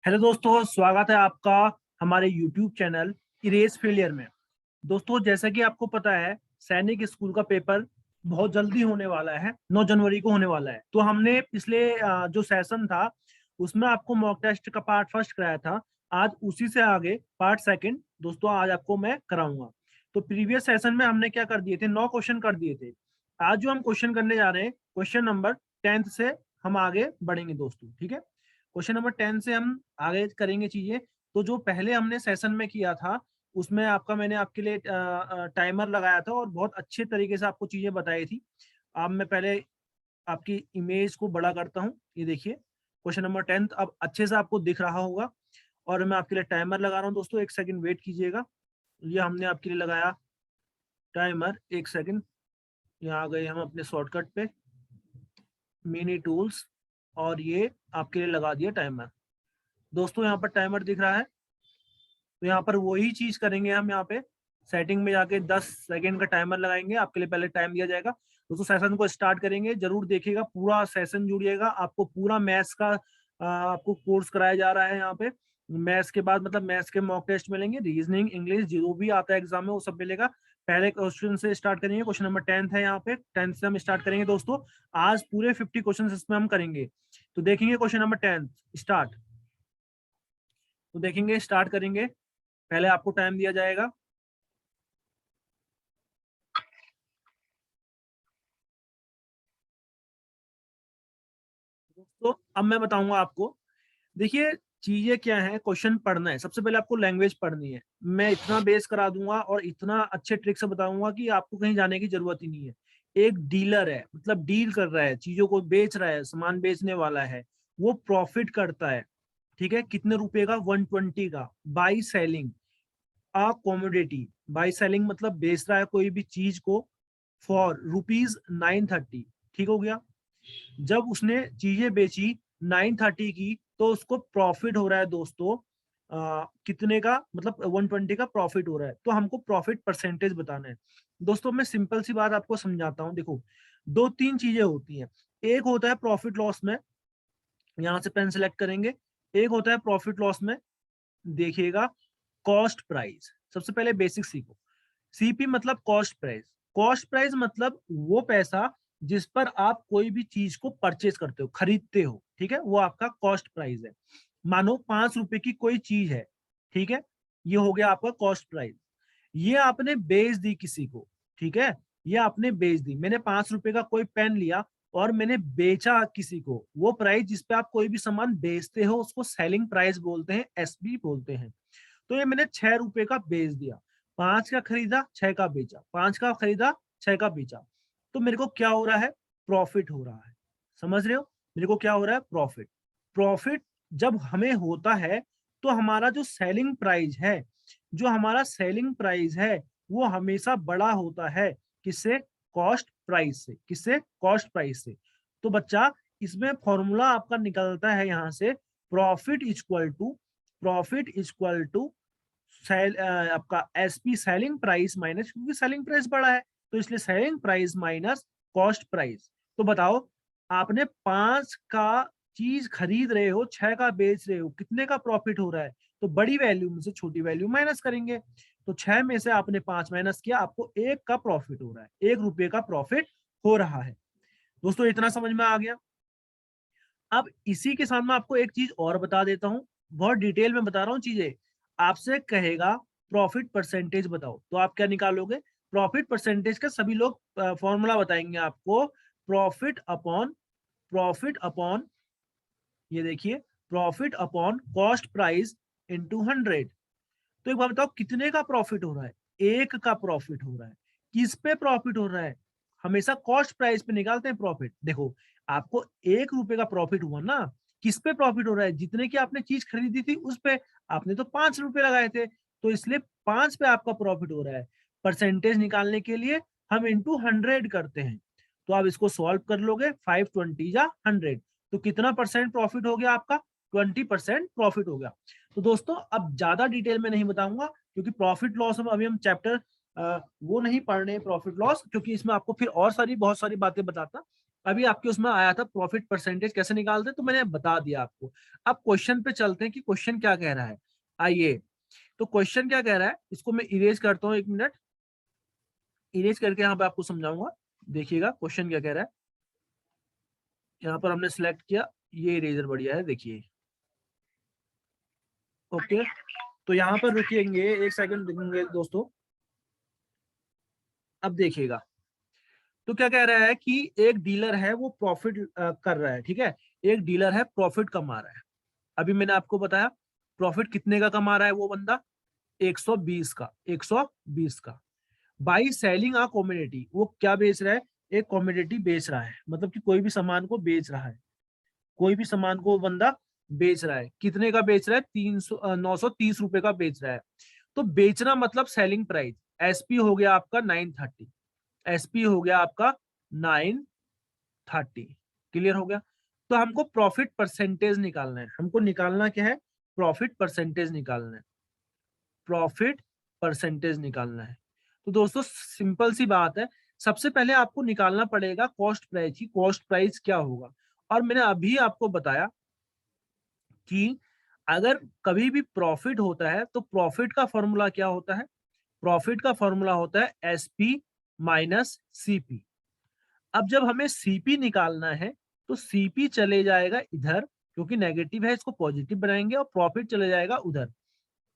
Hello दोस्तों, स्वागत है आपका हमारे यूट्यूब चैनल इरेज फेलियर में। दोस्तों, जैसा कि आपको पता है, सैनिक स्कूल का पेपर बहुत जल्दी होने वाला है, 9 जनवरी को होने वाला है। तो हमने पिछले जो सेशन था उसमें आपको मॉक टेस्ट का पार्ट फर्स्ट कराया था। आज उसी से आगे पार्ट सेकंड दोस्तों आज आपको मैं कराऊंगा। तो प्रीवियस सेशन में हमने क्या कर दिए थे, 9 क्वेश्चन कर दिए थे। आज जो हम क्वेश्चन करने जा रहे हैं, क्वेश्चन नंबर 10 से हम आगे बढ़ेंगे दोस्तों। ठीक है, क्वेश्चन नंबर 10 से हम आगे करेंगे चीजें। तो जो पहले हमने सेशन में किया था उसमें मैंने आपके लिए टाइमर लगाया था और बहुत अच्छे तरीके से आपको चीजें बताई थी। अब मैं पहले आपकी इमेज को बड़ा करता हूँ। ये देखिए, क्वेश्चन नंबर 10 अब अच्छे से आपको दिख रहा होगा और मैं आपके लिए टाइमर लगा रहा हूँ दोस्तों। 1 सेकंड वेट कीजिएगा। ये हमने आपके लिए लगाया टाइमर। 1 सेकंड, यहाँ आ गए हम अपने शॉर्टकट पे, मिनी टूल्स, और ये आपके लिए लगा दिया टाइमर। दोस्तों यहाँ पर टाइमर दिख रहा है, तो यहाँ पर वही चीज करेंगे हम। यहाँ पे सेटिंग में जाके 10 सेकंड का टाइमर लगाएंगे। आपके लिए पहले टाइम दिया जाएगा दोस्तों। सेशन को स्टार्ट करेंगे, जरूर देखिएगा, पूरा सेशन जुड़िएगा। आपको पूरा मैथ्स का आपको कोर्स कराया जा रहा है यहाँ पे। मैथ्स के बाद मतलब मैथ्स के मॉक टेस्ट मिलेंगे, रीजनिंग, इंग्लिश, जो भी आता है एग्जाम में वो सब मिलेगा। पहले क्वेश्चन से स्टार्ट करेंगे। क्वेश्चन नंबर 10 है यहाँ पे, 10 से हम स्टार्ट करेंगे दोस्तों। आज पूरे 50 क्वेश्चन इसमें हम करेंगे। तो देखेंगे क्वेश्चन नंबर 10 स्टार्ट। तो देखेंगे, स्टार्ट करेंगे। पहले आपको टाइम दिया जाएगा। तो अब मैं बताऊंगा आपको। देखिए, चीजें क्या है, क्वेश्चन पढ़ना है। सबसे पहले आपको लैंग्वेज पढ़नी है। मैं इतना बेस करा दूंगा और इतना अच्छे ट्रिक से बताऊंगा कि आपको कहीं जाने की जरूरत ही नहीं है। एक डीलर है, मतलब डील कर रहा है, चीजों को बेच रहा है, सामान बेचने वाला है, वो प्रॉफिट करता है। ठीक है, कितने रुपए का? 120 का। By selling a commodity. By selling मतलब बेच रहा है कोई भी चीज को फॉर रुपीज 930। ठीक हो गया। जब उसने चीजें बेची 930 की, तो उसको प्रॉफिट हो रहा है दोस्तों कितने का? मतलब 120 का प्रॉफिट हो रहा है। तो हमको प्रॉफिट परसेंटेज बताना है दोस्तों। मैं सिंपल सी बात आपको समझाता हूँ। देखो, 2-3 चीजें होती हैं। एक होता है प्रॉफिट लॉस में, यहाँ से पेन सेलेक्ट करेंगे। एक होता है प्रॉफिट लॉस में, देखिएगा, कॉस्ट प्राइस। सबसे पहले बेसिक सीखो। सीपी मतलब कॉस्ट प्राइस। कॉस्ट प्राइस मतलब वो पैसा जिस पर आप कोई भी चीज को परचेज करते हो, खरीदते हो। ठीक है, वो आपका कॉस्ट प्राइस है। मानो 5 रुपए की कोई चीज है, ठीक है, ये हो गया आपका कॉस्ट प्राइस। ये आपने बेच दी किसी को, ठीक है, ये आपने बेच दी। मैंने 5 रुपए का कोई पेन लिया और मैंने बेचा किसी को। वो प्राइस जिस पे आप कोई भी सामान बेचते हो उसको सेलिंग प्राइस बोलते हैं, एसपी बोलते हैं। तो ये मैंने 6 रुपए का बेच दिया। 5 का खरीदा, 6 का बेचा, 5 का खरीदा, 6 का बेचा। तो मेरे को क्या हो रहा है? प्रॉफिट हो रहा है। समझ रहे हो? मेरे को क्या हो रहा है? प्रॉफिट। प्रॉफिट जब हमें होता है तो हमारा जो सेलिंग प्राइस है, जो हमारा सेलिंग प्राइस है, वो हमेशा बड़ा होता है। किससे? कॉस्ट प्राइस से। किससे? कॉस्ट प्राइस से। तो बच्चा, इसमें फॉर्मूला आपका निकलता है यहाँ से, profit equal to, profit equal to आपका एसपी सेलिंग प्राइस माइनस, क्योंकि सेलिंग प्राइस बड़ा है तो इसलिए selling price minus cost price. तो बताओ, आपने 5 का चीज खरीद रहे हो, 6 का बेच रहे हो, कितने का प्रॉफिट हो रहा है? तो बड़ी वैल्यू में से छोटी वैल्यू माइनस करेंगे। तो 6 में से आपने 5 माइनस किया, आपको 1 का प्रॉफिट हो रहा है, 1 रुपए का प्रॉफिट हो रहा है। दोस्तों, इतना समझ में आ गया। अब इसी के साथ मैं आपको एक चीज और बता देता हूँ, बहुत डिटेल में बता रहा हूँ चीजें। आपसे कहेगा प्रॉफिट परसेंटेज बताओ, तो आप क्या निकालोगे? प्रॉफिट परसेंटेज का सभी लोग फॉर्मूला बताएंगे आपको। प्रॉफिट अपॉन, प्रॉफिट अपॉन, ये देखिए, profit upon cost price into 100। तो एक बार बताओ, कितने का प्रॉफिट हो रहा है? 1 का प्रॉफिट हो रहा है। किस पे प्रॉफिट हो रहा है? हमेशा कॉस्ट प्राइस पे निकालते हैं प्रॉफिट। देखो, आपको 1 रुपए का प्रॉफिट हुआ ना, किस पे प्रॉफिट हो रहा है? जितने की आपने चीज खरीदी थी उस पे। आपने तो 5 रुपए लगाए थे, तो इसलिए 5 पे आपका प्रॉफिट हो रहा है। परसेंटेज निकालने के लिए हम इंटू 100 करते हैं। तो आप इसको सॉल्व कर लोगे, 520 या 100, तो कितना परसेंट प्रॉफिट हो गया आपका? 20% प्रॉफिट हो गया। तो दोस्तों, अब ज्यादा डिटेल में नहीं बताऊंगा, क्योंकि प्रॉफिट लॉस में अभी हम चैप्टर वो नहीं पढ़ रहे प्रॉफिट लॉस, क्योंकि इसमें आपको फिर और सारी बहुत सारी बातें बताता। अभी आपके उसमें आया था प्रॉफिट परसेंटेज कैसे निकालते हैं, तो मैंने बता दिया आपको। अब क्वेश्चन पे चलते हैं कि क्वेश्चन क्या कह रहा है। आइए, तो क्वेश्चन क्या कह रहा है, इसको मैं इरेज करता हूँ, 1 मिनट इरेज करके यहाँ पे आपको समझाऊंगा। देखिएगा क्वेश्चन क्या कह रहा है। यहाँ पर हमने सिलेक्ट किया, ये इरेजर बढ़िया है, देखिए। ओके, तो यहाँ पर रुकिएंगे, 1 सेकंड देखेंगे दोस्तों। अब देखिएगा, तो क्या कह रहा है कि एक डीलर है वो प्रॉफिट कर रहा है, ठीक है। एक डीलर है प्रॉफिट कमा रहा है। अभी मैंने आपको बताया प्रॉफिट कितने का कमा रहा है वो बंदा, 120 का, 120 का। बाई सेलिंग अ कमोडिटी, वो क्या बेच रहा है, एक कमोडिटी बेच रहा है, मतलब कि कोई भी सामान को बेच रहा है, कोई भी सामान को वो बंदा बेच रहा है। कितने का बेच रहा है, 930 रुपए का बेच रहा है। तो बेचना मतलब सेलिंग प्राइस, एसपी हो गया आपका 930, एसपी हो गया आपका 930। क्लियर हो गया। तो हमको प्रॉफिट परसेंटेज निकालना है, हमको निकालना क्या है, प्रॉफिट परसेंटेज निकालना है, प्रॉफिट परसेंटेज निकालना है। तो दोस्तों सिंपल सी बात है, सबसे पहले आपको निकालना पड़ेगा कॉस्ट प्राइस की, कॉस्ट प्राइस क्या होगा। और मैंने अभी आपको बताया कि अगर कभी भी प्रॉफिट होता है तो प्रॉफिट का फॉर्मूला क्या होता है, प्रॉफिट का फॉर्मूला होता है एसपी माइनस सीपी। अब जब हमें सीपी निकालना है तो सीपी चले जाएगा इधर, क्योंकि नेगेटिव है इसको पॉजिटिव बनाएंगे, और प्रॉफिट चले जाएगा उधर।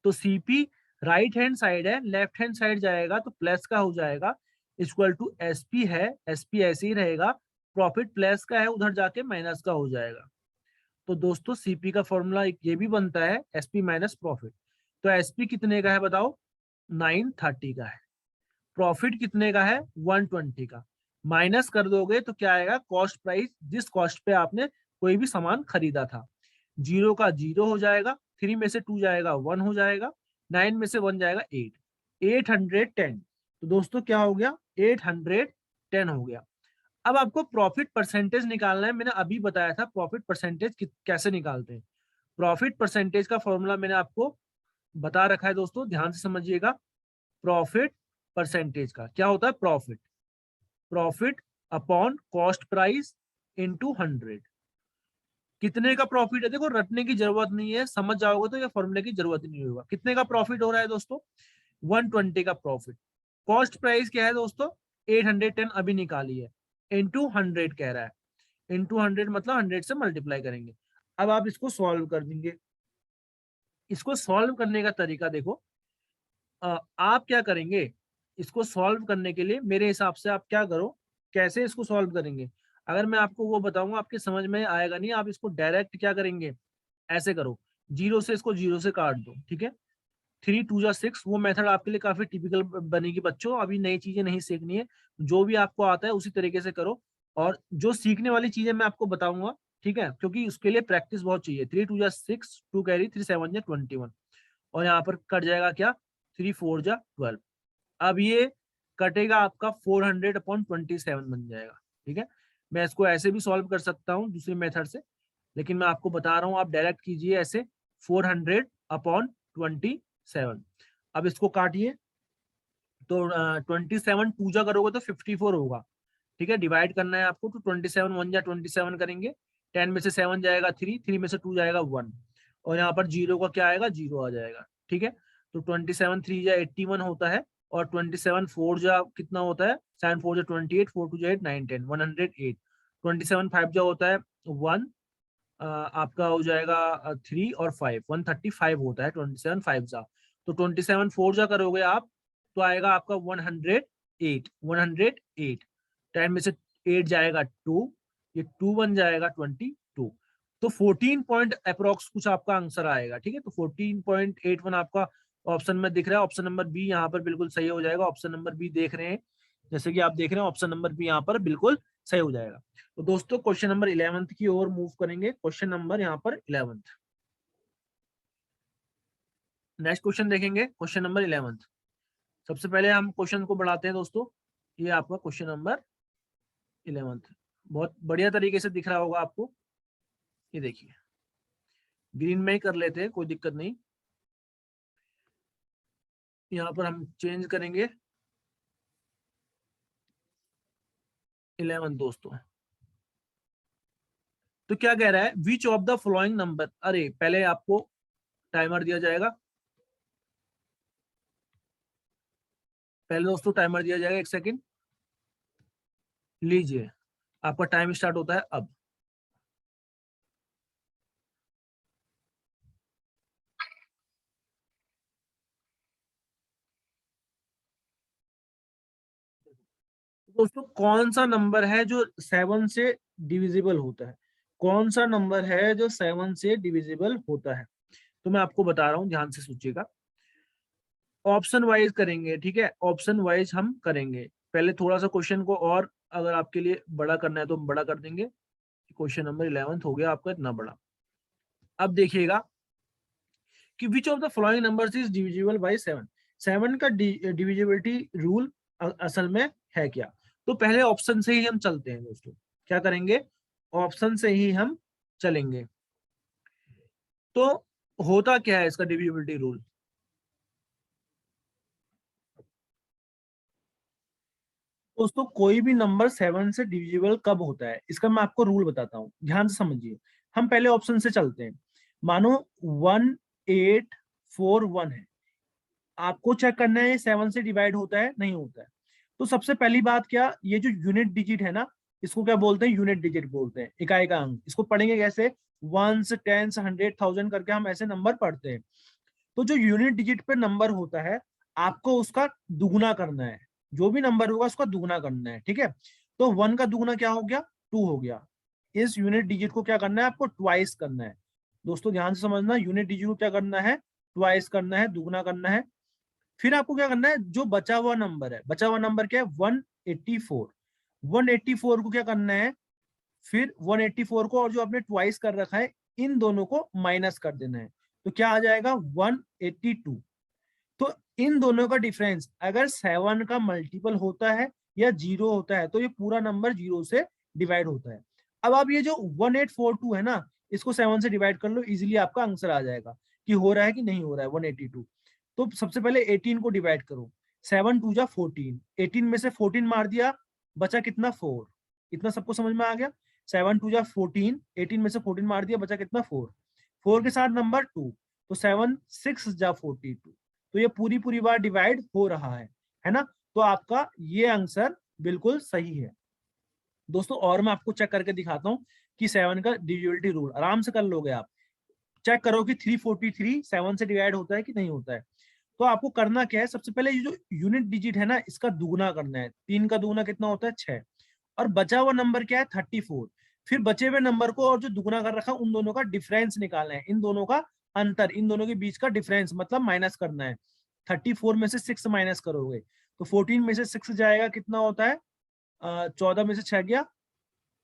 तो सीपी राइट हैंड साइड है, लेफ्ट हैंड साइड जाएगा तो प्लस का हो जाएगा, इक्वल टू एसपी है, एसपी ऐसे ही रहेगा, प्रॉफिट प्लस का है उधर जाके माइनस का हो जाएगा। तो दोस्तों सीपी का फॉर्मूला ये भी बनता है एसपी माइनस प्रॉफिट। तो एसपी कितने का है बताओ, 930 का है। प्रॉफिट कितने का है, 120 का। माइनस कर दोगे तो क्या आएगा, कॉस्ट प्राइस, जिस कॉस्ट पे आपने कोई भी सामान खरीदा था। जीरो का जीरो हो जाएगा, 3 में से 2 जाएगा 1 हो जाएगा, 9 में से 1 जाएगा 8, 810। तो दोस्तों क्या हो गया, 810 हो गया। अब आपको प्रॉफिट परसेंटेज निकालना है। मैंने अभी बताया था प्रॉफिट परसेंटेज कैसे निकालते हैं। प्रॉफिट परसेंटेज का फॉर्मूला मैंने आपको बता रखा है दोस्तों, ध्यान से समझिएगा। प्रॉफिट परसेंटेज का क्या होता है, profit, profit upon cost price into 100। कितने का प्रॉफिट है, देखो रटने की जरूरत नहीं है, समझ जाओगे तो ये फॉर्मूले की जरूरत ही नहीं होगा। कितने का प्रॉफिट हो रहा है दोस्तों, 120 का प्रॉफिट। कॉस्ट प्राइस क्या है दोस्तों, 810 अभी निकाली है, इनटू 100 कह रहा है। इनटू 100 मतलब 100 से मल्टीप्लाई करेंगे। अब आप इसको सॉल्व कर देंगे। इसको सॉल्व करने का तरीका देखो, आप क्या करेंगे, इसको सॉल्व करने के लिए मेरे हिसाब से आप क्या करो, कैसे इसको सॉल्व करेंगे। अगर मैं आपको वो बताऊंगा आपके समझ में आएगा नहीं, आप इसको डायरेक्ट क्या करेंगे, ऐसे करो, जीरो से इसको जीरो से काट दो, ठीक है। 3 2 जा 6, वो मेथड आपके लिए काफी टिपिकल बनेगी बच्चों, अभी नई चीजें नहीं सीखनी है, जो भी आपको आता है उसी तरीके से करो। और जो सीखने वाली चीजें मैं आपको बताऊंगा, ठीक है, क्योंकि उसके लिए प्रैक्टिस बहुत चाहिए। 3 2 जा 6, 2 कैरी, 3 7 जा 21, और यहाँ पर कट जाएगा क्या, 3 4 जा 12। अब ये कटेगा आपका 400/27 बन जाएगा, ठीक है। मैं इसको ऐसे भी सॉल्व कर सकता हूँ दूसरे मेथड से, लेकिन मैं आपको बता रहा हूँ आप डायरेक्ट कीजिए ऐसे, 400/27। अब इसको काटिए, तो 27 2 जा करोगे तो 54 होगा, ठीक है। डिवाइड करना है आपको, तो 27 1 जा 27 करेंगे, 10 में से 7 जाएगा 3, 3 में से 2 जाएगा 1, और यहाँ पर जीरो का क्या आएगा, जीरो आ जाएगा, ठीक है। तो 27 3 जा 81 होता है, और 27 4 जा कितना होता है, 7 4 जा 28, 4 2 जा 8 9 10, 108। 27 5 जा होता है 1, आपका हो जाएगा 3 और 5, 135 होता है 27 5 जा। तो 27 4 जा करोगे आप, तो आएगा आपका 108, 108। 10 में से 8 जाएगा 2, ये 2 बन जाएगा 22। तो 14 पॉइंट अप्रोक्स कुछ आपका आंसर आएगा, ठीक है। तो 14.81 आपका ऑप्शन में दिख रहा है। ऑप्शन नंबर बी यहाँ पर बिल्कुल सही हो जाएगा। ऑप्शन नंबर बी देख रहे हैं, जैसे कि आप देख रहे हैं, ऑप्शन नंबर बी यहाँ पर बिल्कुल सही हो जाएगा। तो दोस्तों क्वेश्चन नंबर 11 की ओर मूव करेंगे। क्वेश्चन नंबर यहाँ पर 11, नेक्स्ट क्वेश्चन देखेंगे, क्वेश्चन नंबर 11। सबसे पहले हम क्वेश्चन को बढ़ाते हैं दोस्तों। ये आपका क्वेश्चन नंबर 11 बहुत बढ़िया तरीके से दिख रहा होगा आपको। ये देखिए, ग्रीन में ही कर लेते हैं, कोई दिक्कत नहीं। यहाँ पर हम चेंज करेंगे 11 दोस्तों। तो क्या कह रहा है, विच ऑफ द फॉलोइंग नंबर, अरे पहले आपको टाइमर दिया जाएगा, पहले दोस्तों टाइमर दिया जाएगा 1 सेकेंड, लीजिए आपका टाइम स्टार्ट होता है अब। दोस्तों कौन सा नंबर है जो 7 से डिविजिबल होता है, कौन सा नंबर है जो 7 से डिविजिबल होता है, तो मैं आपको बता रहा हूं, ध्यान से सोचिएगा। ऑप्शन वाइज करेंगे, ठीक है, ऑप्शन वाइज हम करेंगे। पहले थोड़ा सा क्वेश्चन को और अगर आपके लिए बड़ा करना है तो हम बड़ा कर देंगे। क्वेश्चन नंबर 11 हो गया आपका इतना बड़ा। अब देखिएगा कि विच of the following numbers is divisible by 7, 7 का डिविजिबिलिटी रूल असल में है क्या। तो पहले ऑप्शन से ही हम चलते हैं दोस्तों, क्या करेंगे, ऑप्शन से ही हम चलेंगे। तो होता क्या है इसका डिविजिबिलिटी रूल, दोस्तों कोई भी नंबर 7 से डिविजिबल कब होता है इसका मैं आपको रूल बताता हूं, ध्यान से समझिए। हम पहले ऑप्शन से चलते हैं। मानो 1841 है, आपको चेक करना है 7 से डिवाइड होता है नहीं होता है। तो सबसे पहली बात, क्या ये जो यूनिट डिजिट है ना, इसको क्या बोलते हैं, यूनिट डिजिट बोलते हैं, इकाई का अंक। इसको पढ़ेंगे कैसे, वंस, टेंस, 100, 1000 करके हम ऐसे नंबर पढ़ते हैं। तो जो यूनिट डिजिट पे नंबर होता है, आपको उसका दुगुना करना है, जो भी नंबर होगा उसका दुगुना करना है, ठीक है। तो 1 का दुगुना क्या हो गया, 2 हो गया। इस यूनिट डिजिट को क्या करना है, आपको ट्वाइस करना है। दोस्तों ध्यान से समझना, यूनिट डिजिट को क्या करना है, ट्वाइस करना है, दुगुना करना है। फिर आपको क्या करना है, जो बचा हुआ नंबर है, बचा हुआ नंबर क्या है, 184, 184 को क्या करना है, फिर 184 को और जो आपने ट्वाइस कर रखा है, इन दोनों को माइनस कर देना है। तो क्या आ जाएगा, 182। तो इन दोनों का डिफरेंस अगर 7 का मल्टीपल होता है या 0 होता है, तो ये पूरा नंबर 0 से डिवाइड होता है। अब आप ये जो 1842 है ना, इसको 7 से डिवाइड कर लो, इजीली आपका आंसर आ जाएगा कि हो रहा है कि नहीं हो रहा है 182। तो सबसे पहले 18 को डिवाइड करो, 7 2 जा 14, 18 में से 14 मार दिया, बचा कितना, 4। इतना सबको समझ में आ गया, 7 2 जा 14, 18 में से 14 मार दिया, बचा कितना, 4, 4 के साथ नंबर 2, तो 7 6 जा 42। तो ये पूरी पूरी बार डिवाइड हो रहा है ना। तो आपका ये आंसर बिल्कुल सही है दोस्तों। और मैं आपको चेक करके दिखाता हूँ कि 7 का डिविजिबिलिटी रूल आराम से कर लोगे आप। चेक करो कि 343 7 से डिवाइड होता है कि नहीं होता है। तो आपको करना क्या है, सबसे पहले ये जो यूनिट डिजिट है ना, इसका दुगुना करना है। 3 का दुगुना कितना होता है, 6, और बचा हुआ नंबर क्या है, 34। फिर बचे हुए नंबर को और जो दुगुना कर रखा उन दोनों का डिफरेंस निकालना है, इन दोनों का अंतर, इन दोनों के बीच का डिफरेंस मतलब माइनस करना है। 34 में से 6 माइनस करोगे तो 14 में से 6 जाएगा, कितना होता है, 14 में से 6 गया,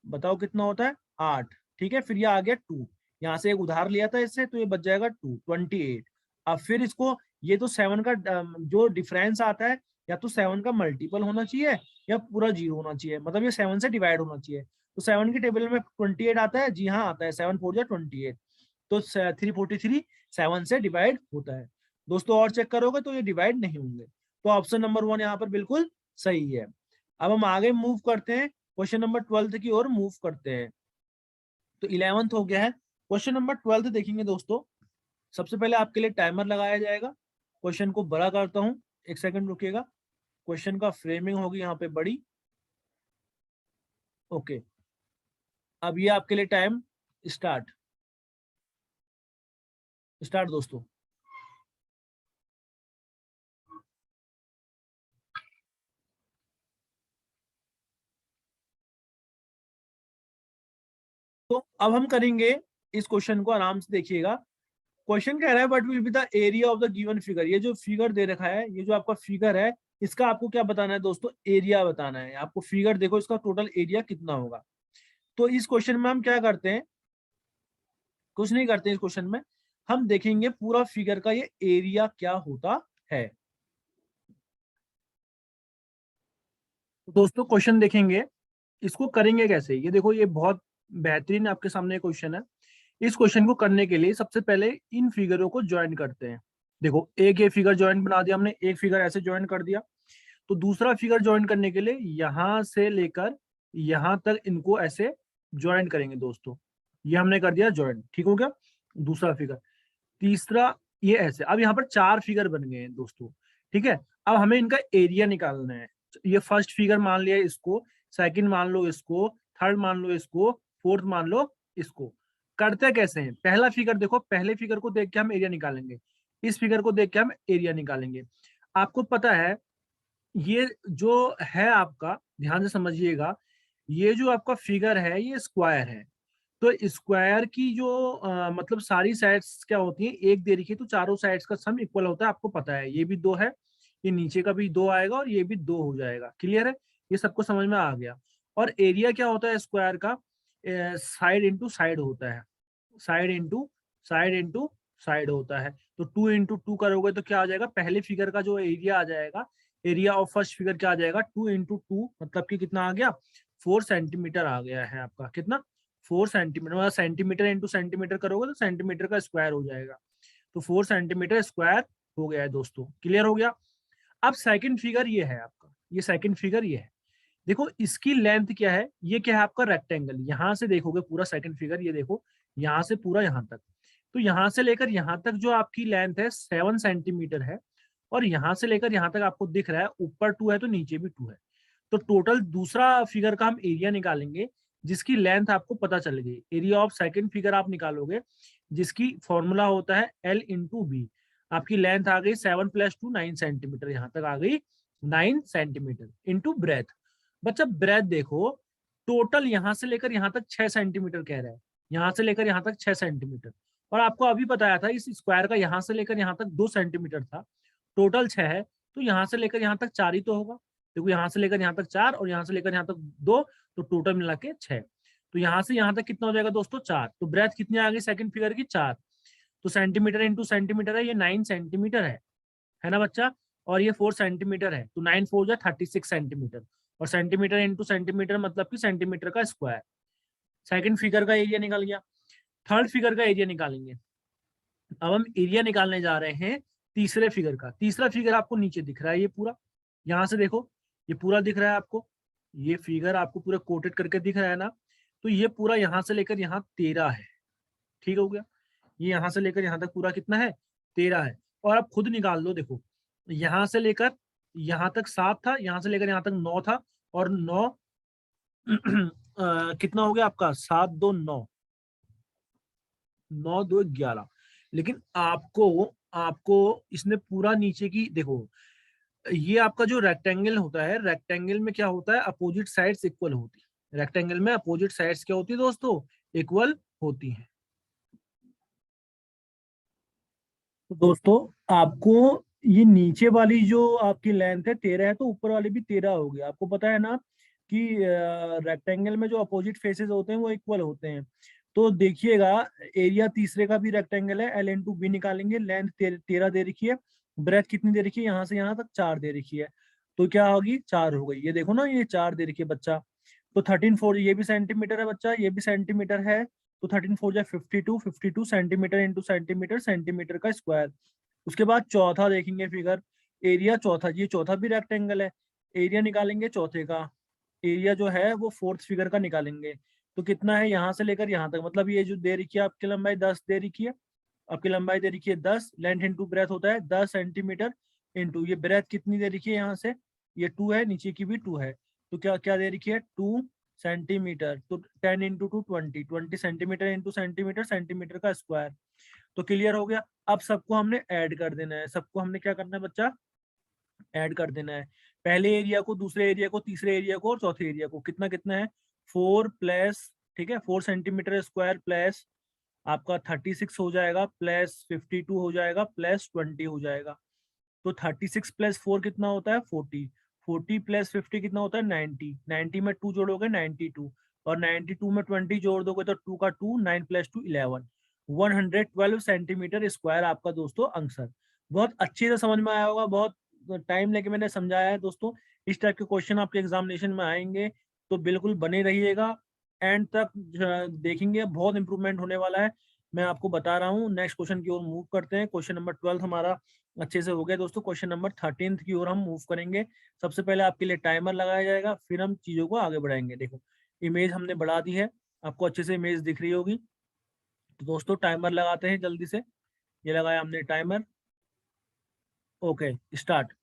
बताओ कितना होता है, 8। ठीक है, फिर ये आ गया 2, यहाँ से एक उधार लिया था इससे, तो ये बच जाएगा 2, 28। अब फिर इसको, ये तो 7 का जो डिफरेंस आता है, या तो 7 का मल्टीपल होना चाहिए या पूरा 0 होना चाहिए, मतलब ये 7 से डिवाइड होना चाहिए। तो 7 की टेबल में 28 आता है, जी हाँ आता है, 7 4 28। तो 343 7 से डिवाइड होता है दोस्तों। और चेक करोगे तो ये डिवाइड नहीं होंगे। तो ऑप्शन नंबर 1 यहाँ पर बिल्कुल सही है। अब हम आगे मूव करते हैं, क्वेश्चन नंबर 12 की ओर मूव करते हैं। तो 11th हो गया है, क्वेश्चन नंबर 12 देखेंगे दोस्तों। सबसे पहले आपके लिए टाइमर लगाया जाएगा, क्वेश्चन को बड़ा करता हूं, 1 सेकंड रुकिएगा। क्वेश्चन का फ्रेमिंग होगी यहाँ पे बड़ी, ओके। अब ये आपके लिए टाइम स्टार्ट, स्टार्ट दोस्तों। तो अब हम करेंगे इस क्वेश्चन को, आराम से देखिएगा। क्वेश्चन कह रहा है what will be the area of the given figure. ये जो फिगर दे रखा है, ये जो आपका फिगर है, इसका आपको क्या बताना है दोस्तों, एरिया बताना है आपको। फिगर देखो, इसका टोटल एरिया कितना होगा। तो इस क्वेश्चन में हम क्या करते हैं, कुछ नहीं करते इस क्वेश्चन में, हम देखेंगे पूरा फिगर का ये एरिया क्या होता है। तो दोस्तों क्वेश्चन देखेंगे, इसको करेंगे कैसे, ये देखो ये बहुत बेहतरीन आपके सामने क्वेश्चन है। इस क्वेश्चन को करने के लिए सबसे पहले इन फिगरों को ज्वाइन करते हैं। देखो एक ये फिगर ज्वाइन बना दिया हमने, एक फिगर ऐसे ज्वाइन कर दिया। तो दूसरा फिगर ज्वाइन करने के लिए यहां से लेकर यहां तक इनको ऐसे ज्वाइन करेंगे दोस्तों। ये हमने कर दिया ज्वाइंट, ठीक हो गया दूसरा फिगर। तीसरा ये ऐसे, अब यहाँ पर 4 फिगर बन गए हैं दोस्तों, ठीक है। अब हमें इनका एरिया निकालना है। ये फर्स्ट फिगर मान लिया इसको, सेकंड मान लो इसको, थर्ड मान लो इसको, फोर्थ मान लो इसको। करते कैसे हैं, पहला फिगर देखो, पहले फिगर को देख के हम एरिया निकालेंगे, इस फिगर को देख के हम एरिया निकालेंगे। आपको पता है ये जो है आपका, ध्यान से समझिएगा, ये जो आपका फिगर है ये स्क्वायर है। तो स्क्वायर की जो मतलब सारी साइड्स क्या होती हैं, एक दे रखी है तो चारों साइड्स का सम इक्वल होता है, आपको पता है। ये भी 2 है, ये नीचे का भी 2 आएगा और ये भी 2 हो जाएगा। क्लियर है, ये सबको समझ में आ गया। और एरिया क्या होता है स्क्वायर का, साइड इंटू साइड होता है, side into side into side होता है। तो 2 इंटू 2 करोगे तो क्या आ जाएगा, पहले फिगर का जो एरिया आ जाएगा, एरिया ऑफ फर्स्ट फिगर क्या आ जाएगा, 2 इंटू 2 मतलब कि कितना आ गया, 4 सेंटीमीटर आ गया है आपका। कितना, 4 सेंटीमीटर, मतलब सेंटीमीटर इंटू सेंटीमीटर करोगे तो सेंटीमीटर का स्क्वायर हो जाएगा। तो 4 सेंटीमीटर स्क्वायर हो गया है दोस्तों। क्लियर हो गया। अब सेकंड फिगर ये है आपका, ये सेकंड फिगर ये है। देखो इसकी लेंथ क्या है, ये क्या है आपका रेक्टेंगल। यहां से देखोगे पूरा सेकंड फिगर, ये देखो यहाँ से पूरा यहाँ तक, तो यहाँ से लेकर यहाँ तक जो आपकी लेंथ है 7 सेंटीमीटर है। और यहाँ से लेकर यहाँ तक आपको दिख रहा है ऊपर 2 है तो नीचे भी 2 है। तो टोटल दूसरा फिगर का हम एरिया निकालेंगे, जिसकी लेंथ आपको पता चल गई। एरिया ऑफ सेकंड फिगर आप निकालोगे, जिसकी फॉर्मूला होता है L इंटू बी। आपकी लेंथ आ गई 7 + 2 9 सेंटीमीटर, यहाँ तक आ गई 9 सेंटीमीटर इंटू ब्रेथ। बच्चा ब्रेथ देखो, टोटल यहाँ से लेकर यहाँ तक 6 सेंटीमीटर कह रहा है, यहाँ से लेकर यहाँ तक 6 सेंटीमीटर। और आपको अभी बताया था इस स्क्वायर का यहाँ से लेकर यहाँ तक 2 सेंटीमीटर था, टोटल 6 है, तो यहाँ से लेकर यहाँ तक 4 ही तो होगा। देखो यहाँ से लेकर यहाँ तक 4 और यहाँ से लेकर यहाँ तक 2, तो टोटल मिला के 6। तो यहाँ से यहाँ तक कितना हो जाएगा दोस्तों, 4। तो ब्रेथ कितनी आ गई सेकंड फिगर की, 4। तो सेंटीमीटर इंटू सेंटीमीटर है, ये 9 सेंटीमीटर है ना बच्चा। और ये 4 सेंटीमीटर है, तो 9 4 जा 36 सेंटीमीटर। और सेंटीमीटर इंटू सेंटीमीटर मतलब कि सेंटीमीटर का स्क्वायर। सेकंड फिगर का एरिया निकल गया। थर्ड फिगर का एरिया निकालेंगे। अब हम एरिया निकालने जा रहे हैं तीसरे फिगर का। तीसरा फिगर आपको नीचे दिख रहा है, ये पूरा, यहाँ से देखो ये पूरा दिख रहा है आपको, ये फिगर आपको पूरा कोटेड करके दिख रहा है ना। तो ये पूरा यहाँ से लेकर यहाँ 13 है, ठीक हो गया। ये यहाँ से लेकर यहाँ तक पूरा कितना है, 13 है। और आप खुद निकाल लो, देखो यहाँ से लेकर यहाँ तक 7 था, यहाँ से लेकर यहाँ तक 9 था, और 9 कितना हो गया आपका, 7 2 9, 9 2 11। लेकिन आपको आपको इसने पूरा नीचे की देखो, ये आपका जो रेक्टेंगल होता है, रेक्टेंगल में क्या होता है, अपोजिट साइड्स इक्वल होती है। रेक्टेंगल में अपोजिट साइड्स क्या होती है दोस्तों, इक्वल होती हैं। तो दोस्तों आपको ये नीचे वाली जो आपकी लेंथ है 13 है, तो ऊपर वाली भी 13 होगी। आपको पता है ना कि रेक्टेंगल में जो अपोजिट फेसेस होते हैं वो इक्वल होते हैं। तो देखिएगा एरिया तीसरे का भी रेक्टेंगल है, L इंटू बी निकालेंगे। लेंथ 13 दे रखी है, ब्रेथ कितनी दे रखी है, यहाँ से यहाँ तक 4 दे रखी है। तो क्या होगी, 4 हो गई। ये देखो ना, ये 4 दे रखी है बच्चा। तो 13 4, ये भी सेंटीमीटर है बच्चा, ये भी सेंटीमीटर है। तो 13 4 जा 52, 52 सेंटीमीटर इंटू सेंटीमीटर, सेंटीमीटर का स्क्वायर। उसके बाद चौथा देखेंगे फिगर, एरिया चौथा, ये चौथा भी रेक्टेंगल है। एरिया निकालेंगे चौथे का, एरिया जो है वो फोर्थ फिगर का निकालेंगे। तो कितना है, यहाँ से लेकर यहाँ तक, मतलब ये जो दे रखी है आपकी लंबाई 10 दे रखी है, आपकी लंबाई दे रखी है 10। लेंथ इंटू ब्रेथ होता है 10 सेंटीमीटर इंटू ये ब्रेथ कितनी दे रखी है, यहाँ से ये 2 है, नीचे की भी 2 है। तो क्या क्या दे रखी है, 2 सेंटीमीटर। तो 10 into 2 20, 20 centimetre into centimetre, centimetre का स्क्वायर। तो क्लियर हो गया। अब सबको हमने ऐड कर देना है, सबको हमने क्या करना है बच्चा, ऐड कर देना है। पहले एरिया को, दूसरे एरिया को, तीसरे एरिया को और चौथे एरिया को। कितना कितना है, 4 प्लस, ठीक है, 4 सेंटीमीटर स्क्वायर प्लस आपका 36 हो जाएगा, प्लस 52 हो जाएगा, प्लस 20 हो जाएगा। तो 36 + 4 कितना होता है, 40। 40 + 50 कितना होता है, 90। 90 में 2 जोड़ोगे 92, और 92 में 20 जोड़ दोगे तो 2 का 2, 9 + 2 11। 112 सेंटीमीटर स्क्वायर आपका दोस्तों आंसर। बहुत अच्छे से समझ में आया होगा, बहुत टाइम लेके मैंने समझाया है दोस्तों। इस टाइप के क्वेश्चन आपके एग्जामिनेशन में आएंगे, तो बिल्कुल बने रहिएगा, एंड तक देखेंगे, बहुत इंप्रूवमेंट होने वाला है, मैं आपको बता रहा हूँ। नेक्स्ट क्वेश्चन की ओर मूव करते हैं। क्वेश्चन नंबर 12 हमारा अच्छे से हो गया दोस्तों। क्वेश्चन नंबर 13 की ओर हम मूव करेंगे। सबसे पहले आपके लिए टाइमर लगाया जाएगा, फिर हम चीजों को आगे बढ़ाएंगे। देखो इमेज हमने बढ़ा दी है, आपको अच्छे से इमेज दिख रही होगी। तो दोस्तों टाइमर लगाते हैं जल्दी से। ये लगाया हमने टाइमर। Okay, start.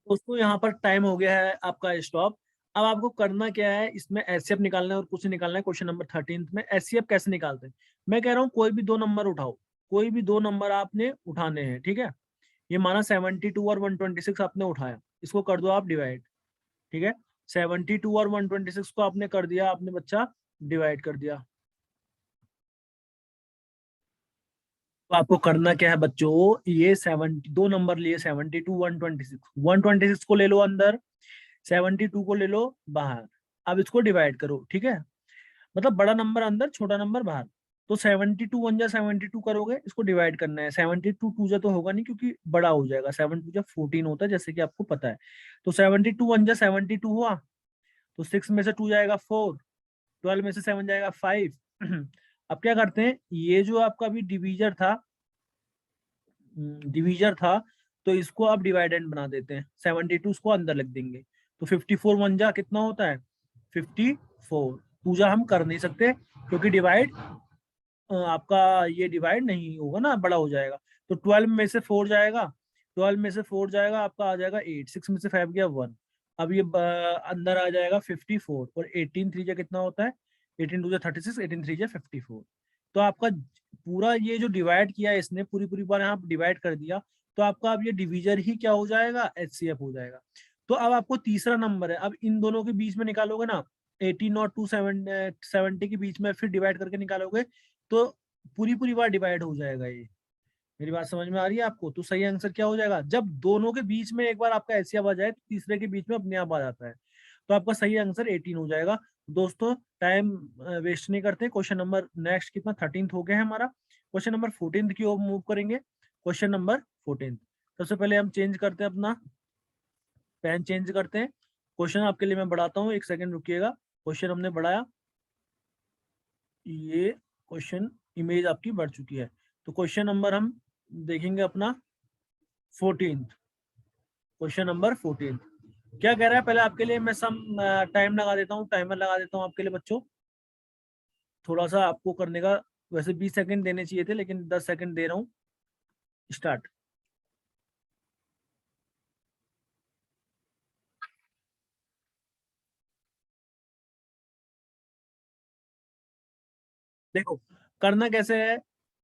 दोस्तों यहाँ पर टाइम हो गया है आपका स्टॉप। अब आपको करना क्या है, इसमें एचसीएफ निकालना है और कुछ नहीं निकालना है। क्वेश्चन नंबर 13 में एचसीएफ कैसे निकालते हैं, मैं कह रहा हूँ कोई भी दो नंबर उठाओ, कोई भी दो नंबर आपने उठाने हैं, ठीक है। ये माना 72 और 126 आपने उठाया, इसको कर दो आप डिवाइड, ठीक है। 72 और 126 को आपने कर दिया, आपने बच्चा डिवाइड कर दिया। तो आपको करना क्या है बच्चों, ये 70 दो नंबर लिए, 72 126, 126 को ले लो अंदर, 72 को ले लो बाहर। अब इसको डिवाइड करो, ठीक है। मतलब बड़ा नंबर अंदर, छोटा नंबर बाहर। तो 72 वन जा 72 करोगे, इसको डिवाइड करना है। 72 टू जा तो होगा नहीं क्योंकि बड़ा हो जाएगा, 7 टू जा 14 होता है जैसे कि आपको पता है। तो 72 वन जा 72 हुआ, तो 6 में से 2 जाएगा 4, 12 में से 7 जाएगा 5। अब क्या करते हैं, ये जो आपका अभी डिवीजर था, तो इसको आप डिवाइडेंड बना देते हैं, 72 उसको अंदर लिख देंगे। तो 54 वन जा कितना होता है, 54। पूजा हम कर नहीं सकते क्योंकि डिवाइड आपका ये डिवाइड नहीं होगा ना, बड़ा हो जाएगा। तो 12 में से 4 जाएगा, 12 में से 4 जाएगा, आपका आ जाएगा 8, 6 में से 5 गया 1। अब ये अंदर आ जाएगा 54, और 18 3 जा कितना होता है, 18 2 जा 36, 18 3 जा 54। तो आपका पूरा ये जो डिवाइड किया है इसने, पूरी पूरी बार यहाँ डिवाइड कर दिया, तो आपका अब ये डिविजर ही क्या हो जाएगा, एचसीएफ हो जाएगा। तो अब आपको तीसरा नंबर है, अब इन दोनों के बीच में निकालोगे ना, 18 और 270 के बीच में फिर डिवाइड करके निकालोगे, तो पूरी पूरी बार डिवाइड हो जाएगा ये। मेरी बात समझ में आ रही है आपको। तो सही आंसर क्या हो जाएगा, जब दोनों के बीच में एक बार आपका एचसीएफ आ जाए तो तीसरे के बीच में अपने आप आ जाता है। तो आपका सही आंसर 18 हो जाएगा। दोस्तों टाइम वेस्ट नहीं करते, क्वेश्चन नंबर नेक्स्ट कितना 13 हो गया है हमारा। क्वेश्चन नंबर 14 की ओर मूव करेंगे। क्वेश्चन नंबर 14, सबसे पहले हम चेंज करते हैं अपना पेन, चेंज करते हैं। क्वेश्चन आपके लिए मैं बढ़ाता हूँ, एक सेकंड रुकिएगा। क्वेश्चन हमने बढ़ाया, ये क्वेश्चन इमेज आपकी बढ़ चुकी है। तो क्वेश्चन नंबर हम देखेंगे अपना 14, क्वेश्चन नंबर 14 क्या कह रहा है। पहले आपके लिए मैं सम टाइम लगा देता हूँ, टाइमर लगा देता हूँ आपके लिए बच्चों। थोड़ा सा आपको करने का, वैसे 20 सेकंड देने चाहिए थे लेकिन 10 सेकंड दे रहा हूँ। स्टार्ट। देखो करना कैसे है,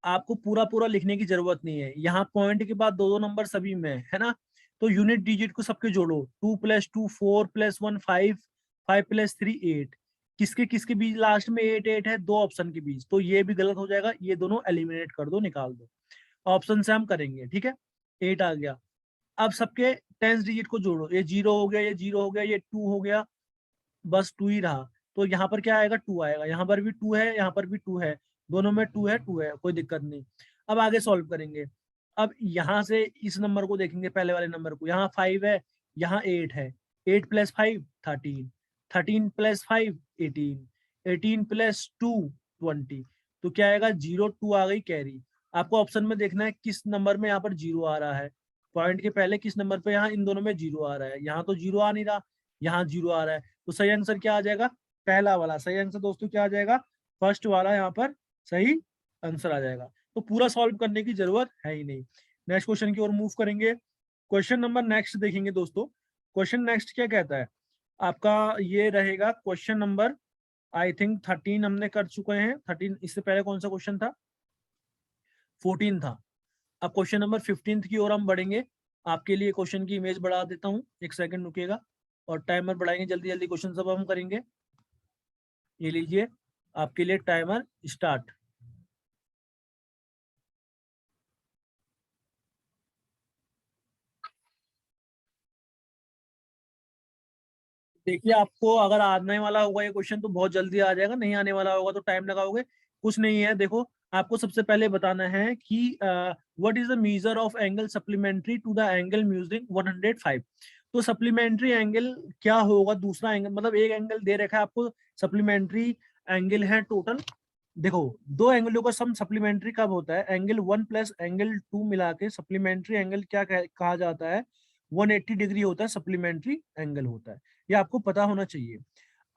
आपको पूरा पूरा लिखने की जरूरत नहीं है, यहाँ पॉइंट के बाद दो दो नंबर सभी में है ना। तो यूनिट डिजिट को सबके जोड़ो, 2 + 2 4 + 1 5, 5 + 3 8। किसके किसके बीच लास्ट में 8 8 है, दो ऑप्शन के बीच, तो ये भी गलत हो जाएगा, ये दोनों एलिमिनेट कर दो, निकाल दो। ऑप्शन से हम करेंगे, ठीक है। 8 आ गया। अब सबके टेंस डिजिट को जोड़ो, ये 0 हो गया, ये 0 हो गया, ये 2 हो गया, बस 2 ही रहा। तो यहाँ पर क्या आएगा, 2 आएगा, यहाँ पर भी 2 है, यहाँ पर भी 2 है, दोनों में 2 है, 2 है, कोई दिक्कत नहीं। अब आगे सॉल्व करेंगे। अब यहाँ से इस नंबर को देखेंगे, पहले वाले नंबर को, यहाँ 5 है, यहाँ 8 है, 8 + 5 13, 13 + 5 18, 18 + 2 20। तो क्या आएगा, 0 2 आ गई कैरी। आपको ऑप्शन में देखना है किस नंबर में यहाँ पर 0 आ रहा है, पॉइंट के पहले किस नंबर पे यहाँ इन दोनों में 0 आ रहा है। यहाँ तो 0 आ नहीं रहा, यहाँ 0 आ रहा है। तो सही आंसर क्या आ जाएगा, पहला वाला सही आंसर दोस्तों क्या आ जाएगा, फर्स्ट वाला यहाँ पर सही आंसर आ जाएगा। तो पूरा सॉल्व करने की जरूरत है ही नहीं। नेक्स्ट क्वेश्चन की ओर मूव करेंगे। क्वेश्चन नंबर नेक्स्ट देखेंगे दोस्तों। क्वेश्चन नेक्स्ट क्या कहता है आपका, ये रहेगा क्वेश्चन नंबर आई थिंक 13 हमने कर चुके हैं। 13 इससे पहले कौन सा क्वेश्चन था, 14 था। अब क्वेश्चन नंबर 15 की ओर हम बढ़ेंगे। आपके लिए क्वेश्चन की इमेज बढ़ा देता हूँ, एक सेकंड रुकिएगा, और टाइमर बढ़ाएंगे, जल्दी जल्दी क्वेश्चन सब हम करेंगे। ये लीजिए आपके लिए टाइमर स्टार्ट। देखिए आपको अगर आने वाला होगा ये क्वेश्चन तो बहुत जल्दी आ जाएगा, नहीं आने वाला होगा तो टाइम लगाओगे। कुछ नहीं है, देखो आपको सबसे पहले बताना है कि what is the measure of angle supplementary to the angle music 105। तो सप्लीमेंट्री एंगल क्या होगा, दूसरा एंगल, मतलब एक एंगल दे रखा है आपको, सप्लीमेंट्री एंगल है टोटल। देखो दो एंगलों का सम सप्लीमेंट्री कब होता है, एंगल 1 + एंगल 2 मिला के सप्लीमेंट्री एंगल क्या कहा जाता है, 180 डिग्री होता है, सप्लीमेंट्री एंगल होता है, ये आपको पता होना चाहिए।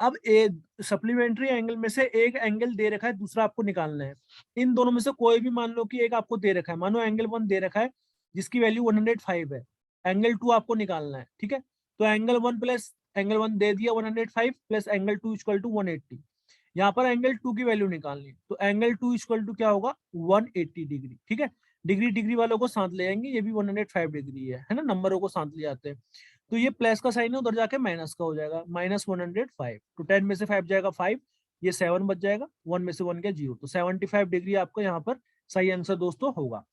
अब एक सप्लीमेंट्री एंगल में से एक एंगल दे रखा है, दूसरा आपको निकालना है। इन दोनों में से कोई भी मान लो कि एक आपको दे रखा है, मानो एंगल 1 दे रखा है जिसकी वैल्यू 105 है, एंगल 2 आपको निकालना है, ठीक है। तो एंगल 1 प्लस एंगल 1 दे दिया 105 प्लस एंगल 2 इक्वल टू 180। यहाँ पर एंगल 2 की वैल्यू निकालनी है, तो एंगल 2 इक्वल टू क्या होगा 180 डिग्री, ठीक है। डिग्री डिग्री वालों को साथ ले आएंगे, ये भी 105 डिग्री है ना, नंबरों को साथ ले आते हैं। तो ये प्लस का साइन है, उधर जाके माइनस का हो जाएगा, -105। तो 10 में से 5 जाएगा 5, ये 7 बच जाएगा, 1 में से 1 गया 0। तो 75 डिग्री आपको यहाँ पर सही आंसर दोस्तों होगा।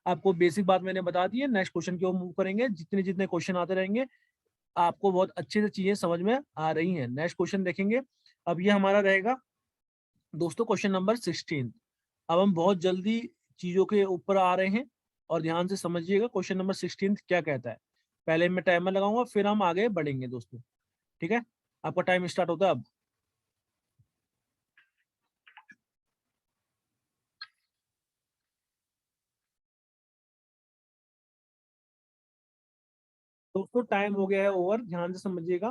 आपको बेसिक बात मैंने बता दी है। नेक्स्ट क्वेश्चन की ओर मूव करेंगे। जितने जितने क्वेश्चन आते रहेंगे आपको बहुत अच्छे से चीजें समझ में आ रही हैं। नेक्स्ट क्वेश्चन देखेंगे। अब ये हमारा रहेगा दोस्तों क्वेश्चन नंबर 16। अब हम बहुत जल्दी चीजों के ऊपर आ रहे हैं और ध्यान से समझिएगा क्वेश्चन नंबर 16 क्या कहता है। पहले मैं टाइमर लगाऊंगा, फिर हम आगे बढ़ेंगे दोस्तों, ठीक है। आपका टाइम स्टार्ट होता है अब। दोस्तों टाइम हो गया है ओवर, ध्यान से समझिएगा।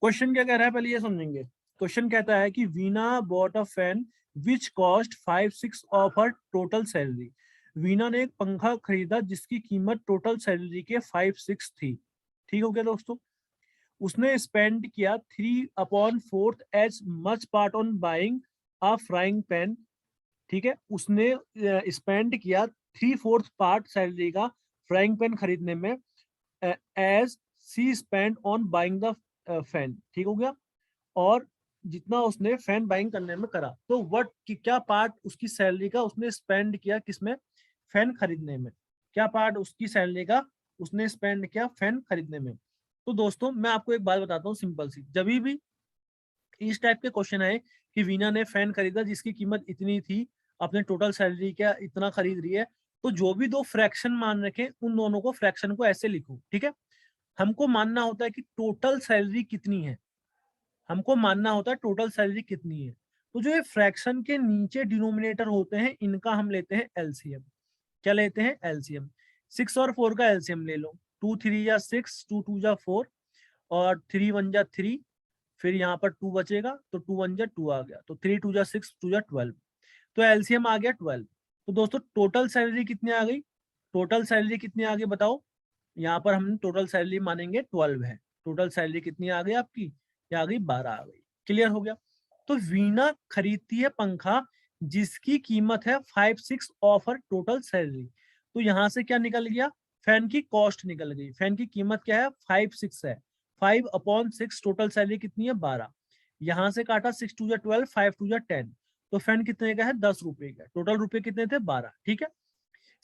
क्वेश्चन क्या कह रहा है पहले ये समझेंगे। क्वेश्चन कहता है कि Veena bought a fan which cost 5/6 of her total salary. Veena ने एक पंखा खरीदा जिसकी कीमत टोटल सैलरी के 5/6 थी। ठीक हो गया दोस्तों। उसने स्पेंड किया 3/4 as much part on buying a frying pan. ठीक है, उसने स्पेंड किया 3/4 पार्ट सैलरी का फ्राइंग पैन खरीदने में, as she spend on buying the fan. ठीक हो गया। और जितना उसने फैन बाइंग करने में करा, तो व्हाट क्या पार्ट उसकी सैलरी का उसने स्पेंड किया किसमें, फैन खरीदने में। क्या पार्ट उसकी सैलरी का उसने स्पेंड किया फैन खरीदने में। तो दोस्तों मैं आपको एक बात बताता हूँ सिंपल सी। जब भी इस टाइप के क्वेश्चन आए कि वीना ने फैन खरीदा जिसकी कीमत इतनी थी, अपने टोटल सैलरी का इतना खरीद रही है, तो जो भी दो फ्रैक्शन मान रखे उन दोनों को फ्रैक्शन को ऐसे लिखो। ठीक है, हमको मानना होता है कि टोटल सैलरी कितनी है, हमको मानना होता है टोटल सैलरी कितनी है। तो जो ये फ्रैक्शन के नीचे डिनोमिनेटर होते हैं इनका हम लेते हैं एलसीएम। क्या लेते हैं, एलसीएम। 6 और 4 का एलसीएम ले लो। 2 3 जा 6, 2 2 जा 4 और 3 1 जा 3, फिर यहाँ पर 2 बचेगा तो 2 1 जा 2 आ गया, तो 3 2 जा 6, 2 जा 12। तो एलसीएम आ गया 12। तो दोस्तों टोटल सैलरी कितनी आ गई, टोटल सैलरी कितनी आ गई बताओ। यहाँ पर हम टोटल सैलरी मानेंगे 12 है। टोटल सैलरी कितनी आ गई आपकी, ये आ गई 12 आ गई। क्लियर हो गया। तो वीना खरीदती है पंखा जिसकी कीमत है 5/6 ऑफ हर टोटल सैलरी। तो यहाँ से क्या निकल गया, फैन की कॉस्ट निकल गई। फैन की कीमत क्या है, 5/6 है। 5/6 टोटल सैलरी कितनी है 12। यहाँ से काटा 6 2 जा 12, 5 2 जा 10। तो फैन कितने का है, 10 रुपए का। टोटल रुपए कितने थे 12। ठीक है।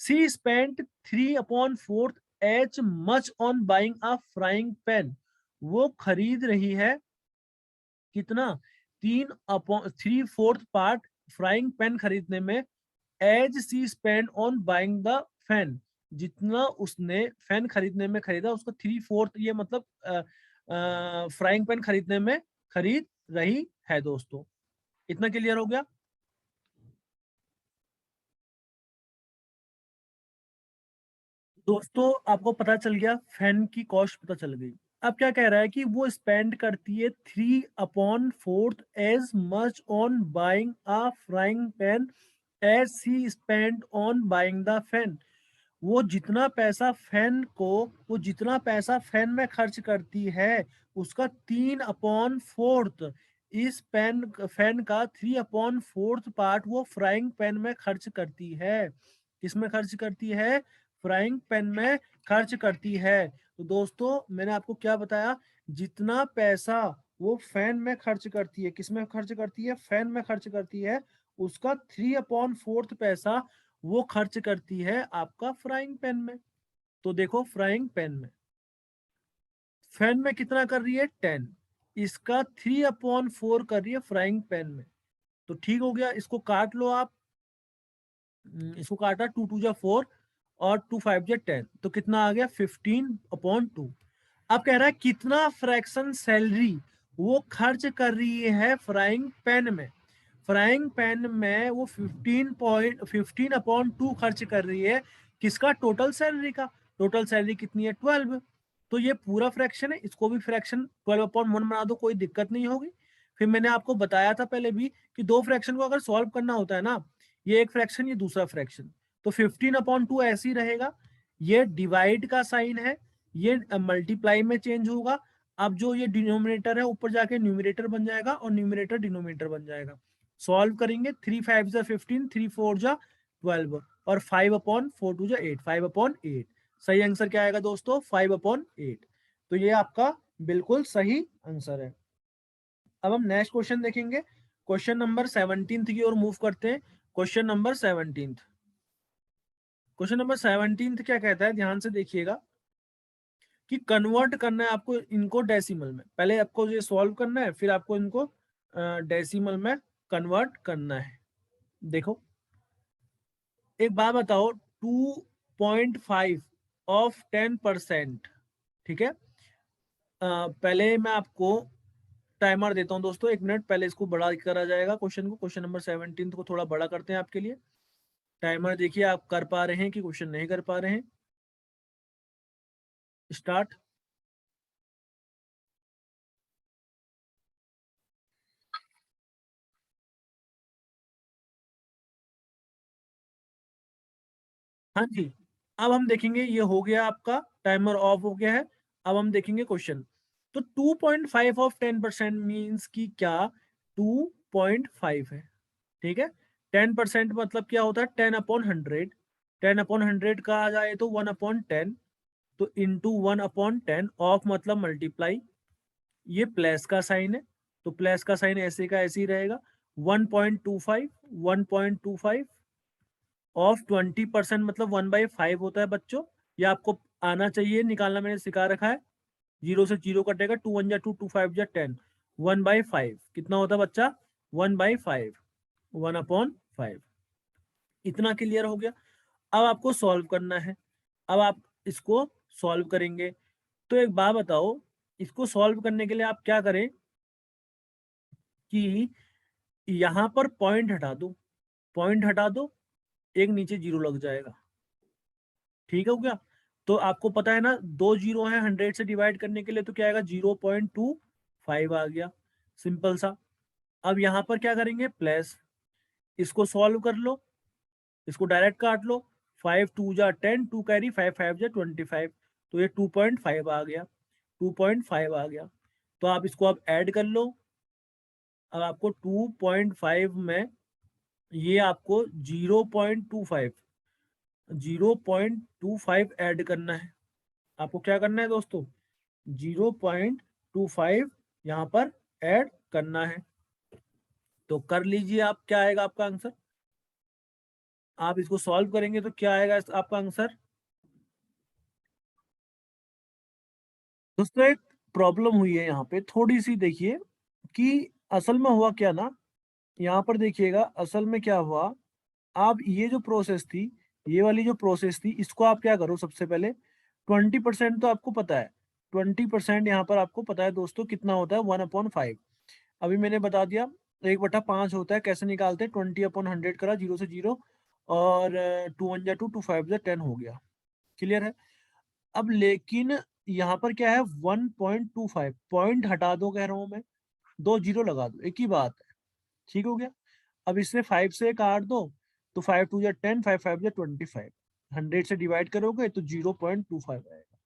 She spent 3/4 as much on buying a frying pan. वो खरीद रही है कितना, 3/4 पार्ट फ्राइंग पैन खरीदने में, as she spend on buying the fan. जितना उसने फैन खरीदने में खरीदा उसका 3/4 ये मतलब फ्राइंग पैन खरीदने में खरीद रही है दोस्तों। इतना क्लियर हो गया। दोस्तों आपको पता चल गया, फैन की कॉस्ट पता चल गई। अब क्या कह रहा है कि वो स्पेंड करती है 3/4 as much on buying a frying pan as she spend on buying the fan. वो जितना पैसा फैन में खर्च करती है उसका 3/4 इस फैन का 3/4 पार्ट वो फ्राइंग पैन में खर्च करती है। किसमें खर्च करती है, फ्राइंग पैन में खर्च करती है। तो दोस्तों मैंने आपको क्या बताया, जितना पैसा वो फैन में खर्च करती है, किसमें खर्च करती है, फैन में खर्च करती है, उसका 3/4 पैसा वो खर्च करती है आपका फ्राइंग पैन में। तो देखो फ्राइंग पैन में, फैन में कितना कर रही है 10, इसका 3/4 कर रही है फ्राइंग पैन में। तो ठीक हो गया, इसको काट लो आप। इसको काटा, 2 2 जा 4 और 2 5 जा 10, तो कितना आ गया 15/2। अब कह रहा है कितना फ्रैक्शन सैलरी वो खर्च कर रही है फ्राइंग पैन में। फ्राइंग पैन में वो 15/2 खर्च कर रही है, किसका, टोटल सैलरी का। टोटल सैलरी कितनी है 12। तो ये पूरा फ्रैक्शन है, इसको भी फ्रैक्शन 12/1 बना दो, कोई दिक्कत नहीं होगी। फिर मैंने आपको बताया था पहले भी कि दो फ्रैक्शन को अगर सॉल्व करना होता है ना, ये एक फ्रैक्शन ये दूसरा फ्रैक्शन, तो 15/2 ऐसे ही रहेगा। ये डिवाइड का साइन है, ये मल्टीप्लाई में चेंज होगा। अब जो ये डिनोमिनेटर है ऊपर जाके न्यूमरेटर बन जाएगा और न्यूमरेटर डिनोमिनेटर बन जाएगा। सॉल्व करेंगे, 3 5 जा 15, 3 4 जा 12 और 5/4 2 जा 8, 5/8। सही आंसर क्या आएगा दोस्तों? 5/8। तो ये आपका बिल्कुल सही आंसर है। अब हम नेक्स्ट क्वेश्चन देखेंगे, क्वेश्चन नंबर 17 की ओर मूव करते हैं। क्वेश्चन नंबर 17, क्वेश्चन नंबर 17 क्या कहता है, ध्यान से देखिएगा कि कन्वर्ट करना है आपको इनको डेसिमल में। पहले आपको ये सॉल्व करना है, फिर आपको इनको डेसिमल में कन्वर्ट करना है। देखो एक बात बताओ, 2.5 ऑफ 10%, ठीक है। पहले मैं आपको टाइमर देता हूं दोस्तों, 1 मिनट पहले इसको बड़ा करा जाएगा क्वेश्चन को। क्वेश्चन नंबर 17 को थोड़ा बड़ा करते हैं आपके लिए। टाइमर देखिए आप कर पा रहे हैं कि क्वेश्चन नहीं कर पा रहे हैं। स्टार्ट। हाँ जी, अब हम देखेंगे, ये हो गया आपका, टाइमर ऑफ हो गया है। अब हम देखेंगे क्वेश्चन। तो 2.5 ऑफ 10% मीन्स की क्या? 2.5 है, ठीक है। 10% मतलब क्या होता है? 10/100। 10/100 का आ जाए तो 1/10, तो इंटू 1/10 ऑफ मतलब मल्टीप्लाई। ये प्लस का साइन है, तो प्लस का साइन ऐसे का ऐसे ही रहेगा। 1.25, 1.25 ऑफ 20% मतलब 1/5 होता है बच्चों। ये आपको आना चाहिए, निकालना मैंने सिखा रखा है। 0 से 0 कटेगा, 2 1 जा 2, 2 5 जा 10, 1/5 कितना होता है बच्चा? 1/5, 1/5। इतना क्लियर हो गया। अब आपको सॉल्व करना है। अब आप इसको सॉल्व करेंगे, तो एक बात बताओ, इसको सॉल्व करने के लिए आप क्या करें कि यहां पर पॉइंट हटा दो, पॉइंट हटा दो, एक नीचे जीरो लग जाएगा, ठीक है हो गया। तो आपको पता है ना, दो जीरो है 100 से डिवाइड करने के लिए, तो क्या आएगा? 0.25 आ गया, सिंपल सा। अब यहाँ पर क्या करेंगे? प्लस, इसको सॉल्व कर लो, इसको डायरेक्ट काट लो। 5 2 जा 10, 2 कैरी, 5 5 जा 25, तो ये 2.5 आ गया, 2.5 आ गया। तो आप इसको अब ऐड कर लो। अब आपको 2.5 में ये आपको 0.25, 0.25 ऐड करना है। आपको क्या करना है दोस्तों? 0.25 यहाँ पर ऐड करना है। तो कर लीजिए आप, क्या आएगा आपका आंसर? आप इसको सॉल्व करेंगे तो क्या आएगा आपका आंसर? दोस्तों एक प्रॉब्लम हुई है यहाँ पे थोड़ी सी, देखिए कि असल में हुआ क्या ना, यहाँ पर देखिएगा असल में क्या हुआ। आप ये जो प्रोसेस थी, ये वाली जो प्रोसेस थी, इसको आप क्या करो, सबसे पहले 20% तो आपको पता है, 20% यहाँ पर आपको पता है दोस्तों कितना होता है? 1/5। अभी मैंने बता दिया, 1/5 होता है। कैसे निकालते हैं? 20/100 करा, 0 से 0, और 2 1 जा 2, 2 5 जा 10 हो गया। क्लियर है? अब लेकिन यहाँ पर क्या है? 1.25 पॉइंट हटा दो कह रहा हूं मैं, दो जीरो लगा दो, एक ही बात है, ठीक हो गया। अब इससे 5 से काट दो, तो 5 2 जा 10, 5 5 जा 25, 100 से डिवाइड करोगे तो 0.25 आएगा।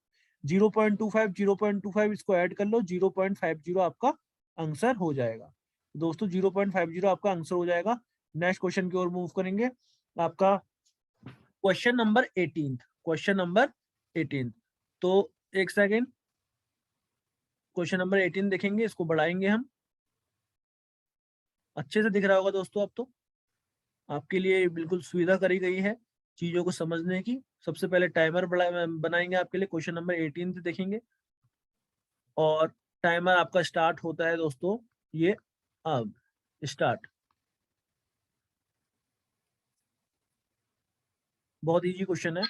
0.25, 0.25 इसको ऐड कर लो, 0.50 आपका आंसर हो जाएगा। दोस्तों 0.50 आपका आंसर हो जाएगा। नेक्स्ट क्वेश्चन की ओर मूव करेंगे। आपका क्वेश्चन नंबर 18, क्वेश्चन नंबर 18। तो एक सेकेंड, क्वेश्चन नंबर 18 देखेंगे, इसको बढ़ाएंगे हम। अच्छे से दिख रहा होगा दोस्तों, अब तो आपके लिए बिल्कुल सुविधा करी गई है चीजों को समझने की। सबसे पहले टाइमर बनाएंगे आपके लिए, क्वेश्चन नंबर 18 से देखेंगे, और टाइमर आपका स्टार्ट होता है दोस्तों, ये अब स्टार्ट। बहुत इजी क्वेश्चन है।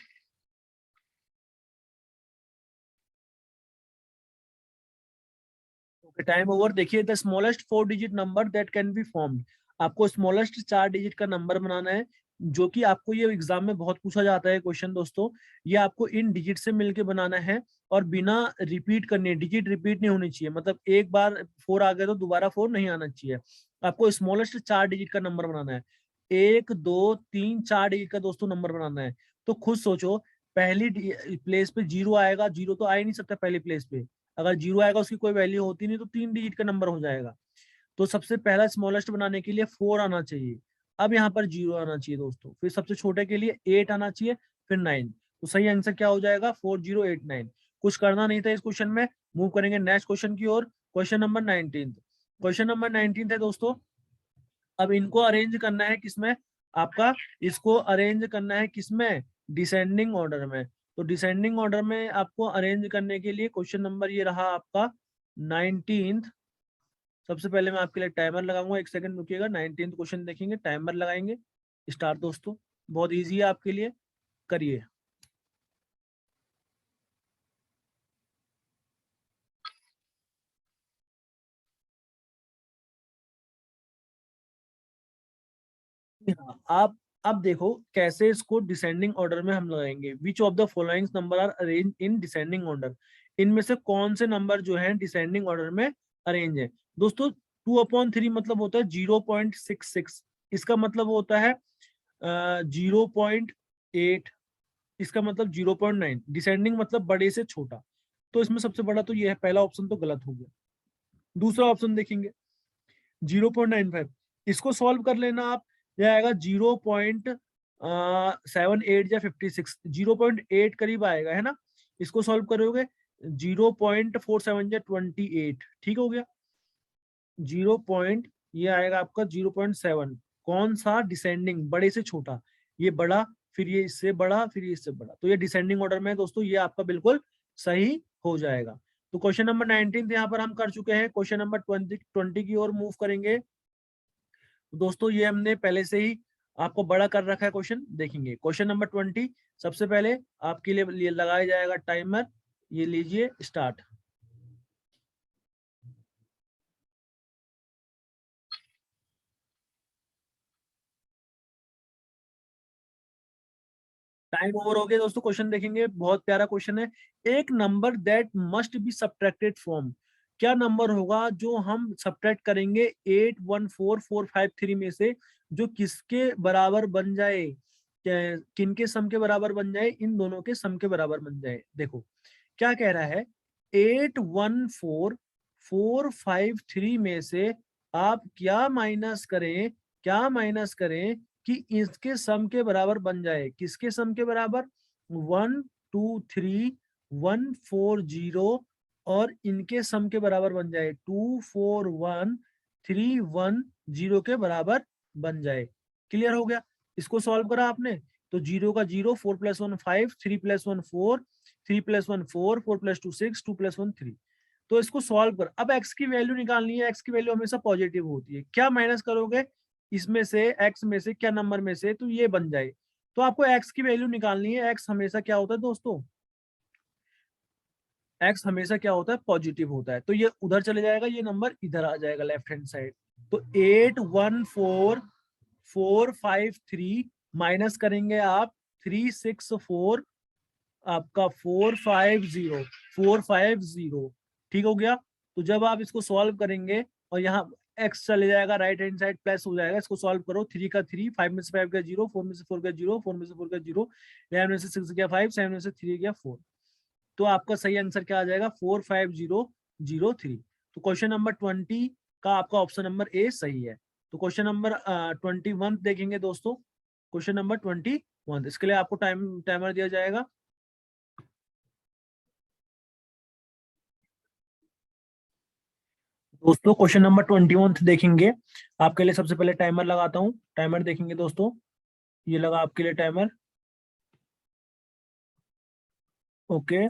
Okay, time over. देखिए, the smallest 4 digit number that can be formed. आपको स्मॉलेस्ट 4 डिजिट का नंबर बनाना है जो कि आपको ये एग्जाम में बहुत पूछा जाता है क्वेश्चन दोस्तों। ये आपको इन डिजिट से मिलके बनाना है और बिना रिपीट करने, डिजिट रिपीट नहीं होनी चाहिए, मतलब एक बार 4 आ गए तो दोबारा 4 नहीं आना चाहिए। आपको स्मॉलेस्ट 4 डिजिट का नंबर बनाना है, 1 2 3 4 डिजिट का दोस्तों नंबर बनाना है। तो खुद सोचो, पहली प्लेस पे 0 आएगा, 0 तो आ ही नहीं सकता पहली प्लेस पे। अगर 0 आएगा उसकी कोई वैल्यू होती नहीं, तो 3 डिजिट का नंबर हो जाएगा। तो सबसे पहला स्मॉलेस्ट बनाने के लिए 4 आना चाहिए, अब यहाँ पर 0 आना चाहिए दोस्तों, फिर सबसे छोटे के लिए 8 आना चाहिए, फिर 9। तो सही आंसर क्या हो जाएगा? 4089। कुछ करना नहीं था इस क्वेश्चन में। मूव करेंगे नेक्स्ट क्वेश्चन की ओर। Question number 19। क्वेश्चन नंबर 19 है दोस्तों। अब इनको अरेंज करना है किसमें? आपका इसको अरेंज करना है किसमें? डिसेंडिंग ऑर्डर में। तो डिसेंडिंग ऑर्डर में आपको अरेंज करने के लिए क्वेश्चन नंबर ये रहा आपका 19। सबसे पहले मैं आपके लिए टाइमर लगाऊंगा, 1 सेकंड रुकिएगा। 19 क्वेश्चन देखेंगे, टाइमर लगाएंगे, स्टार्ट दोस्तों। बहुत इजी है आपके लिए, करिए। हाँ, आप अब देखो कैसे इसको डिसेंडिंग ऑर्डर में हम लगाएंगे। Which of the following number are arrange in descending order? इनमें से कौन से नंबर जो है डिसेंडिंग ऑर्डर में अरेंज है दोस्तों? 2/3 मतलब होता है 0.66, इसका मतलब होता है 0.8, इसका मतलब 0.9। डिसेंडिंग मतलब बड़े से छोटा, तो इसमें सबसे बड़ा तो ये है, पहला ऑप्शन तो गलत हो गया। दूसरा ऑप्शन देखेंगे 0.95, इसको सॉल्व कर लेना आप। यह आएगा 0.78 या 56, 0.8 करीब आएगा, है ना? इसको सॉल्व करोगे 0.47 या 28, ठीक हो गया। 0 पॉइंट ये आएगा आपका 0.7। कौन सा? डिसेंडिंग, बड़े से छोटा, ये बड़ा, फिर ये इससे बड़ा, फिर ये इससे बड़ा, तो ये डिसेंडिंग ऑर्डर में है दोस्तों, ये आपका बिल्कुल सही हो जाएगा। तो क्वेश्चन नंबर 19 यहाँ पर हम कर चुके हैं। क्वेश्चन नंबर 20 की ओर मूव करेंगे दोस्तों। ये हमने पहले से ही आपको बड़ा कर रखा है क्वेश्चन, देखेंगे क्वेश्चन नंबर 20। सबसे पहले आपके लिए लगाया जाएगा टाइमर, ये लीजिए स्टार्ट। टाइम ओवर हो गया दोस्तों। क्वेश्चन देखेंगे, बहुत प्यारा क्वेश्चन है। एक number that must be subtracted from, क्या नंबर होगा जो हम सब्ट्रैक्ट करेंगे 814453 में से, जो किसके बराबर बन जाए? किनके सम के बराबर बन जाए? इन दोनों के सम के बराबर बन जाए। देखो क्या कह रहा है, 814453 में से आप क्या माइनस करें, क्या माइनस करें कि इसके सम के बराबर बन जाए? किसके सम के बराबर? 123 140 और इनके सम के बराबर बन जाए 241310 के बराबर बन जाए। क्लियर हो गया? इसको सॉल्व करा आपने तो 0 का 0, 4 + 1 5, 3 + 1 4, 3 + 1 4, 4 + 2 6, 2 + 1 3। तो इसको सॉल्व कर, अब x की वैल्यू निकालनी है। x की वैल्यू हमेशा पॉजिटिव होती है। क्या माइनस करोगे इसमें से, x में से, क्या नंबर में से? तो ये बन जाए। तो आपको x की वैल्यू निकालनी है। x हमेशा क्या होता है दोस्तों? x हमेशा क्या होता है? पॉजिटिव होता है। तो ये उधर चले जाएगा, ये नंबर इधर आ जाएगा लेफ्ट हैंड साइड। तो 814453 माइनस करेंगे आप 364, आपका 450, ठीक हो गया। तो जब आप इसको सॉल्व करेंगे और यहाँ x चले जाएगा राइट हैंड साइड, प्लस हो जाएगा। इसको सॉल्व करो, 3 का 3, 5 में से 5 का 0, 4 में से 4 का 0, 4 में से 4 का 0, 11 में से 6 गया 5, 7 में से 3 गया 4। तो आपका सही आंसर क्या आ जाएगा? 45003। तो क्वेश्चन नंबर 20 का आपका ऑप्शन नंबर ए सही है। तो क्वेश्चन नंबर 21 देखेंगे दोस्तों। क्वेश्चन नंबर 21, इसके लिए आपको टाइमर दिया जाएगा। दोस्तों क्वेश्चन नंबर 21 देखेंगे, आपके लिए सबसे पहले टाइमर लगाता हूँ। टाइमर देखेंगे दोस्तों, ये लगा आपके लिए टाइमर। ओके,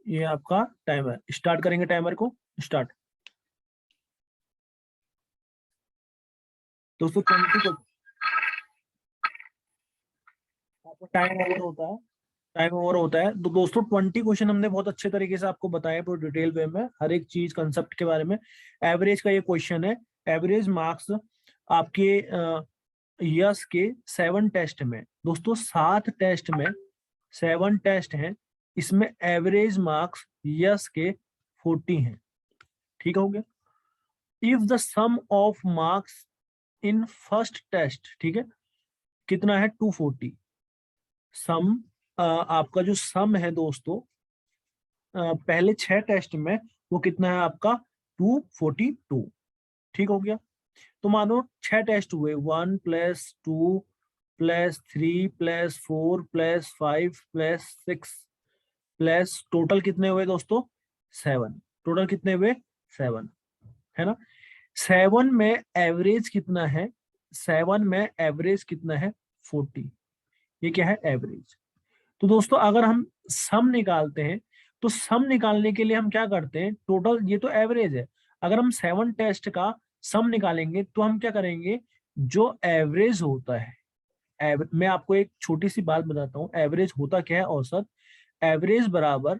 ये आपका टाइमर, स्टार्ट करेंगे टाइमर को, स्टार्ट। दोस्तों 20 को आपका टाइम ओवर होता है, टाइम ओवर होता है। तो दोस्तों 20 क्वेश्चन हमने बहुत अच्छे तरीके से आपको बताया, पूरी डिटेल वे में, हर एक चीज कंसेप्ट के बारे में। एवरेज का ये क्वेश्चन है, एवरेज मार्क्स आपके यस के 7 टेस्ट में, दोस्तों 7 टेस्ट में 7 टेस्ट हैं, इसमें एवरेज मार्क्स यस के 40 हैं। ठीक हो गया। If the sum of marks in first test, ठीक है, कितना है 240। सम आपका जो सम है दोस्तों पहले 6 टेस्ट में वो कितना है आपका 242। ठीक हो गया। तो मानो 6 टेस्ट हुए, 1 + 2 + 3 + 4 + 5 + 6 प्लस टोटल कितने हुए दोस्तों 7। टोटल कितने हुए 7, है ना। 7 में एवरेज कितना है, 7 में एवरेज कितना है 40। ये क्या है एवरेज। तो दोस्तों अगर हम सम निकालते हैं तो सम निकालने के लिए हम क्या करते हैं, टोटल ये तो एवरेज है, अगर हम 7 टेस्ट का सम निकालेंगे तो हम क्या करेंगे, जो एवरेज होता है, मैं आपको एक छोटी सी बात बताता हूँ, एवरेज होता क्या है, औसत। एवरेज बराबर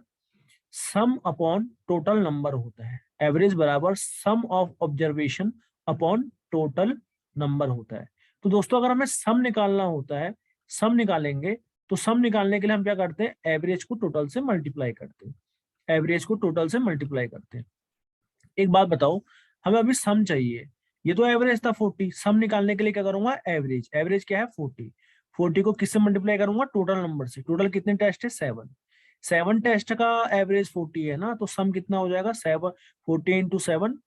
सम अपॉन टोटल नंबर होता है। एवरेज बराबर sum of observation upon total number होता है। तो दोस्तों अगर हमें सम निकालना होता है, सम निकालेंगे तो सम निकालने के लिए हम क्या करते हैं, एवरेज को टोटल से मल्टीप्लाई करते हैं। एवरेज को टोटल से मल्टीप्लाई करते हैं। एक बात बताओ, हमें अभी सम चाहिए, ये तो एवरेज था 40, सम निकालने के लिए क्या करूंगा एवरेज। एवरेज क्या है 40। 40 को किससे मल्टीप्लाई करूंगा, टोटल नंबर से। टोटल कितने टेस्ट है 7। 7 टेस्ट का एवरेज 40 है ना, तो सम कितना हो जाएगा 7, 40 × 7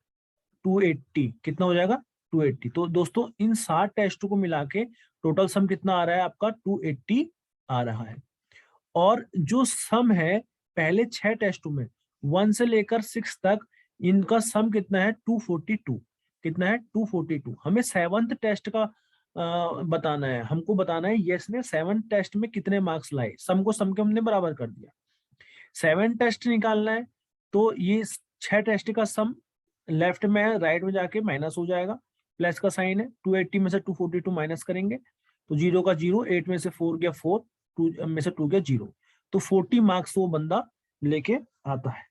280। कितना हो जाएगा 280। तो दोस्तों इन 7 टेस्टों को मिला के टोटल सम कितना आ रहा है आपका 280 आ रहा है। और जो सम है पहले 6 टेस्टों में 1 से लेकर 6 तक, इनका सम कितना है 242। कितना है 242। हमें 7th टेस्ट का बताना है, हमको बताना है यस ने 7 टेस्ट में कितने मार्क्स लाए। सम को सम के हमने बराबर कर दिया। 7 टेस्ट निकालना है तो ये 6 टेस्ट का सम लेफ्ट में है, राइट में जाके माइनस हो जाएगा, प्लस का साइन है। 280 में से 242 माइनस करेंगे तो 0 का 0, 8 में से 4 गया 4, 2 में से 2 गया 0। तो 40 मार्क्स वो बंदा लेके आता है।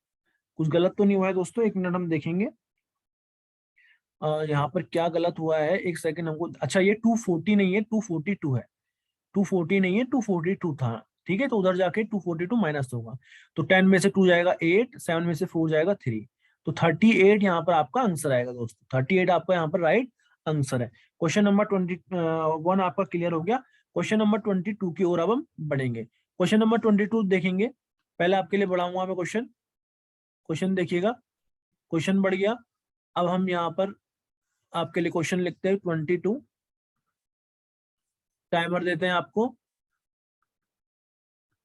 कुछ गलत तो नहीं हुआ है दोस्तों, 1 मिनट हम देखेंगे यहाँ पर क्या गलत हुआ है, 1 सेकंड हमको। अच्छा ये 240 नहीं है 242 है, 240 नहीं है 242 था। ठीक है, तो उधर जाके 242 माइनस होगा। तो 10 में से 2 जाएगा 8, 7 में से 4 जाएगा 3, तो 38 यहाँ पर आपका आंसर आएगा दोस्तों। 38 आपका यहाँ पर राइट आंसर है। क्वेश्चन नंबर 21 आपका क्लियर हो गया। क्वेश्चन नंबर 22 की ओर अब हम बढ़ेंगे। क्वेश्चन नंबर 22 देखेंगे, पहले आपके लिए बढ़ाऊंगा मैं क्वेश्चन। क्वेश्चन देखिएगा, क्वेश्चन बढ़ गया। अब हम यहाँ पर आपके लिए क्वेश्चन लिखते हैं 22। टाइमर देते हैं आपको।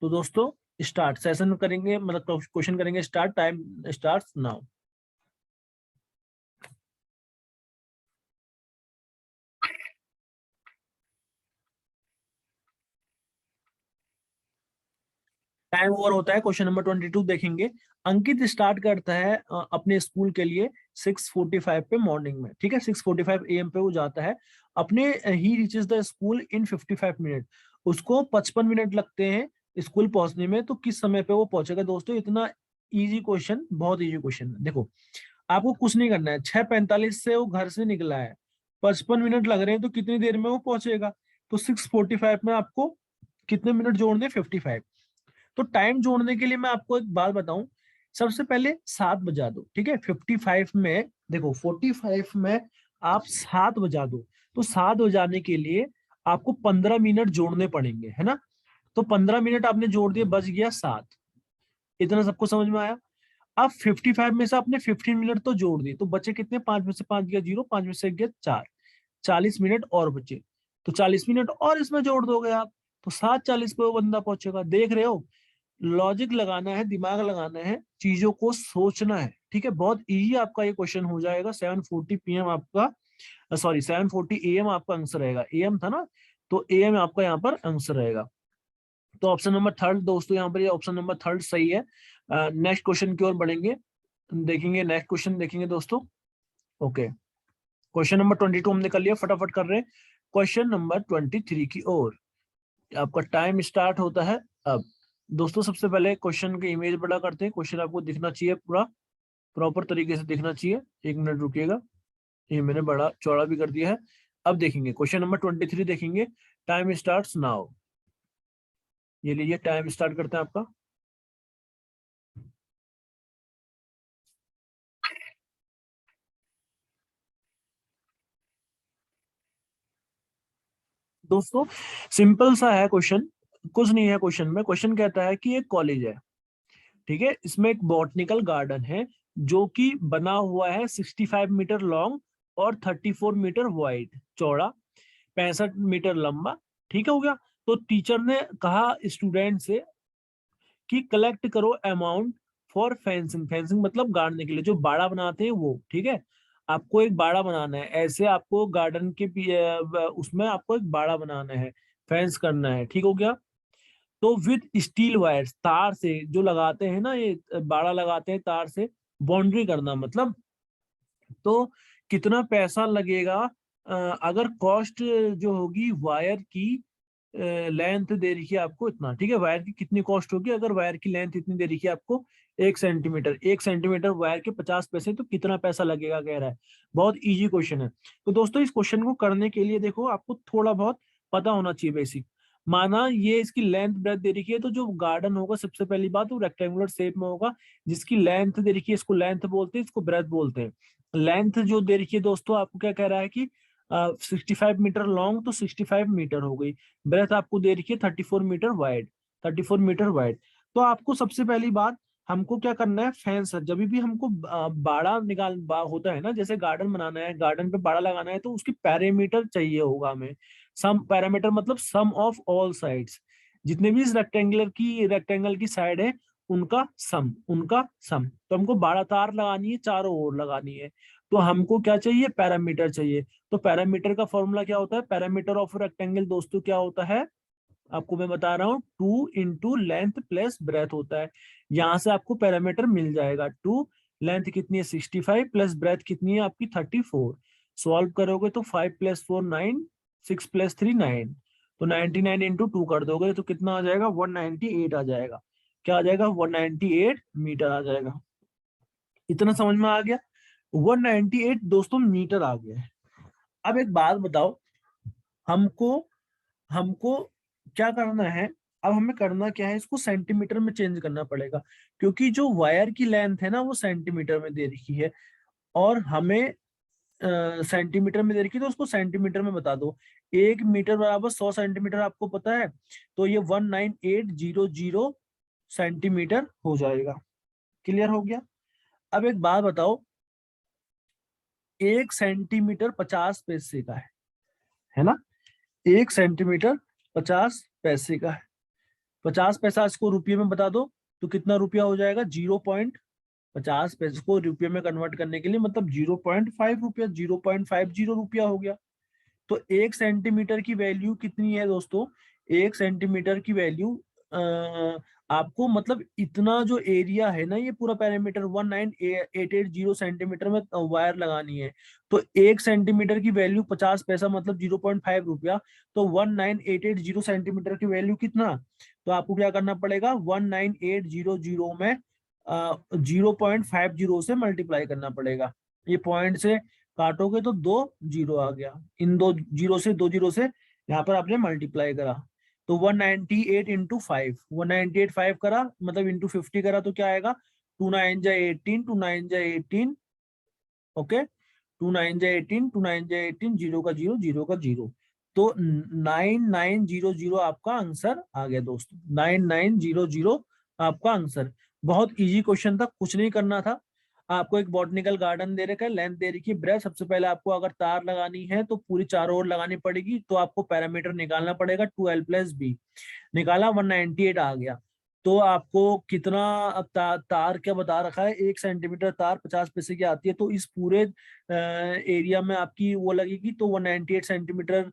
तो दोस्तों स्टार्ट सेशन करेंगे, मतलब क्वेश्चन करेंगे start. Time starts now. Time over होता है। क्वेश्चन नंबर 22 देखेंगे। अंकित स्टार्ट करता है अपने स्कूल के लिए 6:45 पे मॉर्निंग में। ठीक है, 6:45 AM पे वो जाता है अपने। He reaches the school in 55 minute. उसको 55 मिनट लगते हैं स्कूल पहुंचने में, तो किस समय पे वो पहुंचेगा दोस्तों। इतना इजी क्वेश्चन, बहुत इजी क्वेश्चन है। देखो आपको कुछ नहीं करना है, 6:45 से वो घर से निकला है, 55 मिनट लग रहे हैं, तो कितनी देर में वो पहुंचेगा। तो 6:45 में आपको कितने मिनट जोड़ने 55। तो टाइम जोड़ने के लिए मैं आपको एक बात बताऊं, सबसे पहले 7 बजा दो। ठीक है, 55 में देखो 45 में आप 7 बजा दो, तो 7 बजाने के लिए आपको 15 मिनट जोड़ने पड़ेंगे, है ना। तो 15 मिनट आपने जोड़ दिए, बच गया 7। इतना सबको समझ में आया। अब 55 में से आपने 15 मिनट तो जोड़ दिए, तो बचे कितने, 5 में से 5 गया 0, 5 में से गया 4, 40 मिनट और बचे। तो 40 मिनट और इसमें जोड़ दोगे आप, तो 7:40 पे वो बंदा पहुंचेगा। देख रहे हो, लॉजिक लगाना है, दिमाग लगाना है, चीजों को सोचना है। ठीक है, बहुत इजी आपका ये क्वेश्चन हो जाएगा। 7:40 PM आपका, सॉरी 7:40 AM आपका आंसर रहेगा। AM था ना, तो AM आपका यहाँ पर आंसर रहेगा। तो ऑप्शन नंबर 3 दोस्तों, यहाँ पर ये ऑप्शन नंबर 3 सही है। नेक्स्ट क्वेश्चन की ओर बढ़ेंगे, देखेंगे नेक्स्ट क्वेश्चन देखेंगे दोस्तों। ओके, क्वेश्चन नंबर 22 हमने कर लिया, फटाफट कर रहे हैं क्वेश्चन नंबर 23 की ओर। आपका टाइम स्टार्ट होता है अब। दोस्तों सबसे पहले क्वेश्चन की इमेज बड़ा करते हैं। क्वेश्चन आपको दिखना चाहिए, पूरा प्रॉपर तरीके से दिखना चाहिए। 1 मिनट रुकिएगा, ये मैंने बड़ा चौड़ा भी कर दिया है। अब देखेंगे क्वेश्चन नंबर 23 देखेंगे। Time starts now. ये लीजिए, टाइम स्टार्ट करते हैं आपका। दोस्तों सिंपल सा है क्वेश्चन, कुछ नहीं है क्वेश्चन में। क्वेश्चन कहता है कि एक कॉलेज है, ठीक है, इसमें एक बॉटनिकल गार्डन है जो कि बना हुआ है 65 मीटर लॉन्ग और 34 मीटर वाइड, चौड़ा, 65 मीटर लंबा। ठीक है, हो गया। तो टीचर ने कहा स्टूडेंट से कि कलेक्ट करो अमाउंट फॉर फेंसिंग। फेंसिंग मतलब गाड़ने के लिए, जो बाड़ा बनाते हैं वो, ठीक है। आपको एक बाड़ा बनाना है, ऐसे आपको गार्डन के उसमें आपको एक बाड़ा बनाना है, फेंस करना है, ठीक हो गया। तो विद स्टील वायर्स, तार से जो लगाते हैं ना, ये बाड़ा लगाते हैं तार से, बाउंड्री करना मतलब। तो कितना पैसा लगेगा? अगर कॉस्ट जो होगी वायर की लेंथ दे रखी है आपको इतना, ठीक है, वायर की कितनी कॉस्ट होगी? अगर वायर की लेंथ इतनी दे रखी है आपको 1 सेंटीमीटर, 1 सेंटीमीटर वायर के 50 पैसे, तो कितना पैसा लगेगा कह रहा है। बहुत इजी क्वेश्चन है। तो दोस्तों इस क्वेश्चन को करने के लिए देखो आपको थोड़ा बहुत पता होना चाहिए बेसिक। माना ये इसकी लेंथ ब्रेथ दे रखी है, तो जो गार्डन होगा सबसे पहली बात वो रेक्टेंगुलर शेप में होगा। जिसकी लेंथ दे रखी है इसको लेंथ बोलते हैं, इसको ब्रेथ बोलते हैं। लेंथ जो दे रखी है दोस्तों, आपको क्या कह रहा है कि 65 मीटर लॉन्ग, तो 65 मीटर हो गई। ब्रेथ आपको दे रखी है 34 मीटर वाइड, 34 मीटर वाइड। तो आपको सबसे पहली बात हमको क्या करना है, फेंस। जब भी हमको बाड़ा होता है ना, जैसे गार्डन बनाना है, गार्डन पे बाड़ा लगाना है, तो उसकी पैरामीटर चाहिए होगा हमें। सम पैरामीटर मतलब सम ऑफ ऑल साइड्स, जितने भी इस रेक्टेंगल की साइड है उनका सम। तो हमको बाड़ा तार लगानी है, चारों ओर लगानी है। तो हमको क्या चाहिए? पैरामीटर चाहिए। तो पैरामीटर का फॉर्मूला क्या होता है? पैरामीटर ऑफ रेक्टेंगल दोस्तों क्या होता है, आपको मैं बता रहा हूँ, 2 × लेंथ प्लस ब्रेथ होता है। यहां से आपको पैरामीटर मिल जाएगा। 2, लेंथ कितनी है 65, प्लस ब्रेथ कितनी है आपकी 34। सॉल्व करोगे तो 5 + 4 9, 6 + 3 9, तो 99 × 2 कर दोगे तो कितना आ जाएगा? 198 आ जाएगा। क्या आ जाएगा? 198 मीटर आ जाएगा। इतना समझ में आ गया? 198 दोस्तों मीटर आ गया है। अब एक बात बताओ, हमको हमको क्या करना है? अब हमें करना क्या है, इसको सेंटीमीटर में चेंज करना पड़ेगा, क्योंकि जो वायर की लेंथ है ना वो सेंटीमीटर में दे रखी है, और हमें सेंटीमीटर में दे रखी है, तो उसको सेंटीमीटर में बता दो। 1 मीटर बराबर 100 सेंटीमीटर आपको पता है, तो ये 19800 सेंटीमीटर हो जाएगा। क्लियर हो गया? अब एक बात बताओ, 1 सेंटीमीटर 50 पैसे का है ना? 1 सेंटीमीटर 50 पैसे का है। 50 पैसा इसको रुपये में बता दो तो कितना रुपया हो जाएगा? 0.50 पैसे को रुपये में कन्वर्ट करने के लिए मतलब 0.5 रुपया, 0.50 रुपया हो गया। तो 1 सेंटीमीटर की वैल्यू कितनी है दोस्तों? 1 सेंटीमीटर की वैल्यू आपको मतलब इतना जो एरिया है ना, ये पूरा पैरामीटर 19880 सेंटीमीटर में वायर लगानी है। तो 1 सेंटीमीटर की वैल्यू 50 पैसा मतलब 0.5 रुपया। तो 19880 सेंटीमीटर की वैल्यू कितना? तो आपको क्या करना पड़ेगा? 19800 में 0.50 से मल्टीप्लाई करना पड़ेगा। ये पॉइंट से काटोगे तो 2 जीरो आ गया, इन 2 जीरो से यहाँ पर आपने मल्टीप्लाई करा, तो 198 × 5, 198 5 करा मतलब इंटू 50 करा तो क्या आएगा? 2 9 जा 18, 2 9 जा 18, ओके, 2 9 जा 18, 2 9 जा 18, 0 का 0, 0 का 0, तो 9900 आपका आंसर आ गया दोस्तों। 9900 आपका आंसर। बहुत इजी क्वेश्चन था, कुछ नहीं करना था। आपको एक बॉटनिकल गार्डन दे रखा है, लेंथ दे रखी है, ब्रेथ। सबसे पहले आपको अगर तार लगानी है तो पूरी चारों ओर लगानी पड़ेगी, तो आपको पैरामीटर निकालना पड़ेगा। 2l + b निकाला, 198 आ गया। तो आपको कितना अब तार क्या बता रखा है? 1 सेंटीमीटर तार 50 पैसे की आती है, तो इस पूरे एरिया में आपकी वो लगेगी, तो 198 सेंटीमीटर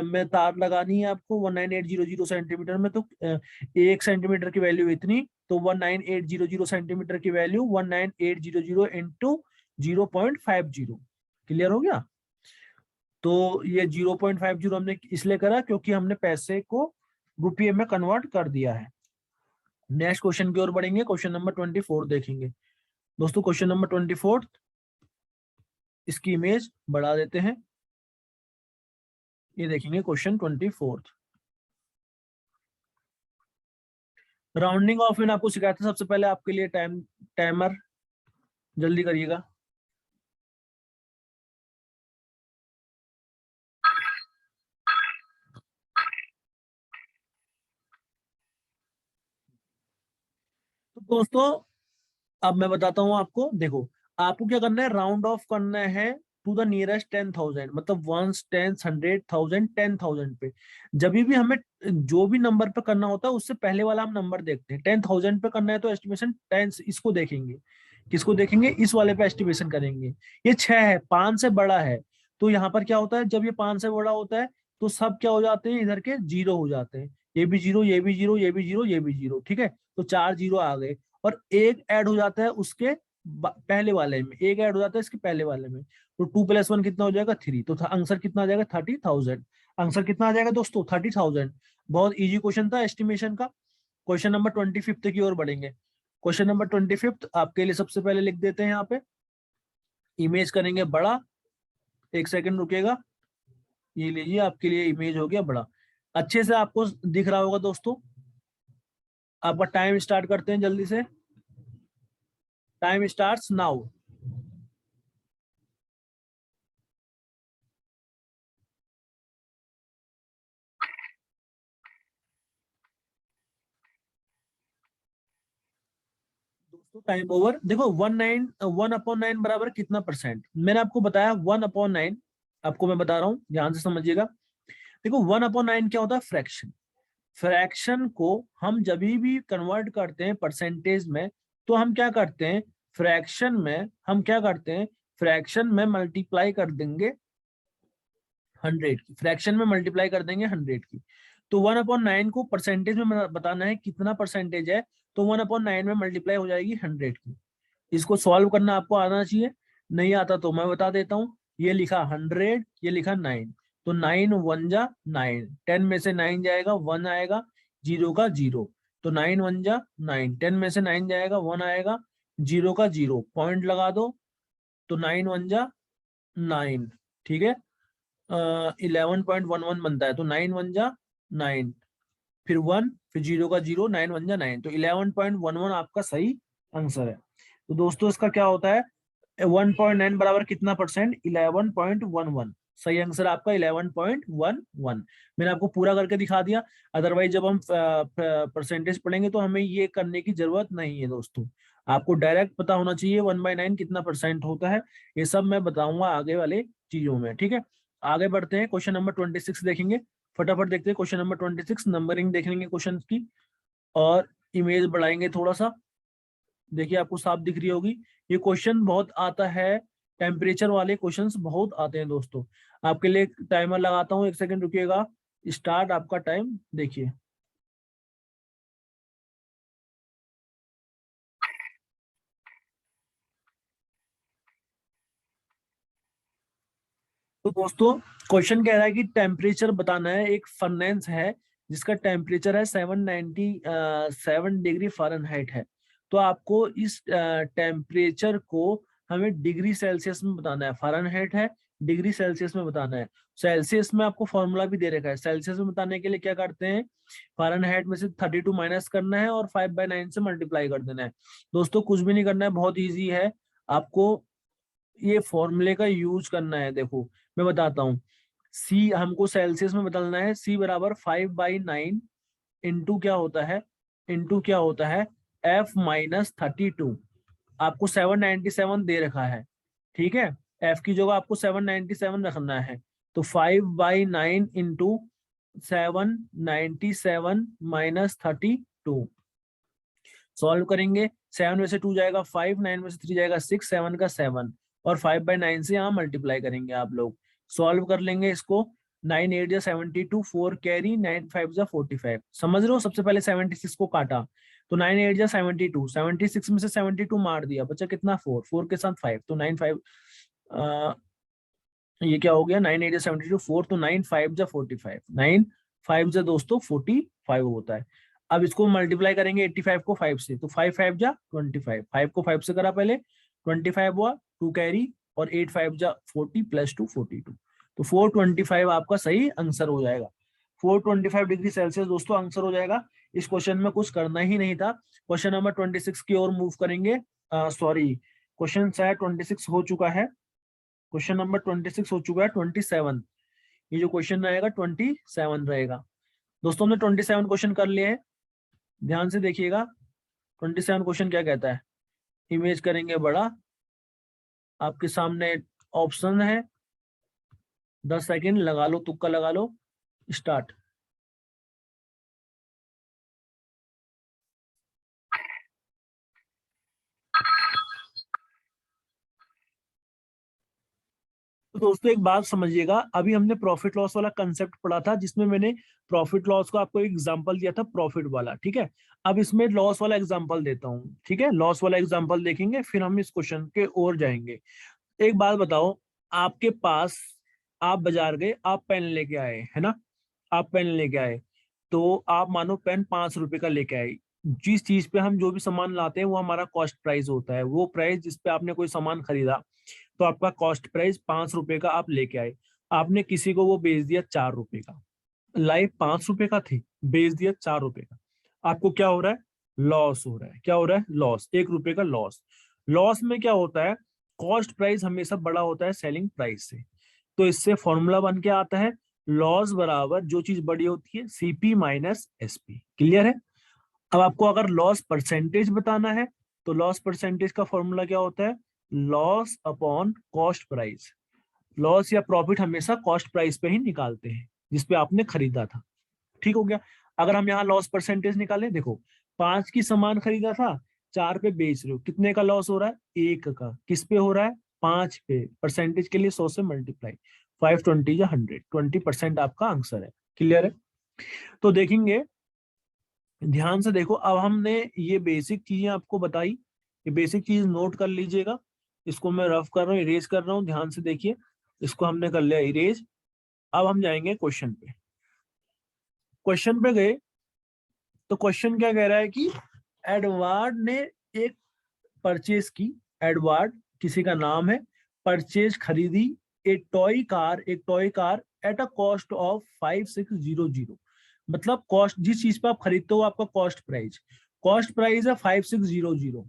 में तार लगानी है आपको, 19800 सेंटीमीटर में। तो 1 सेंटीमीटर की वैल्यू इतनी, तो 19800 सेंटीमीटर की वैल्यू 19800 इंटू 0.50। क्लियर हो गया? तो ये 0.50 हमने इसलिए करा क्योंकि हमने पैसे को रुपये में कन्वर्ट कर दिया है। नेक्स्ट क्वेश्चन की ओर बढ़ेंगे, क्वेश्चन नंबर 24 देखेंगे दोस्तों। क्वेश्चन नंबर 24, इसकी इमेज बढ़ा देते हैं। ये देखेंगे क्वेश्चन 24। राउंडिंग ऑफ मैंने आपको सिखाया था सबसे पहले आपके लिए टाइमर जल्दी करिएगा। तो दोस्तों अब मैं बताता हूँ आपको, देखो आपको क्या करना है, राउंड ऑफ करना है टू द नियरेस्ट 10,000, मतलब वंस, टेंस, 100,000, 10,000 पे। जब भी हमें जो भी नंबर पे करना होता है उससे पहले वाला हम नंबर देखते हैं। 10,000 पे करना है तो एस्टिमेशन टेंस इसको देखेंगे, किसको देखेंगे, इस वाले पे एस्टिमेशन करेंगे। ये 6 है, 5 से बड़ा है, तो यहाँ पर क्या होता है, जब ये 5 से बड़ा होता है तो सब क्या हो जाते हैं, इधर के जीरो हो जाते हैं। ये भी जीरो, ये भी जीरो, ये भी जीरो, ये भी जीरो, ठीक है। तो 4 जीरो आ गए, और एक ऐड हो जाता है उसके पहले वाले में, एक ऐड हो जाता है इसके पहले वाले में। तो 2+1 कितना हो जाएगा, 3। तो आंसर कितना आ जाएगा, 30,000। आंसर कितना आ जाएगा दोस्तों, 30,000। बहुत इजी क्वेश्चन था एस्टिमेशन का। क्वेश्चन नंबर 25 की ओर बढ़ेंगे। क्वेश्चन नंबर 25 आपके लिए सबसे पहले लिख देते हैं यहाँ पे, इमेज करेंगे बड़ा, एक सेकंड रुकेगा। ये लीजिए, आपके लिए इमेज हो गया बड़ा, अच्छे से आपको दिख रहा होगा दोस्तों। आपका टाइम स्टार्ट करते हैं जल्दी से, टाइम स्टार्ट्स नाउ। दोस्तों टाइम ओवर। देखो 1/9 बराबर कितना परसेंट, मैंने आपको बताया 1/9। आपको मैं बता रहा हूँ, ध्यान से समझिएगा। देखो 1/9 क्या होता है, फ्रैक्शन। फ्रैक्शन को हम जब भी कन्वर्ट करते हैं परसेंटेज में, तो हम क्या करते हैं, फ्रैक्शन में हम क्या करते हैं, फ्रैक्शन में मल्टीप्लाई कर देंगे 100 की, फ्रैक्शन में मल्टीप्लाई कर देंगे 100 की। तो 1/9 को परसेंटेज में बताना है कितना परसेंटेज है, तो 1/9 में मल्टीप्लाई हो जाएगी 100 की। इसको सॉल्व करना आपको आना चाहिए, नहीं आता तो मैं बता देता हूँ। ये लिखा 100, ये लिखा 9, तो 9 1 जा 9, 10 में से 9 जाएगा 1 आएगा, जीरो का जीरो। तो 9 1 जा 9, 10 में से 9 जाएगा 1 आएगा, जीरो का जीरो, पॉइंट लगा दो। तो 9 1 जा 9, ठीक है। 11.11 बनता है, तो 9 1 जा 9, फिर 1, फिर जीरो का जीरो, 9 1 जा 9, तो 11.11 आपका सही आंसर है। तो दोस्तों इसका क्या होता है, 1/9 बराबर कितना परसेंट, 11.11। सही आंसर आपका 11.11। मैंने आपको पूरा करके दिखा दिया। अदरवाइज जब हम परसेंटेज पढ़ेंगे तो हमें ये करने की जरूरत नहीं है दोस्तों। आपको डायरेक्ट पता होना चाहिए 1/9 कितना परसेंट होता है। ये सब मैं बताऊंगा आगे वाले चीजों में, ठीक है। आगे बढ़ते हैं, क्वेश्चन नंबर 26 देखेंगे। फटाफट देखते हैं क्वेश्चन नंबर 26, नंबरिंग देख लेंगे क्वेश्चन की, और इमेज बढ़ाएंगे थोड़ा सा। देखिए आपको साफ दिख रही होगी। ये क्वेश्चन बहुत आता है, टेम्परेचर वाले क्वेश्चंस बहुत आते हैं दोस्तों। आपके लिए टाइमर लगाता हूँ, एक सेकंड रुकिएगा। स्टार्ट आपका टाइम देखिए। तो दोस्तों क्वेश्चन कह रहा है कि टेम्परेचर बताना है, एक फर्नेस है जिसका टेम्परेचर है 797 डिग्री फ़ारेनहाइट है। तो आपको इस टेम्परेचर को हमें डिग्री सेल्सियस में बताना है, फ़ारेनहाइट है, डिग्री सेल्सियस में बताना है। सेल्सियस में आपको फॉर्मूला भी दे रखा है। सेल्सियस में बताने के लिए क्या करते हैं, फ़ारेनहाइट में से 32 माइनस करना है और 5/9 से मल्टीप्लाई कर देना है। दोस्तों कुछ भी नहीं करना है, बहुत ईजी है। आपको ये फॉर्मूले का यूज करना है। देखो मैं बताता हूँ, सी हमको सेल्सियस में बदलना है, सी बराबर 5/9 इंटू क्या होता है, इंटू क्या होता है, F-32। आपको 797 दे रखा है, ठीक है। F की जगह आपको 797 रखना है। तो 5/9 इंटू 797 माइनस 32 सॉल्व करेंगे। 7 में से 2 जाएगा 5, 9 में से 3 जाएगा 6, 7 का 7, और 5/9 से यहाँ मल्टीप्लाई करेंगे आप लोग। सॉल्व कर लेंगे इसको। 9 8 जा 72, 4 कैरी, 9 5 जा 45। समझ रहे हो, सबसे पहले 76 को काटा, तो 9 8 जा 72, 76 में से 72 मार दिया, बचा कितना 4, 4 के साथ 5, तो 9 5, ये क्या हो गया, 9 8 जा 72, 4, तो 9 5 जा 45, 9 5 जा दोस्तों 45 होता है। अब इसको मल्टीप्लाई करेंगे 85 को 5 से, तो 5 5 जा 25, 5 को 5 से करा पहले, 25 हुआ, 2 कैरी, और 8 5 जा 40 + 2 42। तो 425 आपका सही आंसर हो जाएगा। 425 डिग्री सेल्सियस दोस्तों आंसर हो जाएगा। इस क्वेश्चन में कुछ करना ही नहीं था। क्वेश्चन नंबर 26 की ओर मूव करेंगे। सॉरी, क्वेश्चन शायद 26 हो चुका है। क्वेश्चन नंबर 26 हो चुका है। 27, ये जो क्वेश्चन रहेगा 27 रहेगा। दोस्तों हमने 27 क्वेश्चन कर लिए हैं, ध्यान से देखिएगा। 27 क्वेश्चन क्या कहता है, इमेज करेंगे बड़ा, आपके सामने ऑप्शन है, 10 सेकेंड लगा लो, तुक्का लगा लो, स्टार्ट। तो दोस्तों एक बात समझिएगा, अभी हमने प्रॉफिट लॉस वाला कंसेप्ट पढ़ा था, जिसमें मैंने प्रॉफिट लॉस को आपको एक एग्जांपल दिया था प्रॉफिट वाला, ठीक है। अब इसमें लॉस वाला एग्जांपल देता हूँ, ठीक है। लॉस वाला एग्जांपल देखेंगे, फिर हम इस क्वेश्चन के ओर जाएंगे। एक बात बताओ, आपके पास, आप बाजार गए, आप पेन लेके आए, है ना, आप पेन लेके आए, तो आप मानो पेन 5 रुपए का लेके आए। जिस चीज पे हम जो भी सामान लाते हैं वो हमारा कॉस्ट प्राइस होता है, वो प्राइस जिस पे आपने कोई सामान खरीदा, तो आपका कॉस्ट प्राइस 5 रुपए का आप लेके आए। आपने किसी को वो बेच दिया 4 रुपए का। लाइफ 5 रुपए का थी, बेच दिया 4 रुपए का। आपको क्या हो रहा है, लॉस हो रहा है। क्या हो रहा है, लॉस, 1 रुपए का लॉस। लॉस में क्या होता है, कॉस्ट प्राइस हमेशा बड़ा होता है सेलिंग प्राइस से। तो इससे फॉर्मूला बन के आता है, लॉस बराबर जो चीज बड़ी होती है सीपी माइनस एसपी। क्लियर है। अब आपको अगर लॉस परसेंटेज बताना है, तो लॉस परसेंटेज का फॉर्मूला क्या होता है, loss upon cost price. Loss या प्रॉफिट हमेशा कॉस्ट प्राइस पे ही निकालते हैं जिसपे आपने खरीदा था। ठीक हो गया। अगर हम यहाँ लॉस परसेंटेज निकालें, देखो 5 की सामान खरीदा था, 4 पे बेच रहे हो, कितने का लॉस हो रहा है, 1 का। किस पे हो रहा है, 5 पे। परसेंटेज के लिए 100 से मल्टीप्लाई, 520 या 100, 20% आपका आंसर है। क्लियर है। तो देखेंगे, ध्यान से देखो, अब हमने ये बेसिक चीजें आपको बताई, ये बेसिक चीज नोट कर लीजिएगा। इसको मैं रफ कर रहा हूँ, इरेज कर रहा हूँ, ध्यान से देखिए। इसको हमने कर लिया इरेज। अब हम जाएंगे क्वेश्चन पे। क्वेश्चन पे गए तो क्वेश्चन क्या कह रहा है कि एडवर्ड ने एक परचेज की, एडवर्ड किसी का नाम है, परचेज खरीदी, एक toy car at a cost of 5600। मतलब कॉस्ट, जिस चीज पे आप खरीदते हो आपका कॉस्ट प्राइस है 5600।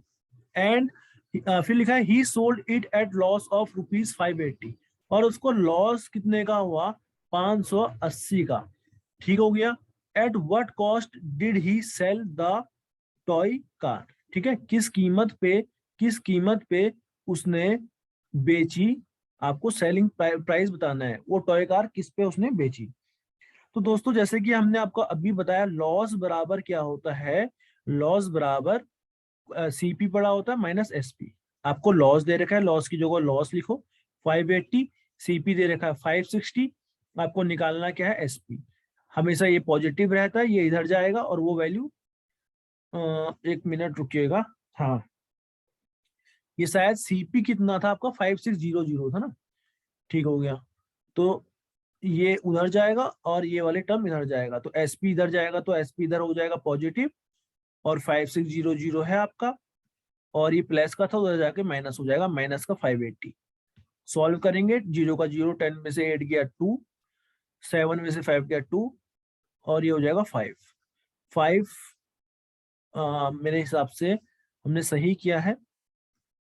एंड फिर लिखा है ही sold it at loss of ₹580, और उसको लॉस कितने का हुआ, 580 का। ठीक हो गया। At what cost did he sell the toy car, ठीक है, किस कीमत पे उसने बेची, आपको सेलिंग प्राइस बताना है, वो टॉय कार किस पे उसने बेची। तो दोस्तों जैसे कि हमने आपको अभी बताया, लॉस बराबर क्या होता है, लॉस बराबर सीपी पड़ा होता है माइनस एसपी। आपको लॉस दे रखा है, लॉस की जगह लॉस लिखो 580, सीपी दे रखा है 560, आपको निकालना क्या है, एसपी। हमेशा ये पॉजिटिव रहता है, ये इधर जाएगा, और वो वैल्यू, एक मिनट रुकिएगा, हाँ, ये शायद सीपी कितना था आपका, 5600 था ना। ठीक हो गया। तो ये उधर जाएगा और ये वाले टर्म इधर जाएगा, तो एसपी इधर जाएगा, तो एसपी इधर हो जाएगा पॉजिटिव, और 5600 है आपका, और ये प्लस का था, उधर जाके माइनस हो जाएगा, माइनस का 580। सॉल्व करेंगे, 0 का 0, 10 में से 8 गया 2, 7 में से 5 गया 2, और ये हो जाएगा 5। 5 मेरे हिसाब से हमने सही किया है,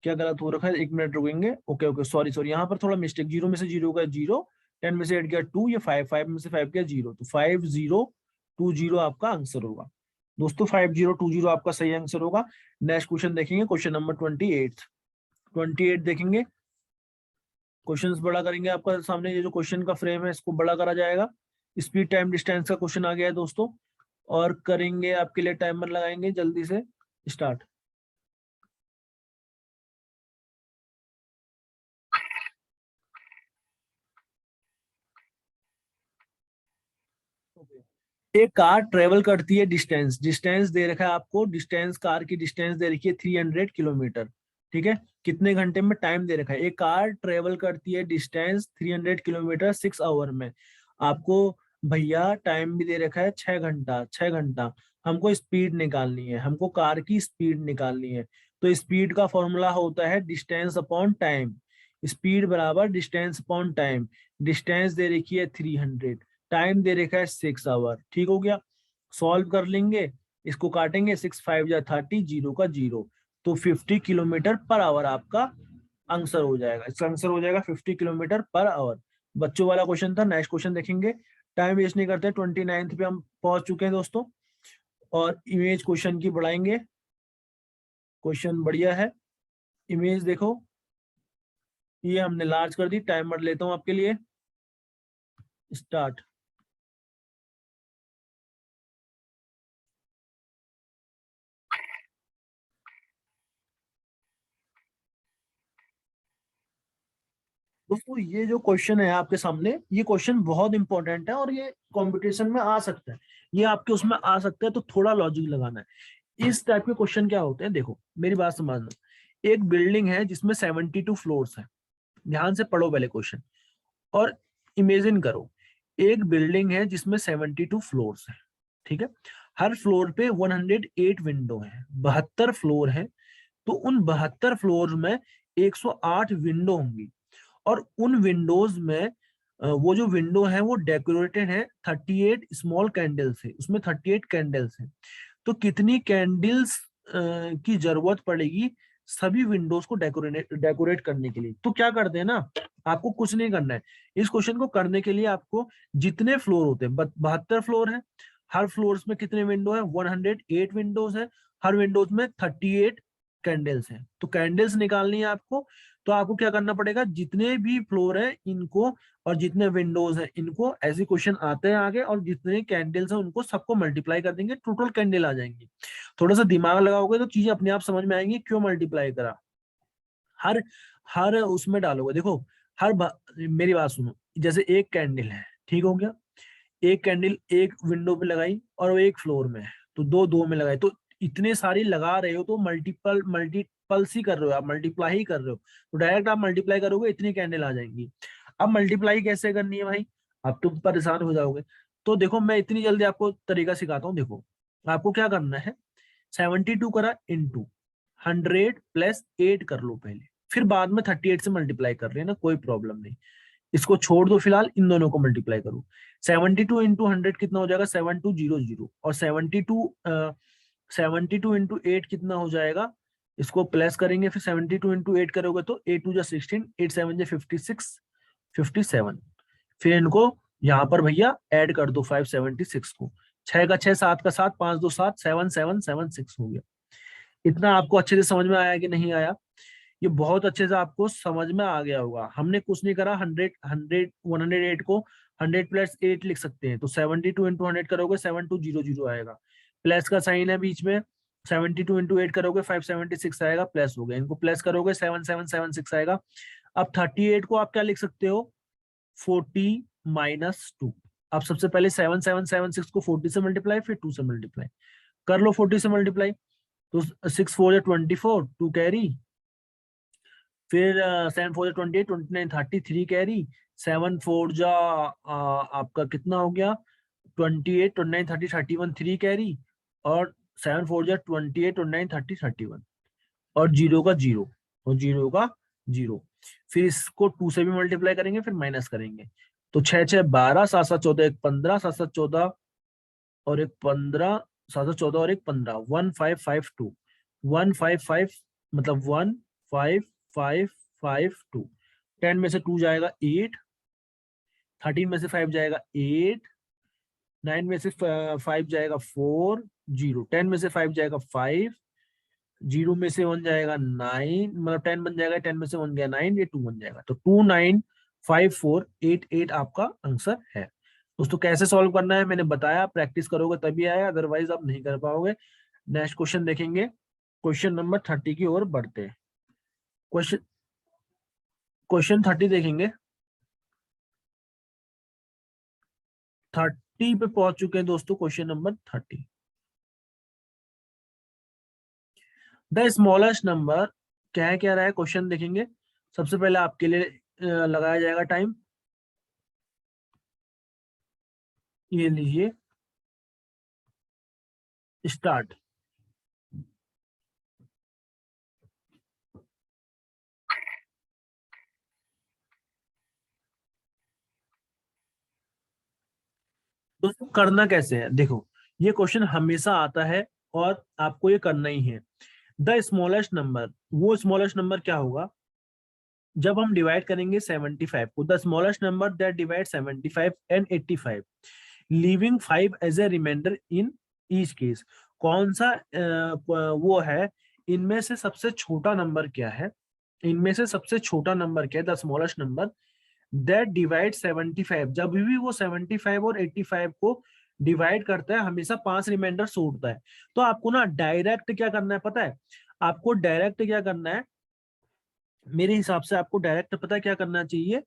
क्या गलत हो रखा है, एक मिनट रुकेंगे। ओके ओके, सॉरी सॉरी, यहाँ पर थोड़ा मिस्टेक, 0 में से 0 गया 0, 10 में से 8 गया 2, ये 5, 5 में से 5 गया 0, तो 5020 आपका आंसर होगा। दोस्तों 5020 आपका सही आंसर होगा। नेक्स्ट क्वेश्चन देखेंगे, क्वेश्चन नंबर 28 देखेंगे। क्वेश्चंस बड़ा करेंगे, आपका सामने ये जो क्वेश्चन का फ्रेम है इसको बड़ा करा जाएगा। स्पीड टाइम डिस्टेंस का क्वेश्चन आ गया है दोस्तों, और करेंगे, आपके लिए टाइमर लगाएंगे, जल्दी से स्टार्ट। एक कार ट्रेवल करती है, डिस्टेंस डिस्टेंस दे रखा है आपको, डिस्टेंस, कार की डिस्टेंस दे रखी है 300 किलोमीटर। ठीक है, कितने घंटे में टाइम दे रखा है, एक कार ट्रेवल करती है डिस्टेंस 300 किलोमीटर 6 आवर में। आपको भैया टाइम भी दे रखा है 6 घंटा, 6 घंटा। हमको स्पीड निकालनी है, हमको कार की स्पीड निकालनी है। तो स्पीड का फॉर्मूला होता है डिस्टेंस अपॉन टाइम। स्पीड बराबर डिस्टेंस अपॉन टाइम। डिस्टेंस दे रखी है 300, टाइम दे रखा है 6 आवर। ठीक हो गया, सॉल्व कर लेंगे, इसको काटेंगे, 6 5 जा 30, जीरो का जीरो, तो 50 किलोमीटर पर आवर आपका आंसर हो जाएगा। इसका आंसर हो जाएगा 50 किलोमीटर पर आवर। बच्चों वाला क्वेश्चन था। नेक्स्ट क्वेश्चन देखेंगे, टाइम वेस्ट नहीं करते, 29th पे हम पहुंच चुके हैं दोस्तों, और इमेज क्वेश्चन की बढ़ाएंगे। क्वेश्चन बढ़िया है, इमेज देखो, ये हमने लार्ज कर दी। टाइमर लेता हूं आपके लिए, स्टार्ट। दोस्तों ये जो क्वेश्चन है आपके सामने, ये क्वेश्चन बहुत इंपॉर्टेंट है और ये कंपटीशन में आ सकता है, ये आपके उसमें आ सकता है, तो थोड़ा लॉजिक लगाना है। इस टाइप के क्वेश्चन क्या होते हैं, देखो मेरी बात समझना। एक बिल्डिंग है जिसमें 72 फ्लोर्स है, ध्यान से पढ़ो पहले क्वेश्चन, और इमेजिन करो एक बिल्डिंग है जिसमें 72 फ्लोर्स है। ठीक है, हर फ्लोर पे 108 विंडो है, 72 फ्लोर है, तो उन 72 फ्लोर में 108 विंडो होंगी, और उन विंडोज में वो जो विंडो है वो डेकोरेटेड है 38 स्मॉल कैंडल से, उसमें 38 कैंडल्स हैं। तो कितनी कैंडल्स की जरूरत पड़ेगी सभी विंडोज को डेकोरेट करने के लिए? तो क्या करते हैं ना, आपको कुछ नहीं करना है। इस क्वेश्चन को करने के लिए आपको जितने फ्लोर होते हैं, 72 फ्लोर है, हर फ्लोर्स में कितने विंडो है, 108 विंडोज है, हर विंडोज में 38 कैंडल्स हैं। तो कैंडल्स निकालनी है आपको, तो आपको क्या करना पड़ेगा, जितने भी फ्लोर है इनको और जितने विंडोज हैं इनको, ऐसे क्वेश्चन आते हैं आगे, और जितने कैंडल्स हैं उनको सबको मल्टीप्लाई कर देंगे, टोटल कैंडल आ जाएंगी। थोड़ा सा दिमाग लगाओगे तो चीजें अपने आप समझ में आएंगी, क्यों मल्टीप्लाई करा। हर हर उसमें डालोगे, देखो मेरी बात सुनो, जैसे एक कैंडल है, ठीक हो गया, एक कैंडल एक विंडो पे लगाई और वो एक फ्लोर में है, तो दो दो में लगाई, तो इतने सारी लगा रहे हो तो मल्टीपल्स ही कर रहे हो, आप मल्टीप्लाई ही कर रहे हो, तो डायरेक्ट आप मल्टीप्लाई करोगे इतनी कैंडल आ जाएंगी। अब मल्टीप्लाई कैसे करनी है भाई, अब तुम परेशान हो जाओगे। तो देखो मैं इतनी जल्दी आपको तरीका सिखाता हूँ। देखो आपको क्या करना है, 72 करा इंटू 100 प्लस 8 कर लो पहले, फिर बाद में 38 से मल्टीप्लाई कर रहे हैं ना, कोई प्रॉब्लम नहीं। इसको छोड़ दो फिलहाल, इन दोनों को मल्टीप्लाई करो। 72 इंटू 100 कितना हो जाएगा, 7200, और 72 इंटू 8 कितना हो जाएगा, इसको प्लस करेंगे, फिर 72 इंटू 8 करोगे तो 8 2 जा 16, 8 7 जा 56, 57। फिर इनको यहाँ पर भैया ऐड कर दो 576 को, 6 का 6, 7 का 7, 5 2 7, 7776 हो गया। इतना आपको अच्छे से समझ में आया कि नहीं आया? ये बहुत अच्छे से आपको समझ में आ गया होगा। हमने कुछ नहीं करा, 108 को 100 प्लस 8 लिख सकते हैं, तो 72 इंटू 100 करोगे 7200 आएगा, प्लस का साइन है बीच में, 72 इंटू 8 करोगे 576 आएगा, प्लस हो गया, इनको प्लस करोगे 7776 आएगा। अब 38 को आप क्या लिख सकते हो, 40 माइनस 2। अब सबसे पहले 7776 को 40 से मल्टीप्लाई, फिर 2 से मल्टीप्लाई कर लो, 40 से मल्टीप्लाई, तो 6 4 24, 2 कैरी, फिर 7 4 28, 29 30, 3 कैरी, 7 4 जा आपका कितना हो गया, 28, 29 30, 31, 3 कैरी, और 7 4 जा 28, 29 30, 31, और जीरो का जीरो, और जीरो का जीरो। फिर इसको 2 से भी मल्टीप्लाई करेंगे, फिर माइनस करेंगे, तो 6 6 12, 7 7 14, एक 15, 7 7 14 और एक 15, 7 7 14 और एक 15, 1552, 155, मतलब 15552। 10 में से 2 जाएगा 8, 13 में से 5 जाएगा 8, 9 में से 5 जाएगा 4, जीरो, 10 में से 5 जाएगा 5, जीरो में से 1 जाएगा 9, मतलब 10 बन जाएगा, 10 में से 1 गया 9, ये 2 बन जाएगा, तो 295488 आपका आंसर है। दोस्तों कैसे सॉल्व करना है मैंने बताया, प्रैक्टिस करोगे तभी आएगा, अदरवाइज आप नहीं कर पाओगे। नेक्स्ट क्वेश्चन देखेंगे, क्वेश्चन नंबर 30 की ओर बढ़ते हैं। क्वेश्चन क्वेश्चन 30 देखेंगे, 30 पे पहुंच चुके हैं दोस्तों। Question number 30, the smallest number, क्या है, क्या रहा है क्वेश्चन देखेंगे। सबसे पहले आपके लिए लगाया जाएगा टाइम, ये लीजिए, स्टार्ट। तो करना कैसे है, देखो ये क्वेश्चन हमेशा आता है और आपको ये करना ही है। द स्मॉलेस्ट नंबर, वो स्मॉलेस्ट नंबर क्या होगा जब हम डिवाइड करेंगे 75 को, the smallest number that divide 75 and 85 leaving 5 as a reminder in each case. कौन सा वो है, इनमें से सबसे छोटा नंबर क्या है, इनमें से सबसे छोटा नंबर क्या है, the smallest number that divide 75, जब भी वो 75 और 85 को डिवाइड करता है हमेशा 5 रिमाइंडर छोड़ता है। तो आपको ना डायरेक्ट क्या करना है पता है, आपको डायरेक्ट क्या करना है, मेरे हिसाब से आपको डायरेक्ट पता है क्या करना चाहिए,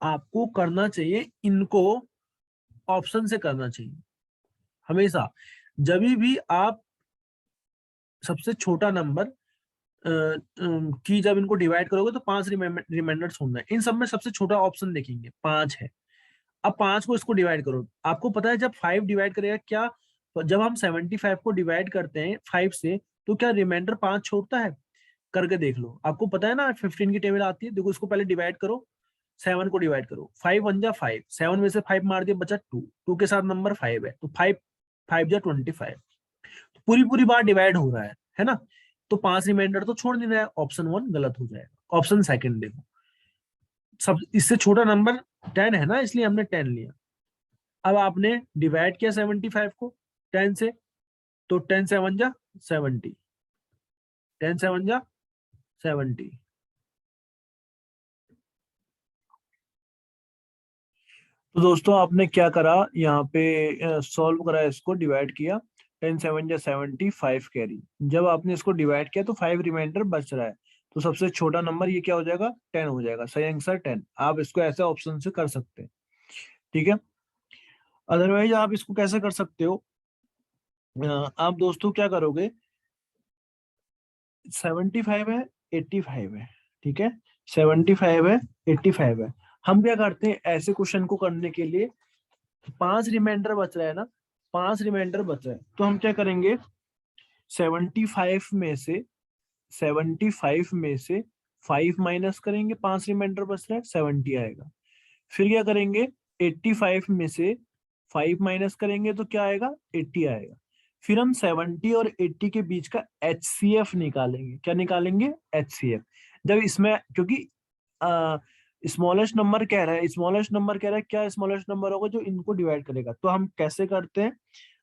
आपको करना चाहिए इनको ऑप्शन से करना चाहिए। हमेशा जब भी आप सबसे छोटा नंबर की जब इनको डिवाइड करोगे तो 5 रिमाइंडर छोड़ना है। इन सब में सबसे छोटा ऑप्शन देखेंगे 5 है। अब 5 को इसको डिवाइड करो, आपको पता है जब 5 डिवाइड करेगा क्या, जब हम 75 को डिवाइड करते हैं 5 से तो क्या रिमाइंडर 5 छोड़ता है, करके देख लो। आपको पता है ना 15 की टेबल आती है, देखो इसको पहले डिवाइड करो, 7 को डिवाइड करो, 5 1 जा 5, 7 में से 5 मार दिया बचा 2, 2 के साथ नंबर 5 है तो 5 5 जा 25, तो पूरी पूरी बार डिवाइड हो रहा है ना। तो 5 रिमाइंडर तो छोड़ नहीं रहा है, ऑप्शन 1 गलत हो जाएगा। ऑप्शन सेकंड देखो, सब इससे छोटा नंबर 10 है ना, इसलिए हमने 10 लिया। अब आपने डिवाइड किया 75 को 10 से, तो 10 7 जा 70, 10 7 जा 70। तो दोस्तों आपने क्या करा यहाँ पे, सॉल्व करा, इसको डिवाइड किया, 10 7 जा 70, 5 कैरी। जब आपने इसको डिवाइड किया तो 5 रिमाइंडर बच रहा है, तो सबसे छोटा नंबर ये क्या हो जाएगा, 10 हो जाएगा। सही आंसर 10। आप इसको ऐसे ऑप्शन से कर सकते हैं, ठीक है। अदरवाइज आप इसको कैसे कर सकते हो, आप दोस्तों क्या करोगे, 75 है 85 है, ठीक है, 75 है 85 है। हम क्या करते हैं ऐसे क्वेश्चन को करने के लिए, 5 रिमाइंडर बच रहा है ना, 5 रिमाइंडर बच रहा है तो हम क्या करेंगे, 75 में से 75 में से 5 माइनस करेंगे, 5 रिमाइंडर बच रहा है 70 आएगा। फिर क्या करेंगे, 85 में से 5 माइनस करेंगे तो क्या आएगा, 80 आएगा। फिर हम 70 और 80 के बीच का HCF निकालेंगे। क्या निकालेंगे, HCF। जब इसमें क्योंकि स्मॉलेस्ट नंबर कह रहा है, स्मॉलेस्ट नंबर कह रहा है, क्या स्मॉलेस्ट नंबर होगा जो इनको डिवाइड करेगा। तो हम कैसे करते हैं,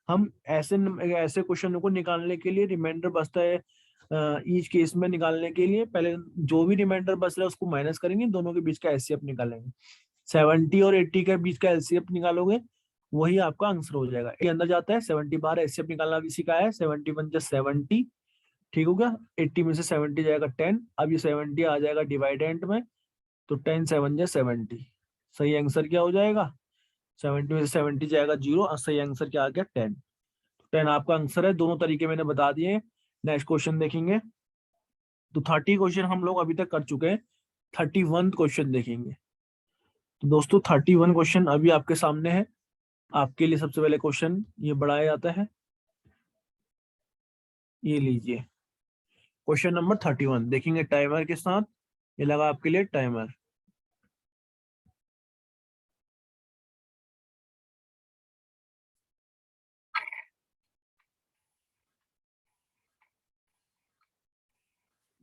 हम ऐसे ऐसे क्वेश्चन को निकालने के लिए रिमाइंडर बचता है ईच केस में निकालने के लिए पहले जो भी रिमाइंडर बच रहा है उसको माइनस करेंगे, दोनों के बीच का एचसीएफ निकालेंगे। 70 और 80 के बीच का एलसीएफ निकालोगे, वही आपका आंसर हो जाएगा। ये अंदर जाता है 70 बार एचसीएफ निकालना भी सीखा है, 71 जा 70, ठीक हो गया। 80 में से 70 जाएगा 10, अब ये 70 आ जाएगा डिवाइडेंट में, तो 10 7 जा 70। सही आंसर क्या हो जाएगा, 70 में से 70 जाएगा 0 और सही आंसर क्या आ गया 10। 10 आपका आंसर है। दोनों तरीके मैंने बता दिए। नेक्स्ट क्वेश्चन देखेंगे, तो 30 क्वेश्चन हम लोग अभी तक कर चुके हैं, 31 क्वेश्चन देखेंगे। तो दोस्तों 31 क्वेश्चन अभी आपके सामने है। आपके लिए सबसे पहले क्वेश्चन ये बढ़ाया जाता है, ये लीजिए क्वेश्चन नंबर 31 देखेंगे टाइमर के साथ। ये लगा आपके लिए टाइमर।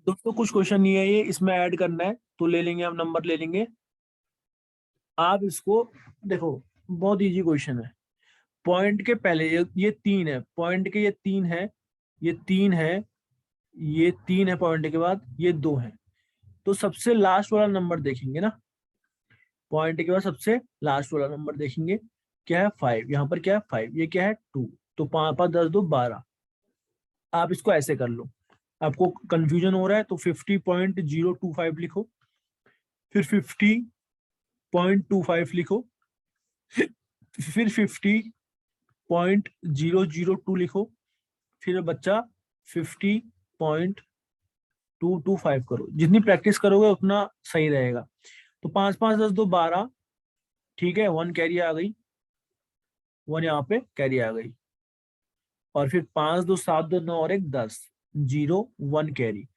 दोस्तों कुछ क्वेश्चन नहीं है ये, इसमें ऐड करना है तो ले लेंगे, हम नंबर ले लेंगे। आप इसको देखो, बहुत इजी क्वेश्चन है। पॉइंट के पहले ये 3 है, पॉइंट के ये 3 है, ये 3 है, ये 3 है, पॉइंट के बाद ये 2 है। तो सबसे लास्ट वाला नंबर देखेंगे ना, पॉइंट के बाद सबसे लास्ट वाला नंबर देखेंगे, क्या है 5, यहाँ पर क्या है 5, ये क्या है 2, तो 5 5 10 2 12। आप इसको ऐसे कर लो, आपको कंफ्यूजन हो रहा है तो 50.025 लिखो, फिर 50.25 लिखो, फिर 50.002 लिखो, फिर बच्चा 50.225 करो। जितनी प्रैक्टिस करोगे उतना सही रहेगा। तो 5 5 10 2 12, ठीक है, 1 कैरी आ गई, 1 यहाँ पे कैरी आ गई, और फिर 5 2 7 2 9 और 1 10, 0 1 कैरी,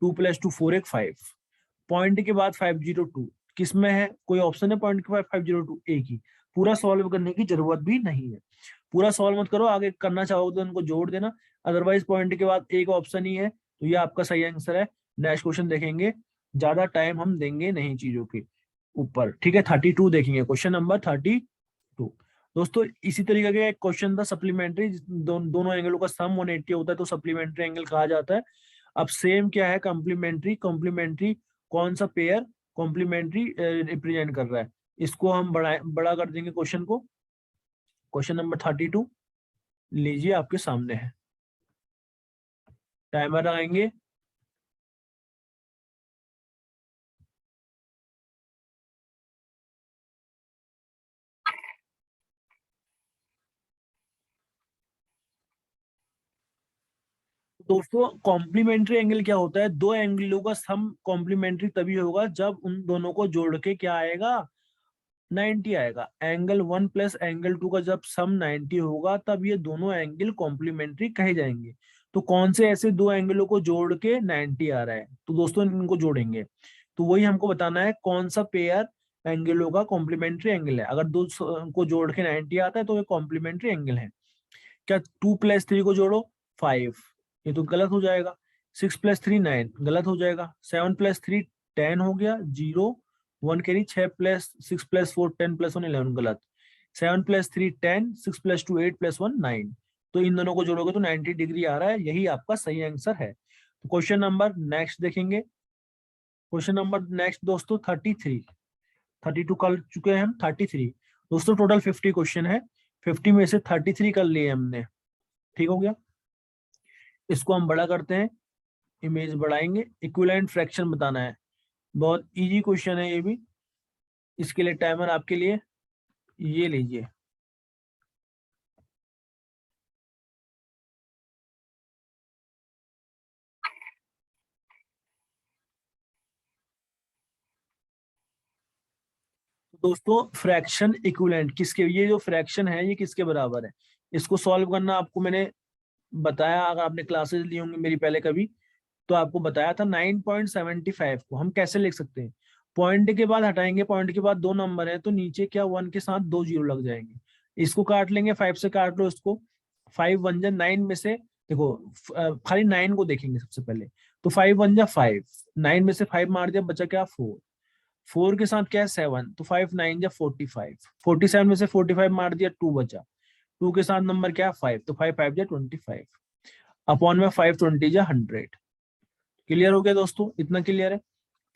2 + 2 4 1 5। पॉइंट के बाद 502 किस में है, कोई ऑप्शन है पॉइंट के बाद 502, एक ही, पूरा सॉल्व करने की जरूरत भी नहीं है। पूरा सॉल्व मत करो, आगे करना चाहोगे तो उनको जोड़ देना, अदरवाइज पॉइंट के बाद एक ऑप्शन ही है, तो ये आपका सही आंसर है। नेक्स्ट क्वेश्चन देखेंगे, ज्यादा टाइम हम देंगे नहीं चीजों के ऊपर, ठीक है। 32 देखेंगे, क्वेश्चन नंबर 32। दोस्तों इसी तरीके का एक क्वेश्चन था सप्लीमेंट्री, दोनों एंगलों का सम 180 होता है तो सप्लीमेंट्री एंगल कहा जाता है। अब सेम क्या है कॉम्प्लीमेंट्री, कॉम्प्लीमेंट्री कौन सा पेयर कॉम्प्लीमेंट्री रिप्रेजेंट कर रहा है, इसको हम बड़ा कर देंगे क्वेश्चन को। क्वेश्चन नंबर 32 लीजिए आपके सामने है, टाइमर लगाएंगे। दोस्तों कॉम्प्लीमेंट्री एंगल क्या होता है, दो एंगलों का सम कॉम्प्लीमेंट्री तभी होगा जब उन दोनों को जोड़ के क्या आएगा, 90 आएगा। एंगल 1 प्लस एंगल 2 का जब सम 90 होगा तब ये दोनों एंगल कॉम्प्लीमेंट्री कहे जाएंगे। तो कौन से ऐसे दो एंगलों को जोड़ के 90 आ रहा है, तो दोस्तों इनको जोड़ेंगे। तो वही हमको बताना है कौन सा पेयर एंगलों का कॉम्प्लीमेंट्री एंगल है। अगर दो को जोड़ के 90 आता है तो ये कॉम्प्लीमेंट्री एंगल है। क्या 2 + 3 को जोड़ो 5, ये तो गलत हो जाएगा। 6 + 3 9, गलत हो जाएगा। 7 + 3 10 हो गया, 0 1 कैरी। 6 + 4 10 + 1 11, गलत। 7 + 3 10, 6 + 2 8 + 1 9। तो इन दोनों को जोड़ोगे तो 90 डिग्री आ रहा है, यही आपका सही आंसर है। तो क्वेश्चन नंबर नेक्स्ट देखेंगे, क्वेश्चन नंबर नेक्स्ट दोस्तों 33। 32 कर चुके हैं हम, 33 दोस्तों टोटल 50 क्वेश्चन है, 50 में से 33 कर लिए हमने, ठीक हो गया। इसको हम बड़ा करते हैं, इमेज बढ़ाएंगे, इक्विवेलेंट फ्रैक्शन बताना है। बहुत इजी क्वेश्चन है ये भी, इसके लिए टाइमर आपके लिए ये लीजिए। दोस्तों फ्रैक्शन इक्विवेलेंट किसके, ये जो फ्रैक्शन है ये किसके बराबर है, इसको सॉल्व करना आपको मैंने बताया, अगर आपने क्लासेस ली होंगी मेरी पहले कभी, तो आपको बताया था 9.75 को हम कैसे लिख सकते हैं। पॉइंट के बाद हटाएंगे, पॉइंट के बाद दो नंबर है तो नीचे क्या 1 के साथ 2 जीरो लग जाएंगे, इसको काट लेंगे, 5 से काट लो इसको। 5 1 जा 9 में से देखो, खाली 9 को देखेंगे सबसे पहले, तो 5 1 जा 5, 9 में से 5 मार दिया, बचा क्या 4, 4 के साथ क्या है 7, तो 5 9 जा 45, 47 में से 45 मार दिया, 2 बचा, 2 के साथ नंबर क्या है 5, तो 5 5 जा 25, अपॉन में 5 20 जा 100। क्लियर हो गया दोस्तों, इतना क्लियर है।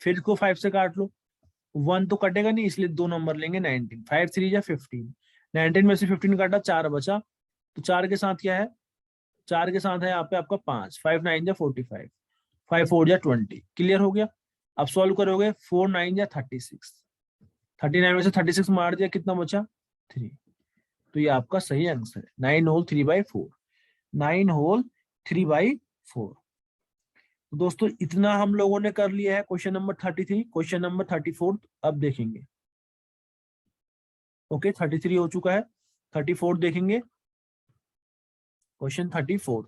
फिर इसको 5 से काट लो, 1 तो कटेगा नहीं इसलिए दो नंबर लेंगे, 19, 5 3 जा 15, 19 में से 15 काटा 4 बचा, तो 4 के साथ क्या है, 4 के साथ है यहाँ पे आपका 5, 5 9 जा 45, 5 4 जा 20। क्लियर हो गया। अब सॉल्व करोगे, 4 9 जा 36, 39 में से 36 मार दिया, कितना बचा 3। तो ये आपका सही आंसर है, 9 होल 3/4, 9 होल 3/4। तो दोस्तों इतना हम लोगों ने कर लिया है क्वेश्चन नंबर 33। क्वेश्चन नंबर 34 अब देखेंगे। ओके 33 हो चुका है, 34 देखेंगे, क्वेश्चन 34।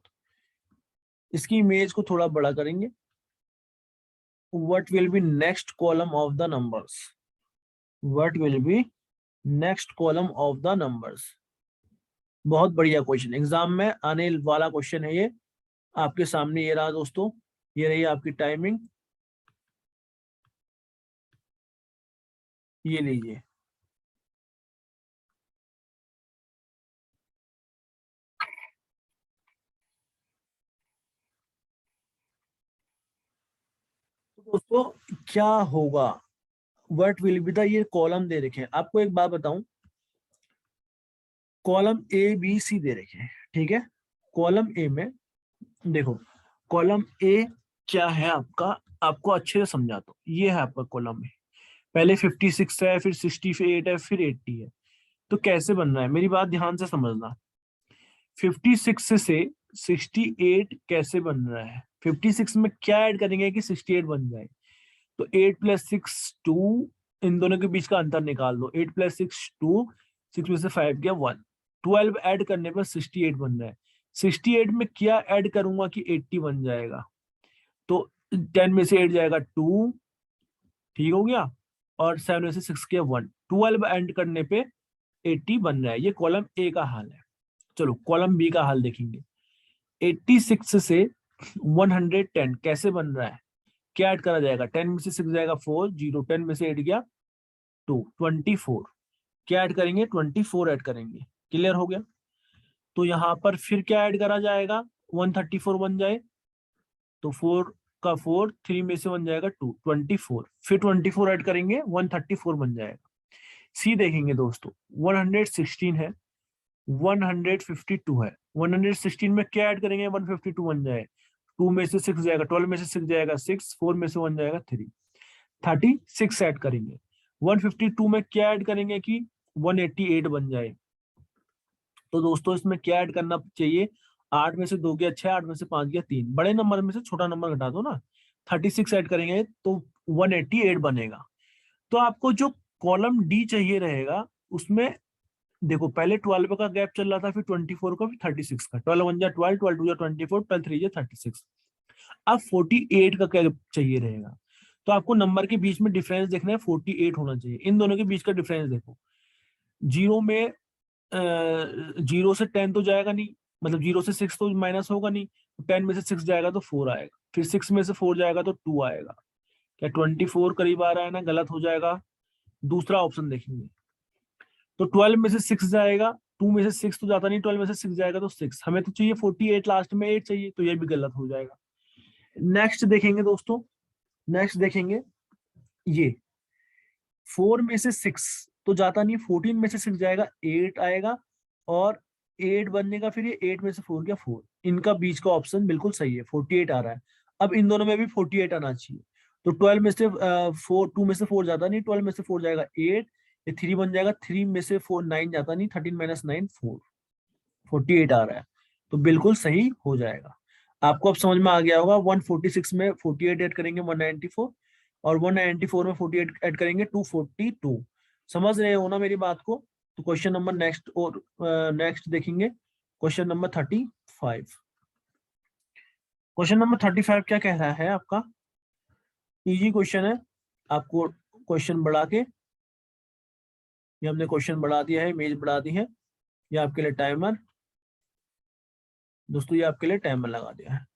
इसकी इमेज को थोड़ा बड़ा करेंगे। What will be next column of the numbers, what will be next column of the numbers. बहुत बढ़िया क्वेश्चन, एग्जाम में आने वाला क्वेश्चन है ये। आपके सामने ये रहा दोस्तों, ये रही आपकी टाइमिंग, ये लीजिए। तो दोस्तों क्या होगा, व्हाट विल बी द, ये कॉलम दे रखे हैं, आपको एक बात बताऊं, कॉलम ए बी सी दे रखे हैं, ठीक है। कॉलम ए में देखो, कॉलम ए क्या है आपका, आपको अच्छे से समझाता हूँ। ये है आपका कॉलम ए, पहले 56 है, फिर 68 है, फिर 80 है। तो कैसे बन रहा है, मेरी बात ध्यान से समझना। 56 से 68 कैसे बन रहा है, 56 में क्या ऐड करेंगे कि 68 बन जाए, तो 8 + 6 2, इन दोनों के बीच का अंतर निकाल दो, 8 + 6 2, 6 में से 5 गया 1, 12 ऐड करने पर 68 बन रहा है। 68 में क्या ऐड करूंगा कि 80 बन जाएगा, तो 10 में से 8 जाएगा 2, ठीक हो गया, और 7 में से 6 के 1, 12 ऐड करने पे 80 बन रहा है। ये कॉलम ए का हाल है। चलो कॉलम बी का हाल देखेंगे। 86 से 110 कैसे बन रहा है, क्या ऐड करा जाएगा? 10 में से 6 जाएगा 4, 0, 10 में से 8 गया 2, 24। क्या ऐड करेंगे? 24 ऐड करेंगे। क्लियर हो गया? तो यहाँ पर फिर क्या ऐड करा जाएगा? 134 बन जाए तो 4 का 4, 3 में से 1 जाएगा 2, 24। फिर 24 ऐड करेंगे 134 बन जाएगा। सी देखेंगे दोस्तों, 116 है, 152 है। 116 में क्या ऐड करेंगे? 152 बन जाए, 2 में से 6 जाएगा, 12 में से 6 जाएगा 6, 4 में से 1 जाएगा 3, 36 ऐड करेंगे। 152 में क्या ऐड करेंगे कि 188 बन जाए। तो दोस्तों इसमें क्या ऐड करना चाहिए? 8 में से 2 गया 6, 8 में से 5 गया 3, बड़े नंबर में से छोटा नंबर घटा दो ना। 36 ऐड करेंगे तो 188 बनेगा। तो आपको जो कॉलम डी चाहिए रहेगा उसमें देखो, पहले 12 का गैप चल रहा था, फिर 24 का, फिर 36 का। 12 1 जा 12, 12 2 जा 24, 12 3 जा 36। अब 48 का गैप चाहिए रहेगा। तो आपको नंबर के बीच में डिफरेंस देखना है, 48 होना चाहिए। इन दोनों के बीच का डिफरेंस देखो, जीरो में 0 से 10 तो जाएगा नहीं, मतलब 0 से 6 तो माइनस होगा नहीं। 10 में से 6 जाएगा तो 4 आएगा, फिर 6 में से 4 जाएगा तो 2 आएगा। क्या 24 करीब आ रहा है ना? गलत हो जाएगा। दूसरा ऑप्शन देखेंगे तो 12 में से 6 जाएगा, 2 में से 6 तो जाता नहीं, 12 में से 6 जाएगा तो 6। हमें तो चाहिए 48, लास्ट में 8 चाहिए, तो ये भी गलत हो जाएगा। नेक्स्ट देखेंगे दोस्तों, नेक्स्ट देखेंगे ये 4 में से 6 तो जाता नहीं, 14 में से 6 जाएगा 8 आएगा, और 8 बनने का, फिर ये 8 में से 4 गया 4। इनका बीच का ऑप्शन बिल्कुल सही है, 48 आ रहा है। अब इन दोनों में भी 48 आना चाहिए। तो 12 में से 4, 2 में से 4 जाता नहीं, 12 में से 4 जाएगा 8, ये 3 बन जाएगा, 3 में से 4 9 जाता नहीं, 13 माइनस 9 4, 48 आ रहा है। तो बिल्कुल सही हो जाएगा। आपको अब समझ में आ गया होगा। 146 में 48 ऐड करेंगे 194, और 194 में 48 ऐड करेंगे 242। समझ रहे हो ना मेरी बात को? तो क्वेश्चन नंबर नेक्स्ट, और नेक्स्ट देखेंगे क्वेश्चन नंबर 35। क्वेश्चन नंबर 35 क्या कह रहा है आपका? इजी क्वेश्चन है। आपको क्वेश्चन बढ़ा के, ये हमने क्वेश्चन बढ़ा दिया है, इमेज बढ़ा दी है। ये आपके लिए टाइमर, दोस्तों ये आपके लिए टाइमर लगा दिया है।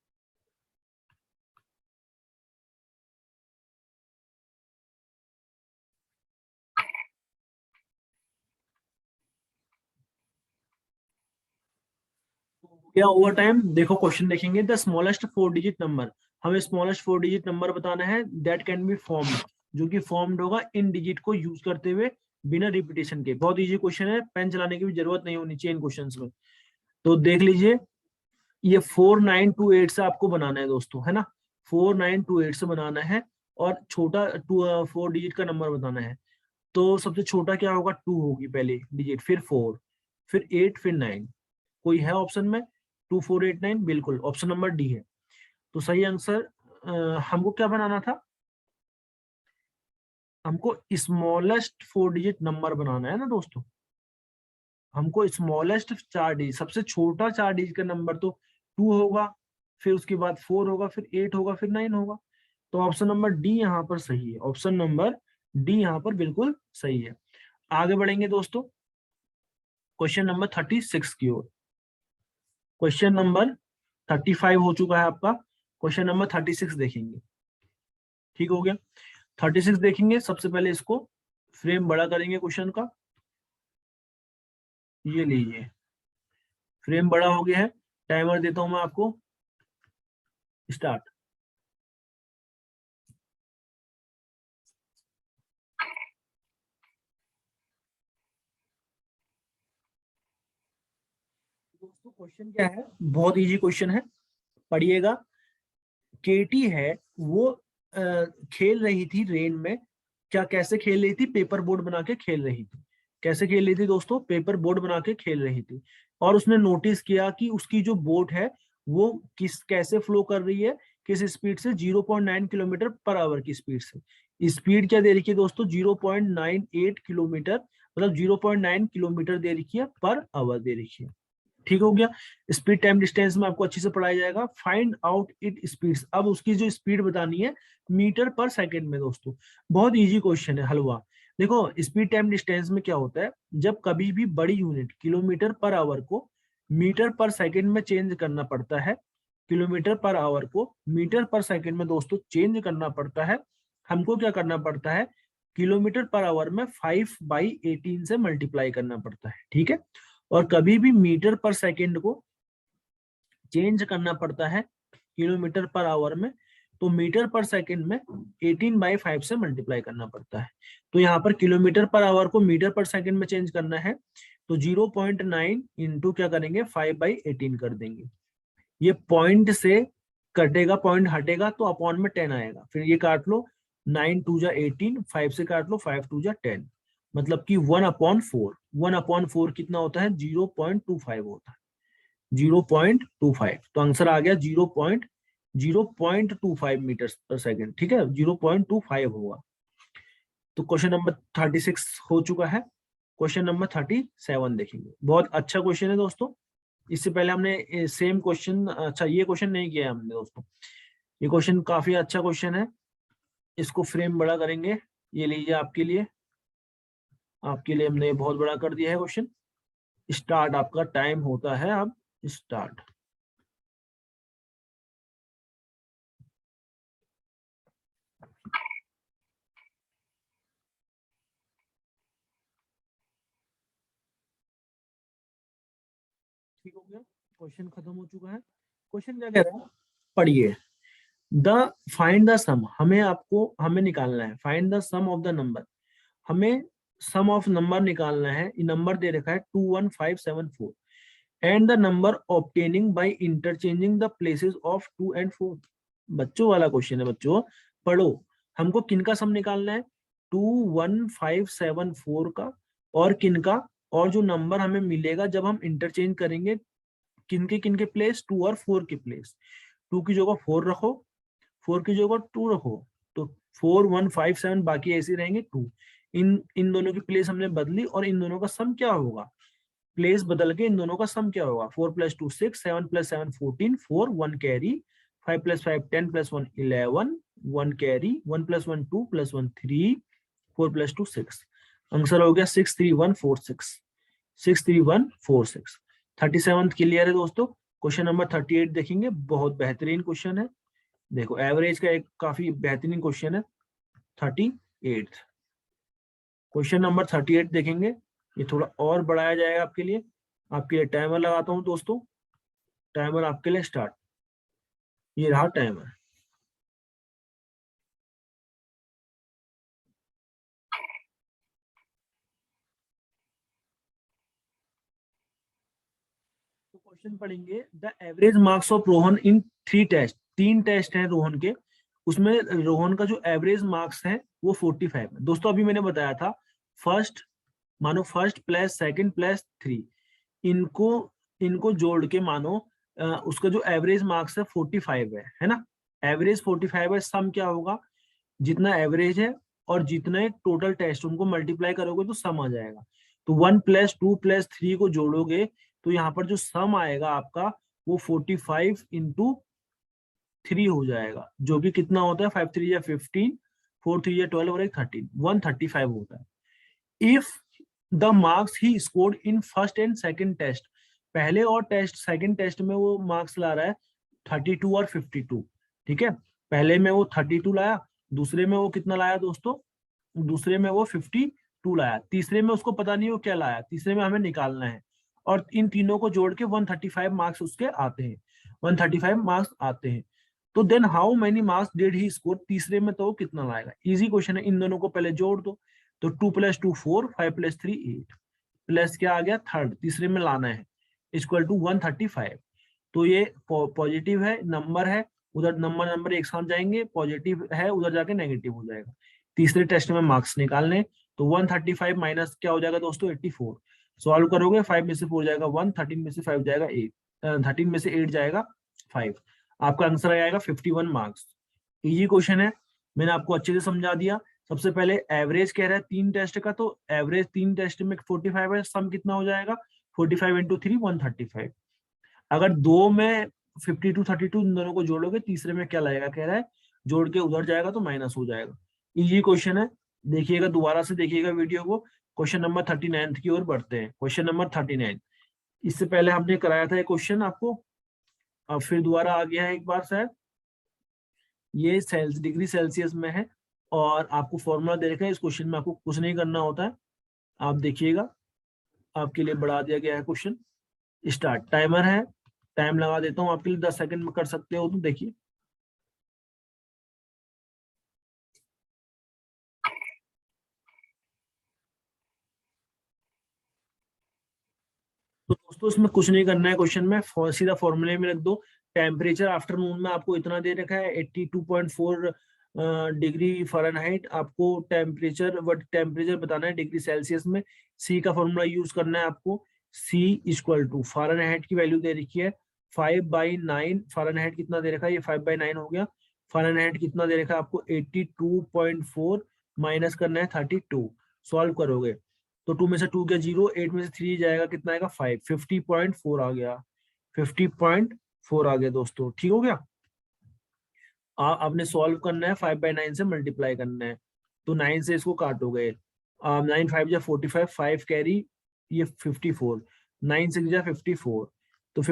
क्या ओवर टाइम? देखो क्वेश्चन देखेंगे, द स्मॉलेस्ट 4 डिजिट नंबर, हमें स्मॉलेस्ट 4 डिजिट नंबर बताना है दैट कैन बी फॉर्म्ड, जो कि फॉर्म्ड होगा इन डिजिट को यूज करते हुए बिना रिपीटेशन के। बहुत इजी क्वेश्चन है, पेन चलाने की भी जरूरत नहीं होनी चाहिए इन क्वेश्चंस में। तो देख लीजिए, ये 4928 से आपको बनाना है दोस्तों, है ना? 4928 से बनाना है, और छोटा 4 डिजिट का नंबर बताना है। तो सबसे छोटा क्या होगा? 2 होगी पहले डिजिट, फिर 4, फिर 8, फिर 9। कोई है ऑप्शन में? 2489, बिल्कुल ऑप्शन नंबर डी है। तो सही आंसर हमको क्या बनाना था? हमको स्मॉलेस्ट 4 डिजिट नंबर बनाना है ना दोस्तों। हमको स्मॉलेस्ट 4 डिजिट, सबसे छोटा 4 डिजिट का नंबर तो 2 होगा, फिर उसके बाद 4 होगा, फिर 8 होगा, फिर 9 होगा। तो ऑप्शन नंबर डी यहाँ पर सही है। ऑप्शन नंबर डी यहाँ पर बिल्कुल सही है। आगे बढ़ेंगे दोस्तों क्वेश्चन नंबर 36 की ओर। क्वेश्चन नंबर 35 हो चुका है आपका, क्वेश्चन नंबर 36 देखेंगे। ठीक हो गया? 36 देखेंगे। सबसे पहले इसको फ्रेम बड़ा करेंगे क्वेश्चन का। ये लीजिए, फ्रेम बड़ा हो गया है। टाइमर देता हूं मैं आपको, स्टार्ट। दोस्तों क्वेश्चन क्या है? बहुत इजी क्वेश्चन है, पढ़िएगा। केटी है, वो खेल रही थी रेन में। क्या कैसे खेल रही थी? पेपर बोर्ड बना के खेल रही थी। कैसे खेल रही थी दोस्तों? पेपर बोर्ड बना के खेल रही थी। और उसने नोटिस किया कि उसकी जो बोट है वो कैसे फ्लो कर रही है, किस स्पीड से? 0.9 किलोमीटर पर आवर की स्पीड से। स्पीड क्या दे रखी है दोस्तों? 0.98 किलोमीटर, मतलब 0.9 किलोमीटर दे रखी है पर आवर दे रखी है। ठीक हो गया? स्पीड टाइम डिस्टेंस में आपको अच्छे से पढ़ाया जाएगा। फाइंड आउट इट स्पीड, अब उसकी जो स्पीड बतानी है मीटर पर सेकंड में दोस्तों। बहुत इजी क्वेश्चन है, हलवा। देखो स्पीड टाइम डिस्टेंस में क्या होता है, जब कभी भी बड़ी यूनिट किलोमीटर पर आवर को मीटर पर सेकंड में चेंज करना पड़ता है, किलोमीटर पर आवर को मीटर पर सेकंड में दोस्तों चेंज करना पड़ता है, हमको क्या करना पड़ता है, किलोमीटर पर आवर में 5/18 से मल्टीप्लाई करना पड़ता है, ठीक है। और कभी भी मीटर पर सेकंड को चेंज करना पड़ता है किलोमीटर पर आवर में, तो मीटर पर सेकंड में 18/5 से मल्टीप्लाई करना पड़ता है। तो यहाँ पर किलोमीटर पर आवर को मीटर पर सेकंड में चेंज करना है, तो 0.9 इंटू क्या करेंगे 5/18 कर देंगे। ये पॉइंट से कटेगा, पॉइंट हटेगा तो अपॉन में 10 आएगा, फिर ये काट लो 9 2 जा 18, 5 से काट लो 5 2 जा 10, मतलब कि 1/4, 1/4 कितना होता है 0.25 होता है, 0.25। तो आंसर आ गया 0.25 मीटर पर सेकंड, ठीक है, 0.25 होगा। तो क्वेश्चन नंबर 36 हो चुका है। क्वेश्चन नंबर 37 देखेंगे, बहुत अच्छा क्वेश्चन है दोस्तों। इससे पहले हमने सेम क्वेश्चन, अच्छा ये क्वेश्चन नहीं किया है हमने दोस्तों, ये क्वेश्चन काफी अच्छा क्वेश्चन है। इसको फ्रेम बड़ा करेंगे, ये लीजिए आपके लिए, आपके लिए हमने बहुत बड़ा कर दिया है क्वेश्चन। स्टार्ट आपका टाइम होता है अब स्टार्ट। ठीक हो गया, क्वेश्चन खत्म हो चुका है। क्वेश्चन क्या कह रहा है, पढ़िए। द फाइंड द सम, हमें निकालना है, find the sum of the number, हमें सम ऑफ नंबर निकालना है। ये नंबर दे रखा है 21574 and the number obtaining by interchanging the places of 2 and 4। बच्चों वाला क्वेश्चन है बच्चों, पढ़ो। हमको किनका सम निकालना है, 21574 का, और किनका, और जो नंबर हमें मिलेगा जब हम इंटरचेंज करेंगे किनके प्लेस, 2 और 4 के प्लेस। 2 की जगह 4 रखो, 4 की जगह 2 रखो, तो 4157 बाकी ऐसे रहेंगे 2। इन दोनों की प्लेस हमने बदली और इन दोनों का सम क्या होगा, प्लेस बदल के इन दोनों का सम क्या होगा, 4 + 2 6, 7 + 7 14, 4 1 कैरी, 5 + 5 10 + 1 11, 1 कैरी, 1 + 1 2 + 1 3, 4 + 2 6। आंसर हो गया 63146, 63146। 37 क्लियर है दोस्तों। क्वेश्चन नंबर 38 देखेंगे, बहुत बेहतरीन क्वेश्चन है। देखो एवरेज का एक काफी बेहतरीन क्वेश्चन है। 38 क्वेश्चन नंबर 38 देखेंगे, ये थोड़ा और बढ़ाया जाएगा आपके लिए। आपके लिए टाइमर लगाता हूं दोस्तों, टाइमर आपके लिए स्टार्ट, ये रहा टाइमर। तो क्वेश्चन पढ़ेंगे, the average marks of Rohan in 3 test, 3 test हैं रोहन के, उसमें रोहन का जो एवरेज मार्क्स है वो 45 है दोस्तों। अभी मैंने बताया था फर्स्ट, मानो फर्स्ट प्लस सेकंड प्लस 3, इनको इनको जोड़ के मानो उसका जो एवरेज मार्क्स है 45 है ना। एवरेज 45 है, सम क्या होगा, जितना एवरेज है और जितने टोटल टेस्ट उनको मल्टीप्लाई करोगे तो सम आ जाएगा। तो 1 + 2 + 3 को जोड़ोगे तो यहाँ पर जो सम आएगा आपका वो 45 × 3 हो जाएगा, जो कि कितना होता है 5 3 या 15, 4 3 या 12 और 1 13, 135 होता है। If the marks he scored in first and second test, पहले और टेस्ट सेकंड टेस्ट में वो मार्क्स ला रहा है 32 और 52, ठीक है। पहले में वो 32 लाया, दूसरे में वो कितना लाया दोस्तों, दूसरे में वो 52 लाया, तीसरे में उसको पता नहीं वो क्या लाया, तीसरे में हमें निकालना है। और इन तीनों को जोड़ के 135 मार्क्स उसके आते हैं, 135 मार्क्स आते हैं। तो then how many marks did he score, तीसरे में तो वो कितना लाएगा, इजी क्वेश्चन है, इन दोनों को पहले जोड़ दो। तो 2 + 2 4, 5 + 3 8, प्लस क्या आ गया थर्ड, तीसरे में लाना है, इक्वल टू 135। तो ये पॉजिटिव है नंबर है, उधर नंबर नंबर एक साथ जाएंगे, पॉजिटिव है उधर जाके नेगेटिव हो जाएगा। तीसरे टेस्ट में मार्क्स निकालने, तो 135 माइनस क्या हो जाएगा दोस्तों 84। सॉल्व करोगे 5 में से 4 जाएगा 1, 13 में से 5 जाएगा 8, 13 में से 8 जाएगा 5, आपका आंसर आ जाएगा 51 मार्क्स। इजी क्वेश्चन है, मैंने आपको अच्छे से समझा दिया। सबसे पहले एवरेज कह रहा है 3 टेस्ट का, तो एवरेज 3 टेस्ट में 45 है, सम कितना हो जाएगा 45 × 3 135। अगर दो में 52 32 इन दोनों को जोड़ोगे तीसरे में क्या लगेगा, कह रहा है जोड़ के उधर जाएगा तो माइनस हो जाएगा। इजी क्वेश्चन है, देखिएगा, दोबारा से देखिएगा वीडियो को। क्वेश्चन नंबर 39 की ओर बढ़ते हैं। क्वेश्चन नंबर 39, इससे पहले हमने कराया था एक क्वेश्चन आपको, अब फिर दोबारा आ गया है एक बार शायद। ये डिग्री सेल्सियस में है और आपको फॉर्मूला दे रखा है। इस क्वेश्चन में आपको कुछ नहीं करना होता है। आप देखिएगा, आपके लिए बढ़ा दिया गया है क्वेश्चन। स्टार्ट, टाइमर है, टाइम लगा देता हूँ आपके लिए, 10 सेकंड में कर सकते हो तो देखिए। तो दोस्तों इसमें कुछ नहीं करना है, क्वेश्चन में सीधा फॉर्मूले में रख दो। टेम्परेचर आफ्टरनून में आपको इतना दे रखा है 82.4 डिग्री फ़ारेनहाइट। आपको टेम्परेचर बताना है डिग्री सेल्सियस में। सी का फॉर्मूला यूज करना है आपको। सी इक्वल टू फ़ारेनहाइट की वैल्यू दे रखी है 5/9। फ़ारेनहाइट कितना दे रखा है, ये 5/9 हो गया। फ़ारेनहाइट कितना दे रखा है आपको 82.4, माइनस करना है 32। सॉल्व करोगे तो 2 में से 2 गया 0, 8 में से 3 जाएगा, कितना आएगा 5, 50.4 आ गया। 50.4 आ गया दोस्तों, ठीक हो गया। आपने सॉल्व करना है, 5/9 से मल्टीप्लाई करना है। तो 9 से इसको काटोगे, 9 5 जा 45, 5 कैरी, ये 54, 9 6 जा 54। तो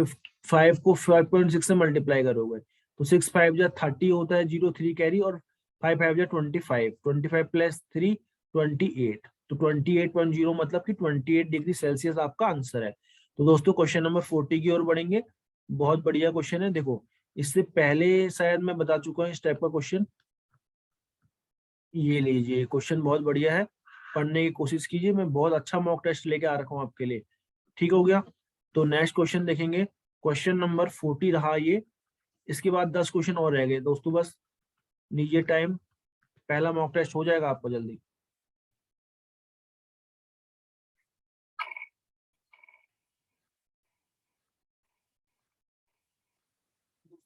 5 को 5.6 से मल्टीप्लाई करोगे तो 6 5 जा 30 होता है, 0 3 कैरी, और 5 5 जा 25, 25 प्लस 3 28। तो 28.0 मतलब कि 28 डिग्री सेल्सियस आपका आंसर है। तो दोस्तों क्वेश्चन नंबर 40 की ओर बढ़ेंगे। बहुत बढ़िया क्वेश्चन है। देखो, इससे पहले शायद मैं बता चुका हूँ इस टाइप का क्वेश्चन। ये लीजिए, क्वेश्चन बहुत बढ़िया है, पढ़ने की कोशिश कीजिए। मैं बहुत अच्छा मॉक टेस्ट लेके आ रखा हूँ आपके लिए, ठीक हो गया। तो नेक्स्ट क्वेश्चन देखेंगे, क्वेश्चन नंबर 40 रहा ये। इसके बाद 10 क्वेश्चन और रह गए दोस्तों, बस लीजिए टाइम, पहला मॉक टेस्ट हो जाएगा आपका जल्दी।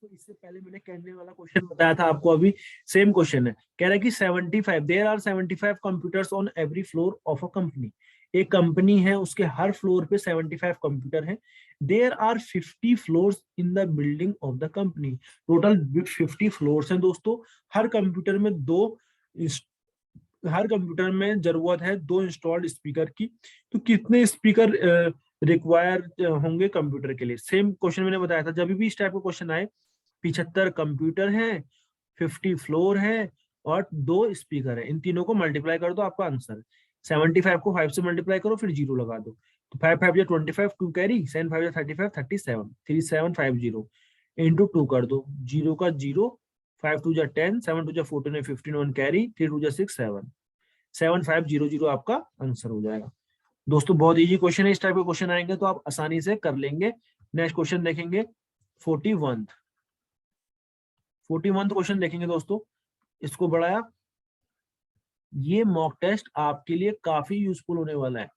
दोस्तों इससे पहले मैंने करने वाला क्वेश्चन बताया था आपको, अभी सेम क्वेश्चन है। कह रहा है कि 75 there are 75 computers on every floor of a company. एक कंपनी है, उसके हर फ्लोर पे 75 कंप्यूटर हैं। There are 50 floors in the building of the company. Total 50 floors हैं दोस्तों। हर कंप्यूटर में दो हर कंप्यूटर में जरूरत है 2 इंस्टॉल्ड स्पीकर की। तो कितने स्पीकर रिक्वायर होंगे कंप्यूटर के लिए। सेम क्वेश्चन मैंने बताया था, जब भी इस टाइप का क्वेश्चन आए, 75 कंप्यूटर हैं, 50 फ्लोर है और 2 स्पीकर है, इन तीनों को मल्टीप्लाई कर दो, आपका आंसर 75 को 5 से मल्टीप्लाई करो, फिर 0 लगा दो। तो 5 5 25, 2 कैरी, 7 5 35, 37, 3750 इंटू 2 कर दो, 0 का 0, 5 2 10, 7 2 14 15, 1 कैरी, 3 2 6 7, 7500 आपका आंसर हो जाएगा। दोस्तों बहुत इजी क्वेश्चन है, इस टाइप के क्वेश्चन आएंगे तो आप आसानी से कर लेंगे। नेक्स्ट क्वेश्चन देखेंगे 41। 41 क्वेश्चन देखेंगे दोस्तों, इसको बढ़ाया। ये मॉक टेस्ट आपके लिए काफी यूजफुल होने वाला है।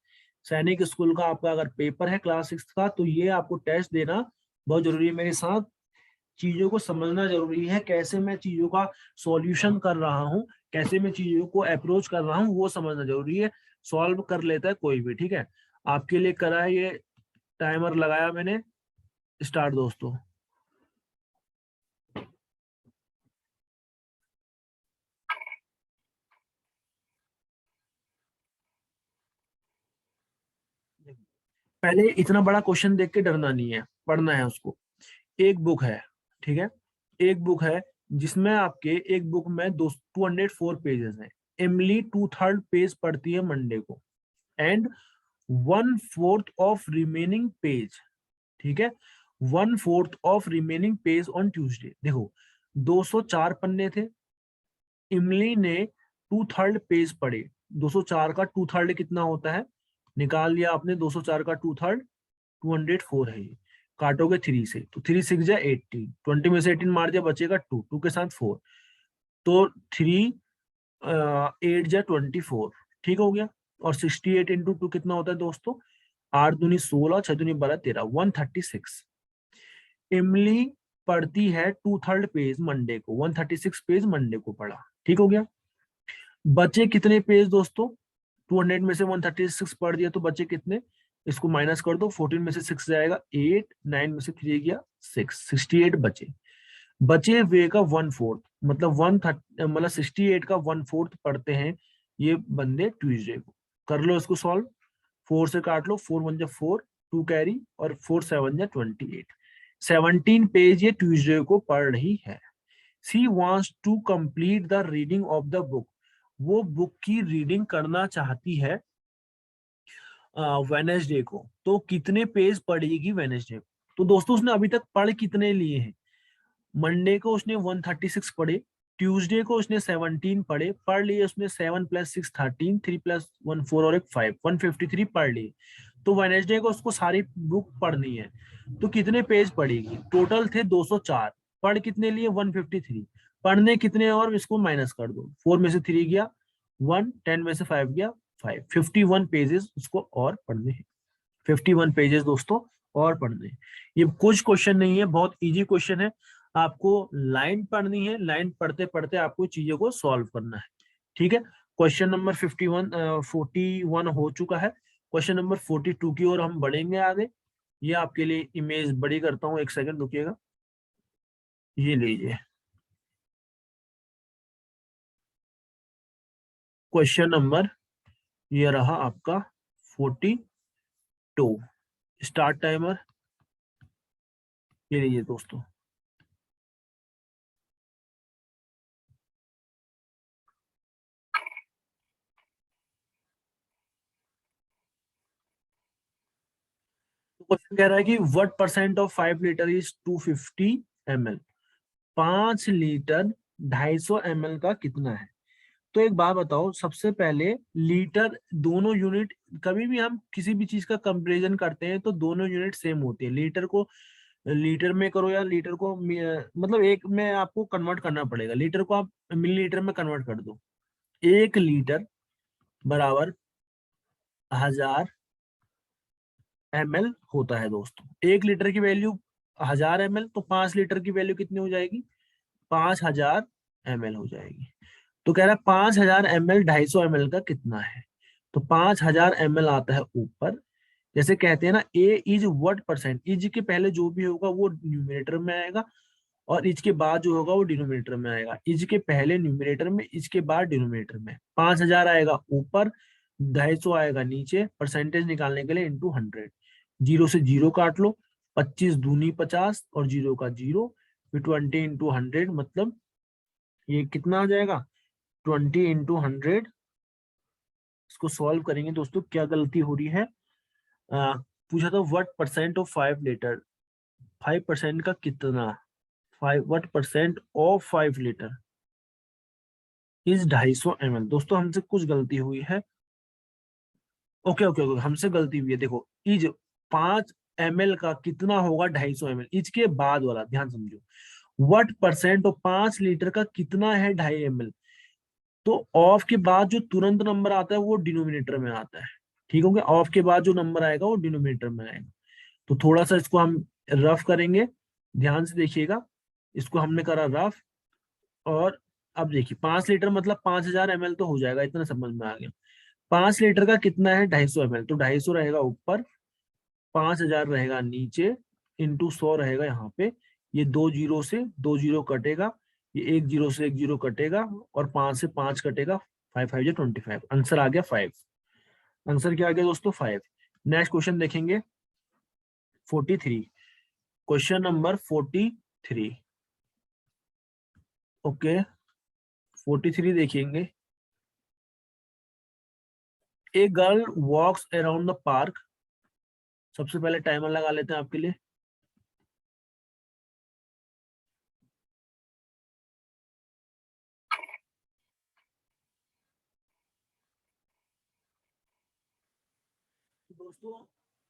सैनिक स्कूल का आपका अगर पेपर है क्लास 6 का, तो ये आपको टेस्ट देना बहुत जरूरी है। मेरे साथ चीजों को समझना जरूरी है, कैसे मैं चीजों का सॉल्यूशन कर रहा हूँ, कैसे मैं चीजों को अप्रोच कर रहा हूँ, वो समझना जरूरी है। सॉल्व कर लेता है कोई भी, ठीक है। आपके लिए करा है ये, टाइमर लगाया मैंने, स्टार्ट दोस्तों। पहले इतना बड़ा क्वेश्चन देख के डरना नहीं है, पढ़ना है उसको। एक बुक है, ठीक है, एक बुक है जिसमें आपके एक बुक में 204 पेजेस हैं। इमली 2/3 पेज पढ़ती है मंडे को, एंड 1/4 ऑफ रिमेनिंग पेज, ठीक है, 1/4 of remaining page on Tuesday. देखो 204 पन्ने थे, इमली ने 2/3 पेज पढ़े। 204 का 2/3 कितना होता है, निकाल लिया आपने। 204 का 2/3 204 है ये। काटोगे 3 से तो 3 6 जा 18, 20 में से 18 मार दिया, बचेगा 2, 2 के साथ 4। तो 3 8 जा 24, ठीक हो गया। और 68 इंटू 2 कितना होता है दोस्तों, 8 दूनी 16, 6 दूनी 12 13, 136। इमली पढ़ती है 2/3 पेज मंडे को, 136 पेज मंडे को पढ़ा, ठीक हो गया। बचे कितने पेज दोस्तों, 200 में से 136 पढ़ दिया तो बचे कितने, इसको माइनस कर दो। 14 में से 6 जाएगा 8, 9 में से 3 गया 6, 68 बचे। बचे हुए का 1/4 मतलब 130, मतलब 68 का 1/4 पढ़ते हैं ये बंदे ट्यूसडे को। कर लो इसको सॉल्व, 4 से काट लो, 4 1 4, 2 कैरी और 4 7 28, 17 पेज ये ट्यूसडे को पढ़ रही है। She wants to complete the reading of the book, वो बुक की रीडिंग करना चाहती है वेनेसडे को। तो कितने पेज पढ़ेगी वेनेसडे को? तो दोस्तों उसने अभी तक पढ़ कितने लिए हैं? मंडे को उसने 136 पढ़े, ट्यूसडे को उसने 17 पढ़े, पढ़ लिए उसने 7 + 6 13, 3 + 1 4 और एक 5, 153 पढ़ लिए। तो वेनेसडे को उसको सारी बुक पढ़नी है, तो कितने पेज पढ़ेगी? टोटल थे 204, पढ़ कितने लिए? 153, पढ़ने कितने और इसको माइनस कर दो, 4 में से 3 गया 1, 10 में से 5 गया 5, 51 पेजेस उसको और पढ़ने हैं। 51 पेजेस दोस्तों और पढ़ने हैं। ये कुछ क्वेश्चन नहीं है, बहुत इजी क्वेश्चन है। आपको लाइन पढ़नी है, लाइन पढ़ते पढ़ते आपको चीजों को सॉल्व करना है। ठीक है, क्वेश्चन नंबर 41 हो चुका है। क्वेश्चन नंबर 42 की ओर हम बढ़ेंगे आगे। ये आपके लिए इमेज बड़ी करता हूँ, एक सेकंड रुकिएगा। ये लीजिए क्वेश्चन नंबर, ये रहा आपका 42। स्टार्ट टाइमर, ये लीजिए दोस्तों। तो क्वेश्चन कह रहा है कि what percent of 5 litre is 250 ml, 5 litre 250 ml का कितना है? तो एक बात बताओ, सबसे पहले लीटर, दोनों यूनिट, कभी भी हम किसी भी चीज का कंपैरिजन करते हैं तो दोनों यूनिट सेम होती है। लीटर को लीटर में करो या लीटर को मतलब एक में आपको कन्वर्ट करना पड़ेगा, लीटर को आप मिलीलीटर में कन्वर्ट कर दो। 1 लीटर बराबर 1000 ml होता है दोस्तों। 1 लीटर की वैल्यू 1000 ml, तो 5 लीटर की वैल्यू कितनी हो जाएगी? 5000 ml हो जाएगी। तो कह रहा है 5000 ml 250 ml का कितना है? तो 5000 ml आता है ऊपर। जैसे कहते हैं ना, ए इज व्हाट परसेंट, इज के पहले जो भी होगा वो न्यूमरेटर में आएगा और इज के बाद जो होगा वो डिनोमिनेटर में आएगा। इज के पहले न्यूमरेटर में, इज के बाद डिनोमिनेटर में। 5000 आएगा ऊपर, 250 आएगा नीचे, परसेंटेज निकालने के लिए इंटू 100। जीरो से जीरो काट लो, 25 दूनी 50 और जीरो का जीरो, फिर 20 इंटू 100, मतलब ये कितना आ जाएगा? 20 इंटू 100। इसको सॉल्व करेंगे दोस्तों, क्या गलती हो रही है? आ, पूछा था व्हाट परसेंट ऑफ 5 लीटर, 5% का कितना? 5 what percent of 5 litre is 250 ml। दोस्तों हमसे कुछ गलती हुई है। ओके ओके ओके, हमसे गलती हुई है। देखो, इज 5 ml का कितना होगा? 250 ml, इज के बाद वाला ध्यान समझो। व्हाट परसेंट ऑफ 5 लीटर का कितना है? 250 ml। तो ऑफ के बाद जो तुरंत नंबर आता है वो डिनोमिनेटर में आता है। ठीक हो गया? ऑफ के बाद जो नंबर आएगा वो डिनोमिनेटर में आएगा। तो थोड़ा सा इसको हम रफ करेंगे, ध्यान से देखिएगा। इसको हमने करा रफ, और अब देखिए 5 लीटर मतलब 5000 ml तो हो जाएगा, इतना समझ में आ गया। 5 लीटर का कितना है? 250 ml, तो 250 रहेगा ऊपर, 5000 रहेगा नीचे, इंटू 100 रहेगा यहाँ पे। ये 2 जीरो से 2 जीरो कटेगा, ये 1 जीरो से 1 जीरो कटेगा, और 5 से 5 कटेगा। 5 5 जो 25, आंसर आ गया 5। आंसर क्या आ गया दोस्तों? 5। नेक्स्ट क्वेश्चन देखेंगे 43। Question number 43। ओके, 43 देखेंगे। A girl walks around the park. सबसे पहले टाइमर लगा लेते हैं आपके लिए। दोस्तों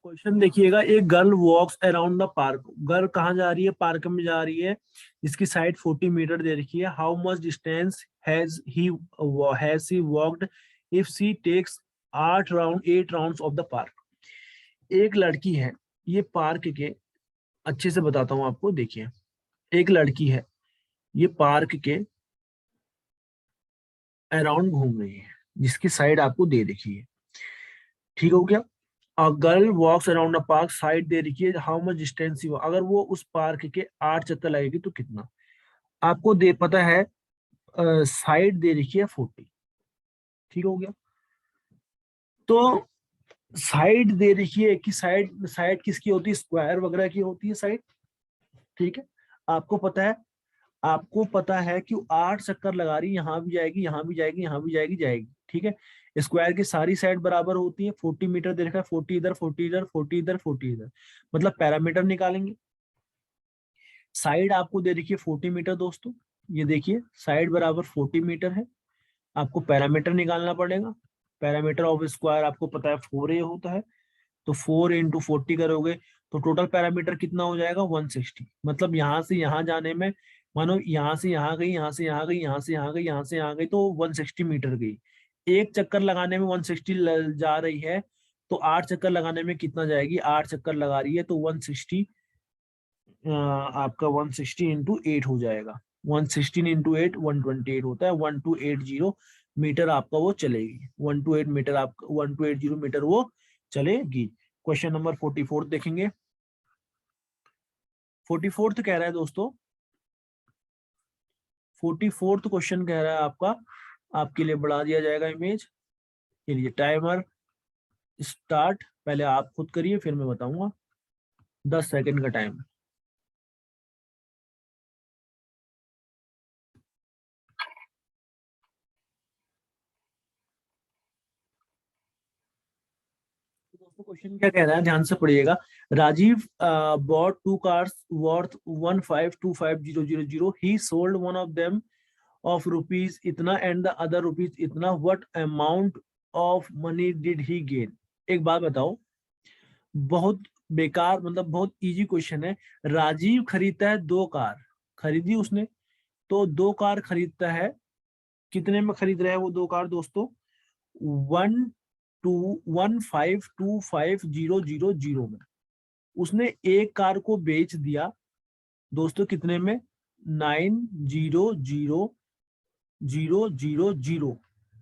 क्वेश्चन देखिएगा, एक girl walks around the park. Girl कहाँ जा रही है? पार्क में जा रही है। इसकी साइड 40 मीटर दे रखी है। How much distance has she walked if she takes 8 rounds of the park. एक लड़की है, ये पार्क के, अच्छे से बताता हूँ आपको, देखिए। एक लड़की है, ये पार्क के अराउंड घूम रही है, जिसकी साइड आपको दे रखी है। ठीक हो गया? A girl walks around a park, side दे रखी है, हाउ मच डिस्टेंस यू, अगर वो उस पार्क के 8 चक्कर लगेगी तो कितना? आपको दे पता है, साइड दे रखी है 40, ठीक हो गया। तो साइड दे रखी है कि साइड साइड किसकी होती है, स्क्वायर वगैरह की होती है साइड। ठीक है, आपको पता है, आपको पता है कि 8 चक्कर लगा रही, यहाँ भी जाएगी, यहाँ भी जाएगी, यहाँ भी जाएगी जाएगी। ठीक है, स्क्वायर की सारी साइड बराबर होती है। 40 मीटर दे रखा है, 40 इधर, 40 इधर, 40 इधर, 40 इधर, मतलब पैरामीटर निकालेंगे। साइड आपको दे रखी है 40 मीटर दोस्तों, ये देखिए साइड बराबर 40 मीटर है। आपको पैरामीटर निकालना पड़ेगा। पैरामीटर ऑफ स्क्वायर आपको पता है 4a होता है, तो 4 इंटू 40 करोगे तो टोटल पैरामीटर कितना हो जाएगा 160। मतलब यहाँ से यहाँ जाने में, मानो यहाँ से यहाँ गई, यहाँ से यहाँ गई, यहाँ से यहाँ गई, यहाँ से यहाँ गई, तो 160 मीटर गई। एक चक्कर लगाने में 160 जा रही है, तो 8 चक्कर लगाने में कितना जाएगी, 8 चक्कर लगा रही है तो 160, आपका 160 इंटू 8 हो जाएगा। 116 इंटू 8 128 होता है। 1280 मीटर आपका वो चलेगी। 128 मीटर आपका 1280 मीटर वो चलेगी। क्वेश्चन नंबर 44 देखेंगे। 44 कह रहा है दोस्तों, 44 क्वेश्चन कह रहा है आपका, आपके लिए बढ़ा दिया जाएगा इमेज के लिए। टाइमर स्टार्ट, पहले आप खुद करिए फिर मैं बताऊंगा। 10 सेकंड का टाइम। दोस्तों क्वेश्चन क्या कह रहा है, ध्यान से पढ़िएगा। Rajiv bought 2 cars worth 1525000. He sold one of them of rupees इतना and the other rupees इतना. What amount of money did he gain? एक बात बताओ, बहुत बेकार, मतलब बहुत इजी क्वेश्चन है। राजीव खरीदता है 2 कार, खरीदी उसने, तो 2 कार खरीदता है, कितने में खरीद रहा है वो 2 कार दोस्तों, 1,215,25,000 में। उसने एक कार को बेच दिया दोस्तों कितने में, 9,000,000।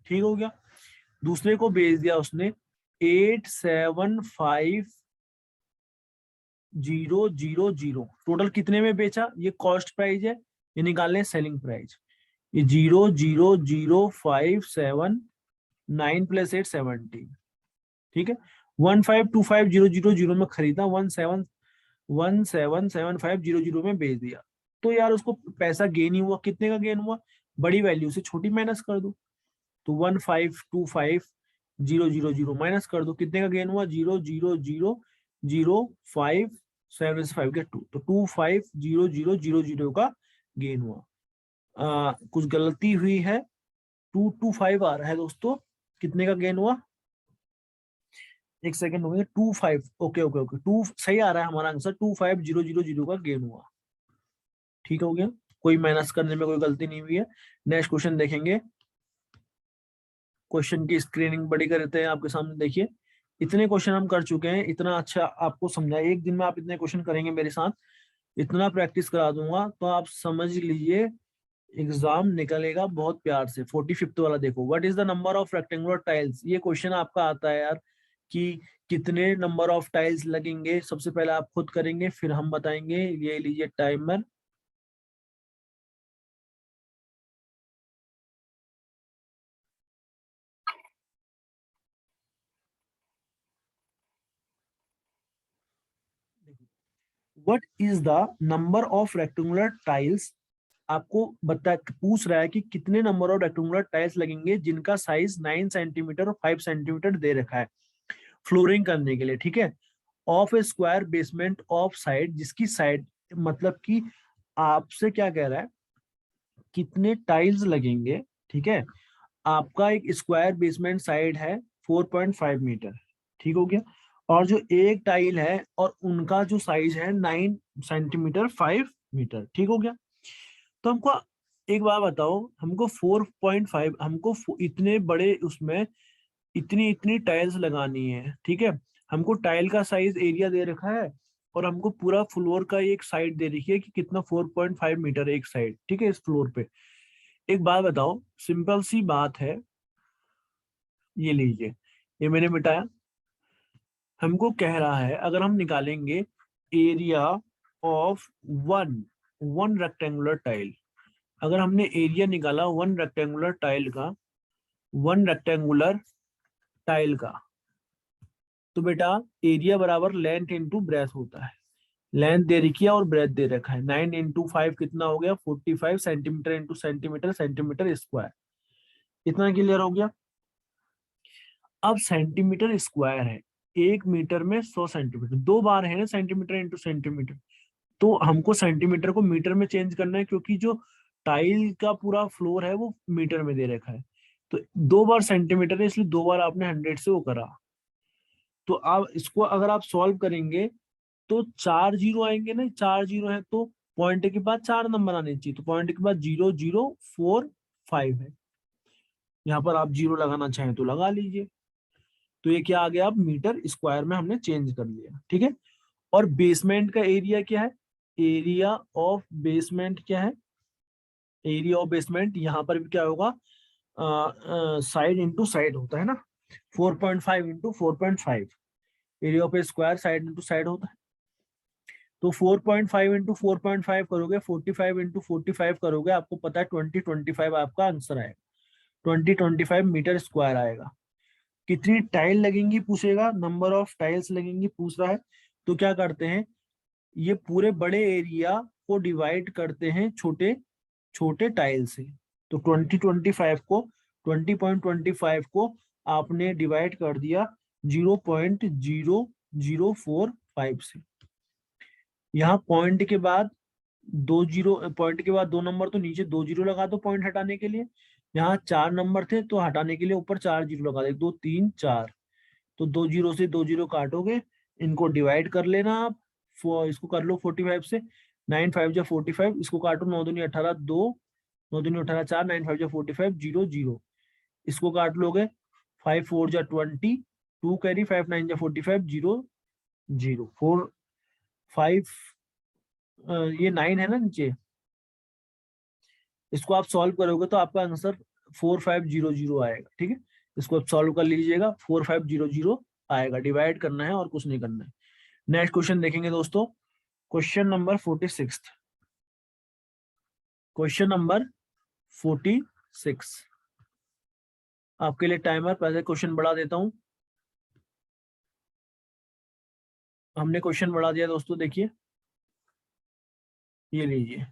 ठीक हो गया। दूसरे को बेच दिया उसने 8,75,000। टोटल कितने में बेचा, ये कॉस्ट प्राइस है, ये निकालने सेलिंग प्राइस। ये 0,00579 प्लस 8 17। ठीक है, 1,525,000 में खरीदा, 1,775,000 में बेच दिया। तो यार उसको पैसा गेन ही हुआ, कितने का गेन हुआ, बड़ी वैल्यू से छोटी माइनस कर दो, तो 1,525,000 माइनस कर दो, कितने का गेन हुआ, 0,000,575 के 2, तो 25,000 का गेन हुआ। कुछ गलती हुई है, 225 आ रहा है दोस्तों, कितने का गेन हुआ, एक सेकंड हो गया, 25, ओके ओके ओके, 2 सही आ रहा है हमारा आंसर, 25,000 का गेन हुआ। ठीक हो गया, कोई माइनस करने में कोई गलती नहीं हुई है। नेक्स्ट क्वेश्चन देखेंगे। क्वेश्चन की स्क्रीनिंग बड़ी करते हैं आपके सामने, देखिए इतने क्वेश्चन हम कर चुके हैं, इतना अच्छा आपको समझा, एक दिन में आप इतने क्वेश्चन करेंगे मेरे साथ, इतना प्रैक्टिस करा दूंगा तो आप समझ लीजिए एग्जाम निकलेगा बहुत प्यार से। 45th वाला देखो, what is the number of rectangular tiles. ये क्वेश्चन आपका आता है यार कि कितने नंबर ऑफ टाइल्स लगेंगे, सबसे पहले आप खुद करेंगे फिर हम बताएंगे। ये लीजिए timer, what is the number of rectangular tiles. आपको बता पूछ रहा है कि कितने नंबर ऑफ रेक्टेंगुलर टाइल्स लगेंगे जिनका साइज 9 सेंटीमीटर और 5 सेंटीमीटर दे रखा है फ्लोरिंग करने के लिए। ठीक है, of A square basement of side, जिसकी साइड मतलब कि आपसे क्या कह रहा है, कितने टाइल्स लगेंगे। ठीक है, आपका एक स्क्वायर बेसमेंट साइड है 4.5 मीटर। ठीक हो गया, और जो एक टाइल है और उनका जो साइज है 9 सेंटीमीटर 5 मीटर। ठीक हो गया, तो हमको एक बात बताओ, हमको 4.5, हमको इतने बड़े उसमें इतनी इतनी टाइल्स लगानी है। ठीक है, हमको टाइल का साइज एरिया दे रखा है और हमको पूरा फ्लोर का एक साइड दे रखी है कि कितना 4.5 मीटर एक साइड। ठीक है, इस फ्लोर पे एक बात बताओ, सिंपल सी बात है, ये लीजिए, ये मैंने मिटाया। हमको कह रहा है अगर हम निकालेंगे area of one one rectangular tile, अगर हमने एरिया निकाला वन रेक्टेंगुलर टाइल का, 1 रेक्टेंगुलर टाइल का, तो बेटा एरिया बराबर लेंथ इंटू ब्रेथ होता है। लेंथ दे रखी है और ब्रेथ दे रखा है। 9 इंटू 5 कितना हो गया? 45 centimetre into centimetre, centimetre square. इतना क्लियर हो गया। अब सेंटीमीटर स्क्वायर है, 1 मीटर में 100 सेंटीमीटर, 2 बार है ना सेंटीमीटर इंटू सेंटीमीटर, तो हमको सेंटीमीटर को मीटर में चेंज करना है, क्योंकि जो टाइल का पूरा फ्लोर है वो मीटर में दे रखा है। तो 2 बार सेंटीमीटर है, इसलिए 2 बार आपने 100 से वो करा। तो आप इसको अगर आप सॉल्व करेंगे तो 4 जीरो आएंगे ना, 4 जीरो है तो पॉइंट के बाद 4 नंबर आने चाहिए, तो पॉइंट के बाद 0, 0, 4, 5 है। यहाँ पर आप जीरो लगाना चाहें तो लगा लीजिए। तो ये क्या आ गया? अब मीटर स्क्वायर में हमने चेंज कर लिया, ठीक है। और बेसमेंट का एरिया क्या है? एरिया ऑफ बेसमेंट क्या है? एरिया ऑफ बेसमेंट यहाँ पर भी क्या होगा? साइड इंटू साइड होता है ना, 4.5 into 4.5। Area of A square side into side होता है। तो 4.5 इंटू 4.5 करोगे, 45 इंटू 45 करोगे, आपको पता है 2025 आपका आंसर आएगा। 2025 मीटर स्क्वायर आएगा। कितनी टाइल लगेंगी पूछेगा, नंबर ऑफ टाइल्स लगेंगी पूछ रहा है। तो क्या करते हैं, ये पूरे बड़े एरिया को डिवाइड करते हैं छोटे छोटे टाइल से। तो 20.25 को आपने डिवाइड कर दिया 0.0045 से। यहाँ पॉइंट के बाद 2 जीरो, पॉइंट के बाद 2 नंबर, तो नीचे 2 जीरो लगा दो पॉइंट हटाने के लिए। यहाँ 4 नंबर थे तो हटाने के लिए ऊपर 4 जीरो लगा दो, 1, 2, 3, 4। तो 2 जीरो से 2 जीरो काटोगे, इनको डिवाइड कर लेना आप। इसको कर लो 45 से, 9 5 जा 45, इसको काटो, 9 दूनी 18, 2, 9 दूनी 18, 4, 9 5 जा 45, 0, 0। इसको काट लोगे, 5 4 जा 20, 2 कैरी, 5 9 जा 45, 0, 0, 4 5। ये 9 है ना नीचे, इसको आप सॉल्व करोगे तो आपका आंसर 4500 आएगा, ठीक है। इसको आप सॉल्व कर लीजिएगा, 4500 आएगा। डिवाइड करना है और कुछ नहीं करना है। नेक्स्ट क्वेश्चन देखेंगे दोस्तों, क्वेश्चन नंबर 46। क्वेश्चन नंबर 46 आपके लिए टाइमर, पहले क्वेश्चन बढ़ा देता हूं। हमने क्वेश्चन बढ़ा दिया दोस्तों, देखिए ये लीजिए।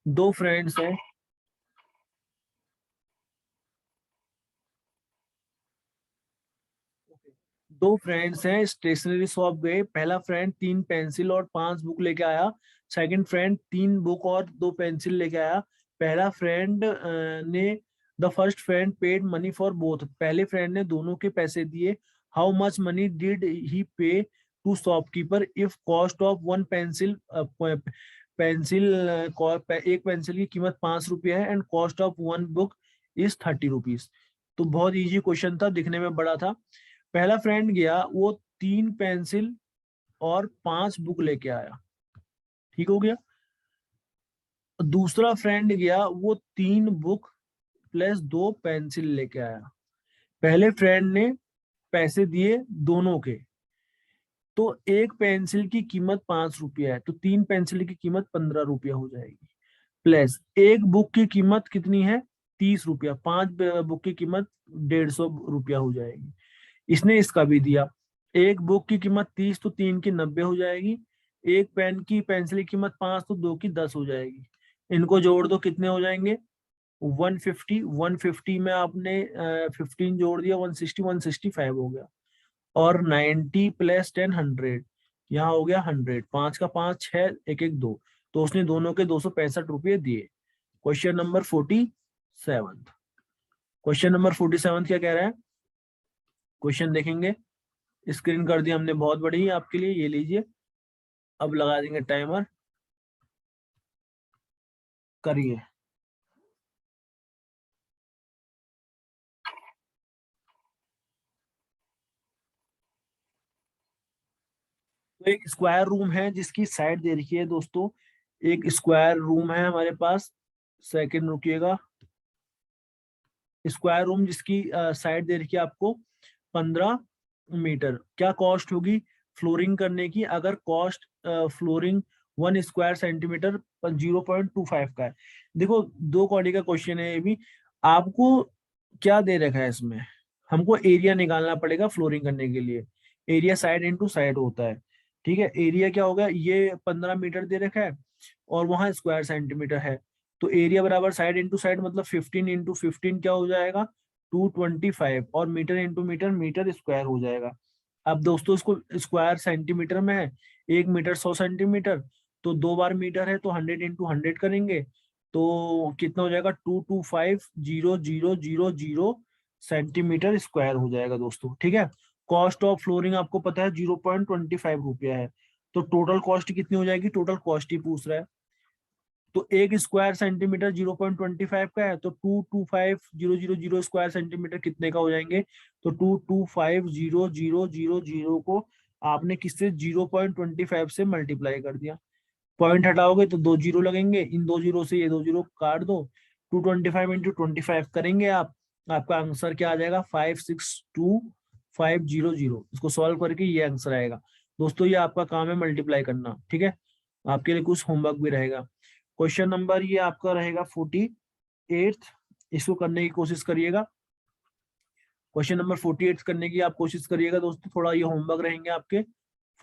दो फ्रेंड्स हैं, स्टेशनरी शॉप गए। पहला फ्रेंड 3 पेंसिल और 5 बुक लेके आया। सेकंड फ्रेंड 3 बुक और 2 पेंसिल लेके आया। पहला फ्रेंड ने the first friend paid money for both. पहले फ्रेंड ने दोनों के पैसे दिए। How much money did he pay to shopkeeper if cost of 1 pencil, एक पेंसिल की कीमत 5 रुपये है and cost of 1 book is 30 rupees. तो बहुत इजी क्वेश्चन था, दिखने में बड़ा था। पहला फ्रेंड गया, वो 3 पेंसिल और 5 बुक लेके आया, ठीक हो गया। दूसरा फ्रेंड गया, वो 3 बुक प्लस 2 पेंसिल लेके आया। पहले फ्रेंड ने पैसे दिए दोनों के, तो एक पेंसिल की कीमत 5 रुपया है, तो 3 पेंसिल की कीमत 15 रुपया हो जाएगी। प्लस एक बुक की कीमत कितनी है? 30 रुपया। 5 बुक की कीमत 150 रुपया हो जाएगी। इसने इसका भी दिया, एक बुक की कीमत 30 तो 3 की 90 हो जाएगी। एक पेन की पेंसिल की कीमत 5 तो 2 की 10 हो जाएगी। इनको जोड़ दो, कितने हो जाएंगे? 150। 150 में आपने 15 जोड़ दिया, 160, 165 हो गया। और 90 प्लस 10, 100। यहाँ हो गया 100। 5 का 5, 6, 1 1 2। तो उसने दोनों के 265 रुपये दिए। Question number 47। क्वेश्चन नंबर 47 क्या कह रहा है? क्वेश्चन देखेंगे, स्क्रीन कर दी हमने बहुत बड़ी आपके लिए, ये लीजिए। अब लगा देंगे टाइमर, करिए। तो एक स्क्वायर रूम है जिसकी साइड दे रखी है दोस्तों। एक स्क्वायर रूम है हमारे पास, सेकंड रुकिएगा। स्क्वायर रूम जिसकी साइड दे रखी है आपको 15 मीटर। क्या कॉस्ट होगी फ्लोरिंग करने की? अगर कॉस्ट फ्लोरिंग 1 स्क्वायर सेंटीमीटर 0.25 का है। देखो 2 कौड़ी का क्वेश्चन है ये भी। आपको क्या दे रखा है इसमें, हमको एरिया निकालना पड़ेगा फ्लोरिंग करने के लिए। एरिया साइड इंटू साइड होता है, ठीक है। एरिया क्या होगा, ये 15 मीटर दे रखा है और वहां स्क्वायर सेंटीमीटर है, तो एरिया बराबर साइड इंटू साइड मतलब 15 इंटू 15 क्या हो जाएगा 225, और metre into metre metre square हो जाएगा। अब दोस्तों इसको स्क्वायर सेंटीमीटर में है, 1 मीटर 100 सेंटीमीटर, तो 2 बार मीटर है तो 100 इंटू 100 करेंगे तो कितना हो जाएगा 225,000 सेंटीमीटर स्क्वायर हो जाएगा दोस्तों, ठीक है। कॉस्ट ऑफ फ्लोरिंग आपको पता है 0.25 रुपया है, तो टोटल कॉस्ट कितनी हो जाएगी, टोटल कॉस्ट ही पूछ रहा है। तो 1 स्क्वायर सेंटीमीटर 0.25 का है, तो 225,000 स्क्वायर सेंटीमीटर कितने का हो जाएंगे, तो 225,000 को आपने किससे 0.25 से मल्टीप्लाई कर दिया। पॉइंट हटाओगे तो 2 जीरो लगेंगे, इन 2 जीरो से ये 2 जीरो काट दो, 225 इंटू 25 करेंगे आप, आपका आंसर क्या आ जाएगा 562,500। इसको सॉल्व करके ये आंसर आएगा दोस्तों। ये आपका काम है मल्टीप्लाई करना, ठीक है। आपके लिए कुछ होमवर्क भी रहेगा। क्वेश्चन नंबर ये आपका रहेगा 48, इसको करने की कोशिश करिएगा। क्वेश्चन नंबर 48 करने की आप कोशिश करिएगा दोस्तों, थोड़ा ये होमवर्क रहेंगे आपके।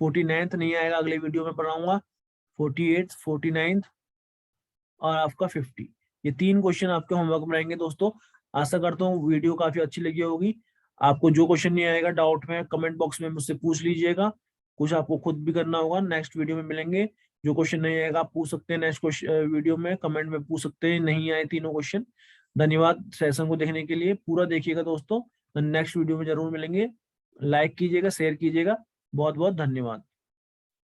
49th नहीं आएगा, अगले वीडियो में पढ़ाऊंगा। 48, 49 और आपका 50, ये 3 क्वेश्चन आपके होमवर्क में रहेंगे दोस्तों। आशा करता हूँ वीडियो काफी अच्छी लगी होगी। आपको जो क्वेश्चन नहीं आएगा डाउट में कमेंट बॉक्स में मुझसे पूछ लीजिएगा, कुछ आपको खुद भी करना होगा। नेक्स्ट वीडियो में मिलेंगे। जो क्वेश्चन नहीं आएगा आप पूछ सकते हैं नेक्स्ट वीडियो में, कमेंट में पूछ सकते हैं, नहीं आए तीनों क्वेश्चन। धन्यवाद सेशन को देखने के लिए, पूरा देखिएगा दोस्तों। नेक्स्ट वीडियो में जरूर मिलेंगे। लाइक कीजिएगा, शेयर कीजिएगा। बहुत बहुत धन्यवाद।